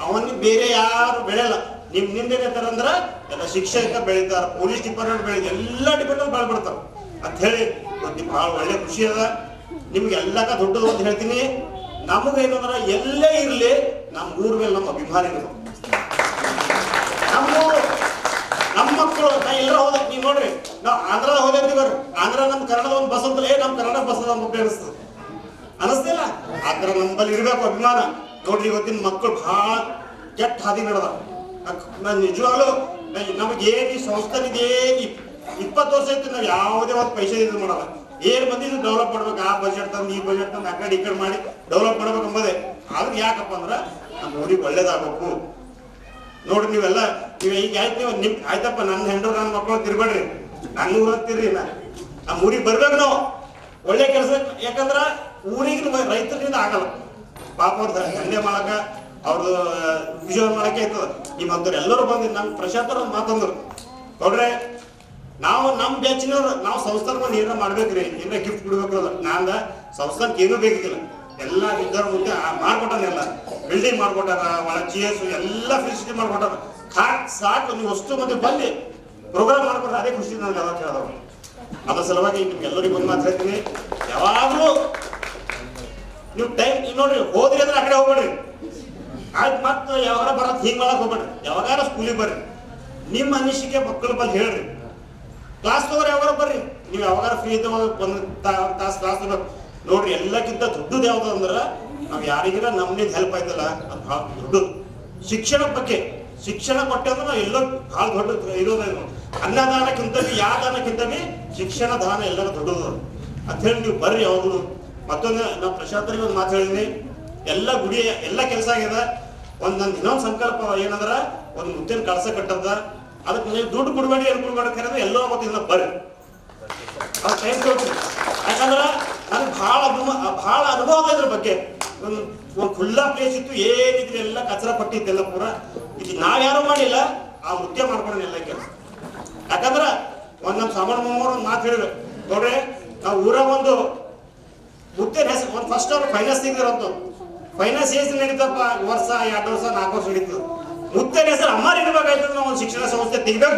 ಅವನಿಗೆ ಬೇರೆ ಯಾರು ಬೆಳೆಯಲ್ಲ. ನಿಮ್ಮಿಂದ ಏನಂತಾರ ಅಂದ್ರೆ ಎಲ್ಲ ಶಿಕ್ಷಕ ಬೆಳಿತಾರ, ಪೊಲೀಸ್ ಡಿಪಾರ್ಟ್ಮೆಂಟ್ ಬೆಳಿತಾರೆ, ಎಲ್ಲ ಡಿಪಾರ್ಟ್ಮೆಂಟ್ ಬೆಳ್ಬಿಡ್ತಾರ ಅಂತ ಹೇಳಿ ಭಾಳ ಒಳ್ಳೆ ಖುಷಿ ಅದ. ನಿಮ್ಗೆ ಎಲ್ಲಕ್ಕ ದೊಡ್ಡದು ಅಂತ ಹೇಳ್ತೀನಿ, ನಮಗೇನಂದ್ರೆ ಎಲ್ಲೇ ಇರಲಿ ನಮ್ಮ ಊರ ಮೇಲೆ ನಮ್ಮ ಅಭಿಮಾನ ಇರೋದು. ನಮ್ಮ ಮಕ್ಕಳು ನಾ ಎಲ್ಲರ ಹೋದಕ್ಕೆ ನೀವು ನೋಡ್ರಿ, ನಾವು ಆಂಧ್ರದ ಹೋದಿರ್ತೀವಿ ಬರ್ರಿ, ಆಂಧ್ರ ನಮ್ಮ ಕನ್ನಡದ ಒಂದು ಬಸ್ ಅಂತಲೇ ನಮ್ಮ ಕನ್ನಡ ಬಸ್ ನಮ್ಮ ಮಕ್ಕಳು ಅನಿಸ್ತದೆ, ಅನಿಸ್ತಿಲ್ಲ? ಆ ಥರ ನಮ್ಮಲ್ಲಿ ಇರಬೇಕು ಅಭಿಮಾನ. ನೋಡ್ರಿ ಇವತ್ತಿನ ಮಕ್ಕಳು ಭಾಳ ಕೆಟ್ಟ ಹಾದಿ ನಡೆದ. ನಾನು ನಿಜವಾಗ್ಲೂ ನಮಗೇನು ಈ ಸಂಸ್ಥಾನಿದೆ 20 ವರ್ಷ ಐತಿ, ನಾವು ಯಾವುದೇ ಒಂದು ಪೈಸೆ ಇದು ಮಾಡಲ್ಲ. ಏನು ಬಂದಿದ್ದು ಡೆವಲಪ್ ಮಾಡ್ಬೇಕು, ಆ ಬಜೆಟ್ ತಂದು ಈ ಬಜೆಟ್ ತಂದು ಆ ಕಡೆ ಈ ಕಡೆ ಮಾಡಿ ಡೆವಲಪ್ ಮಾಡ್ಬೇಕು ಅಂಬೋದೇ. ಆದ್ರೆ ಯಾಕಪ್ಪ ಅಂದ್ರೆ ನಮ್ಮ ಊರಿಗೆ ಒಳ್ಳೇದಾಗಬೇಕು. ನೋಡ್ರಿ ನೀವೆಲ್ಲ ನೀವು ಈಗ ಆಯ್ತು, ನೀವು ನಿಮ್ ಆಯ್ತಪ್ಪ ನನ್ನ ಹೆಂಡ್ರು ನನ್ನ ಮಕ್ಕಳು ತಿರ್ಬೇಡ್ರಿ, ನನ್ನ ಊರು ಅಂತೀರಿ. ನಮ್ಮ ಊರಿಗೆ ಬರ್ಬೇಕು ನಾವು ಒಳ್ಳೆ ಕೆಲಸ. ಯಾಕಂದ್ರ ಊರಿಗೆ ರೈತರಿಂದ ಆಗಲ್ಲ ಪಾಪ, ಅವ್ರ ದಂಧೆ ಮಾಡಕ ಅವ್ರದ್ದು ವಿಜಯ ಮಾಡಕ್ಕೆ ಆಯ್ತದ. ನಿಮ್ಮಂತವ್ರು ಎಲ್ಲರೂ ಬಂದಿದ್ದು ನಮ್ಮ ಪ್ರಶಾಂತರ ಒಂದು ಮಾತಂದ್ರು, ನೋಡ್ರೆ ನಾವು ನಮ್ಮ ಬ್ಯಾಚಿನವ್ರು ನಾವು ಸಂಸ್ಥಾನಕ್ಕೆ ಒಂದು ಏನಾರ ಮಾಡ್ಬೇಕ್ರಿ, ಏನಾರ ಗಿಫ್ಟ್ ಬಿಡ್ಬೇಕಲ್ಲ. ನಾಂದ ಸಂಸ್ಥಾನಕ್ಕೆ ಏನೂ ಬೇಕಿಲ್ಲ, ಎಲ್ಲ ಇದ್ದವ್ರ ಮುಂದೆ ಮಾಡ್ಕೊಟ್ಟಾನೆಲ್ಲ, ಬಿಲ್ಡಿಂಗ್ ಮಾಡ್ಕೊಟ್ಟಾರ, ಒಳ ಚೇರ್ಸ್ ಎಲ್ಲ ಫೆಸಿಲಿಟಿ ಮಾಡ್ಕೊಟ್ಟಾರ. ಸಾಕು ನೀವು ಅಷ್ಟು ಮಂದಿ ಬಂದು ಪ್ರೋಗ್ರಾಮ್ ಮಾಡ್ಕೊಟ್ರೆ ಅದೇ ಖುಷಿ ನನಗೆ ಯಾವಾಗ ಕೇಳಿದವ್ರು. ಅದ್ರ ಸಲುವಾಗಿ ನಿಮ್ಗೆ ಎಲ್ಲರಿಗೂ ಒಂದು ಮಾತು ಹೇಳ್ತೀನಿ, ಯಾವಾಗಲೂ ನೀವು ಟೈಮ್ ನೋಡ್ರಿ ಹೋದ್ರಿ ಅಂದ್ರೆ ಆ ಕಡೆ ಹೋಗ್ಬೇಡ್ರಿ. ಆಯ್ತು ಮತ್ತೆ ಯಾವಾಗ ಬರತ್ ಹಿಂಗೆ ಮಾಡಕ್ ಹೋಗ್ಬೇಡ್ರಿ, ಯಾವಾಗಾರ ಸ್ಕೂಲಿಗೆ ಬರ್ರಿ, ನಿಮ್ಮ ಅನಿಸಿಕೆ ಮಕ್ಕಳ ಬಂದು ಹೇಳ್ರಿ. ಕ್ಲಾಸ್ ತಗೋರಿ, ಯಾವಾಗ ಬರ್ರಿ, ನೀವು ಯಾವಾಗ ಫ್ರೀ ಇದ್ದ ಒಂದು ತಾಸು ಕ್ಲಾಸ್ ತಗೋಬೇಕು. ನೋಡ್ರಿ ಎಲ್ಲಕ್ಕಿಂತ ದೊಡ್ಡದು ಯಾವ್ದು ಅಂದ್ರೆ ನಾವು ಯಾರಿಗಿರ ನಮ್ನಿಂದ ಹೆಲ್ಪ್ ಆಯ್ತಲ್ಲ ಅದು ಭಾಳ ದೊಡ್ಡದು. ಶಿಕ್ಷಣದ ಬಗ್ಗೆ ಶಿಕ್ಷಣ ಕೊಟ್ಟೆ ಅಂದ್ರೆ ನಾವು ಎಲ್ಲೋ ಭಾಳ ದೊಡ್ಡ ಇರೋದು. ಅನ್ನದಾನಕ್ಕಿಂತ ಯಾವ ದಾನಕ್ಕಿಂತ ಶಿಕ್ಷಣ ದಾನ ಎಲ್ಲರೂ ದೊಡ್ಡದು ಅಂತ ಹೇಳಿ ನೀವು ಬರ್ರಿ ಯಾವಾಗಲೂ. ಮತ್ತೊಂದು ನಾವು ಪ್ರಶಾಂತರಿಗೆ ಒಂದು ಮಾತು ಹೇಳಿದ್ವಿ, ಎಲ್ಲ ಗುಡಿ ಎಲ್ಲ ಕೆಲಸ ಆಗ್ಯದ. ನಂದು ಇನ್ನೊಂದು ಸಂಕಲ್ಪ ಏನಂದ್ರ ಒಂದು ಮುತ್ತಿನ ಕಳಸ ಕಟ್ಟದ, ಅದಕ್ಕೆ ನೀವು ದುಡ್ಡು ಕೊಡ್ಬೇಡಿ ಏನು ಕೊಡ್ಬೇಡಿ ಎಲ್ಲೋ ಗೊತ್ತಿಲ್ಲ ಬರ್ರಿ, ಅದು ಟೈಮ್ ಕೊಡ್ತೀವಿ. ಯಾಕಂದ್ರೆ ನನಗೆ ಭಾಳ ಅನುಭವ ಅದ ಇದ್ರ ಬಗ್ಗೆ. ಒಂದು ಖುಲ್ಲಾ ಪ್ಲೇಸ್ ಇತ್ತು, ಏನಿದ್ರು ಎಲ್ಲ ಕಚರ ಪಟ್ಟಿದ್ದೆಲ್ಲ ಪೂರ. ಇದು ನಾವ್ಯಾರು ಮಾಡಿಲ್ಲ, ಆ ಮುದ್ದೆ ಮಾಡ್ಕೊಂಡ ಎಲ್ಲ ಕೆಲಸ. ಯಾಕಂದ್ರೆ ಒಂದು ನಮ್ಮ ಸಾಮಾನ್ಯ ಮಾಮೂರು ಒಂದು ಮಾತು ಹೇಳಿದ್ರು, ನೋಡ್ರಿ ನಾವು ಊರಾಗ ಒಂದು ಮುದ್ದೆನ ಹೆಸರು ಒಂದು ಫಸ್ಟ್ ಅವ್ರು ಫೈನಾನ್ಸ್ ತೆಗೆದಿರೋದು. ಫೈನಾನ್ಸ್ ಎಷ್ಟು ನಡೀತಪ್ಪ, ವರ್ಷ 2 ವರ್ಷ 4 ವರ್ಷ ನಡೀತದೆ. ಮುದ್ದೆನ ಹೆಸರು ಅಮ್ಮಾರಿ ಇಡಬೇಕಾಯ್ತು. ನಾವು ಒಂದು ಶಿಕ್ಷಣ ಸಂಸ್ಥೆ ತೆಗಿಬೇಕು,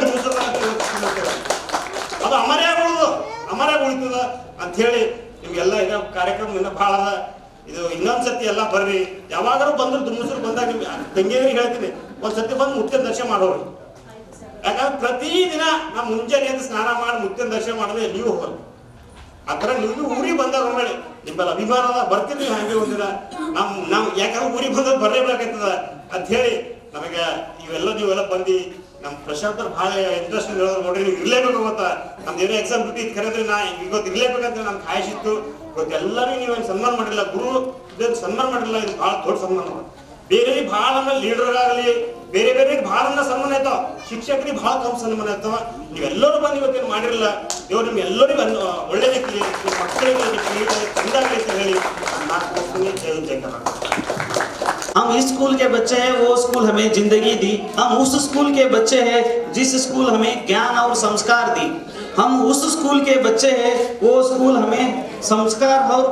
ಅದು ಅಮರೇ ಆಗುವುದು, ಅಮರೇ ಉಳಿತದ ಅಂತ ಹೇಳಿ ನಿಮ್ಗೆಲ್ಲ ಈಗ ಕಾರ್ಯಕ್ರಮ ಇನ್ನೂ ಭಾಳ ಅದ. ಇದು ಇನ್ನೊಂದ್ಸತಿ ಎಲ್ಲ ಬರ್ರಿ, ಯಾವಾಗಾರು ಬಂದ್ರು ದುಮ್ಮಸರು ಬಂದಾಗ ನಿಮ್ಗೆ ತಂಗಿಯರಿಗೆ ಹೇಳ್ತೀನಿ, ಒಂದ್ಸತಿ ಬಂದು ಮುತ್ತಿನ ದರ್ಶನ ಮಾಡೋರು. ಯಾಕಂದ್ರೆ ಪ್ರತಿದಿನ ನಾವು ಮುಂಜಾನೆ ಎದ್ದು ಸ್ನಾನ ಮಾಡಿ ಮುತ್ತಿನ ದರ್ಶನ ಮಾಡಿದ್ರೆ ನೀವು ಹೋಗಲ್ಲ. ಆ ಥರ ನೀವು ಊರಿಗೆ ಬಂದಾಗ ಮಾಡಿ ನಿಮ್ಮಲ್ಲಿ ಅಭಿಮಾನ ಅದ, ಬರ್ತೀರಿ ನೀವು ಹಂಗೆ ಒಂದಿನ. ನಾವು ಯಾಕಂದ್ರೆ ಊರಿಗೆ ಬಂದಾಗ ಬರಲೇಬೇಕಾಗ್ತದ ಅಂತ ಹೇಳಿ ನಮಗೆ ಇವೆಲ್ಲ ನೀವೆಲ್ಲ ಬಂದು ನಮ್ಮ ಪ್ರಶಾಂತರ ಭಾಳ ಇಂಟ್ರೆಸ್ಟ್ ಹೇಳೋದು. ನೋಡ್ರಿ ನೀವು ಇರ್ಲೇಬೇಕು ಗೊತ್ತಾ, ನಮ್ದು ಏನೋ ಎಕ್ಸಾಮ್ ಬಿಟ್ಟು ಇದು ಕರೆದ್ರೆ ನಾ ಇವತ್ತು ಇರ್ಲೇಬೇಕಂತ ನಮ್ಗೆ ಕಾಯಿಸಿತ್ತು. ಇವತ್ತು ಎಲ್ಲರೂ ನೀವೇನು ಸನ್ಮಾನ ಮಾಡಿಲ್ಲ, ಗುರು ಇದನ್ನು ಸನ್ಮಾನ ಮಾಡಿಲ್ಲ, ಇದು ಭಾಳ ದೊಡ್ಡ ಸನ್ಮಾನ. ಬೇರೆ ಭಾಳ ಲೀಡರ್ಗಾಗಲಿ ಬೇರೆ ಬೇರೆ ಭಾಳ ಸನ್ಮಾನ ಆಯ್ತಾವ, ಶಿಕ್ಷಕರಿಗೆ ಭಾಳ ಕಮ್ಮಿ ಸನ್ಮಾನ ಆಯ್ತಾವ. ನೀವೆಲ್ಲರೂ ಬಂದು ಇವತ್ತೇನು ಮಾಡಿರಲ್ಲ, ಇವ್ರು ನಿಮ್ಗೆ ಎಲ್ಲರಿಗೂ ಒಳ್ಳೇದಕ್ಕೆ ಮಕ್ಕಳಿಗೆ ತಂದಾಗಲಿ ಅಂತ ಹೇಳಿ ನಾನು ಜೈ ಜೈ ಕರ್ನಾಟಕ. हम इस स्कूल के बच्चे हैं, वो स्कूल हमें जिंदगी दी। हम उस स्कूल के बच्चे हैं जिस स्कूल हमें ज्ञान और संस्कार दी। हम उस स्कूल के बच्चे हैं, वो स्कूल हमें संस्कार और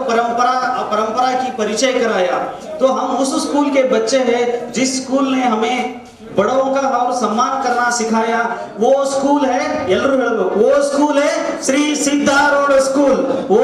परंपरा की परिचय कराया। तो हम उस स्कूल के बच्चे हैं जिस स्कूल ने हमें बड़ों का और सम्मान करना सिखाया। वो स्कूल है, ಎಲ್ಲರೂ ಹೇಳಬೇಕು, वो स्कूल है श्री सिद्धारूढ़ स्कूल। वो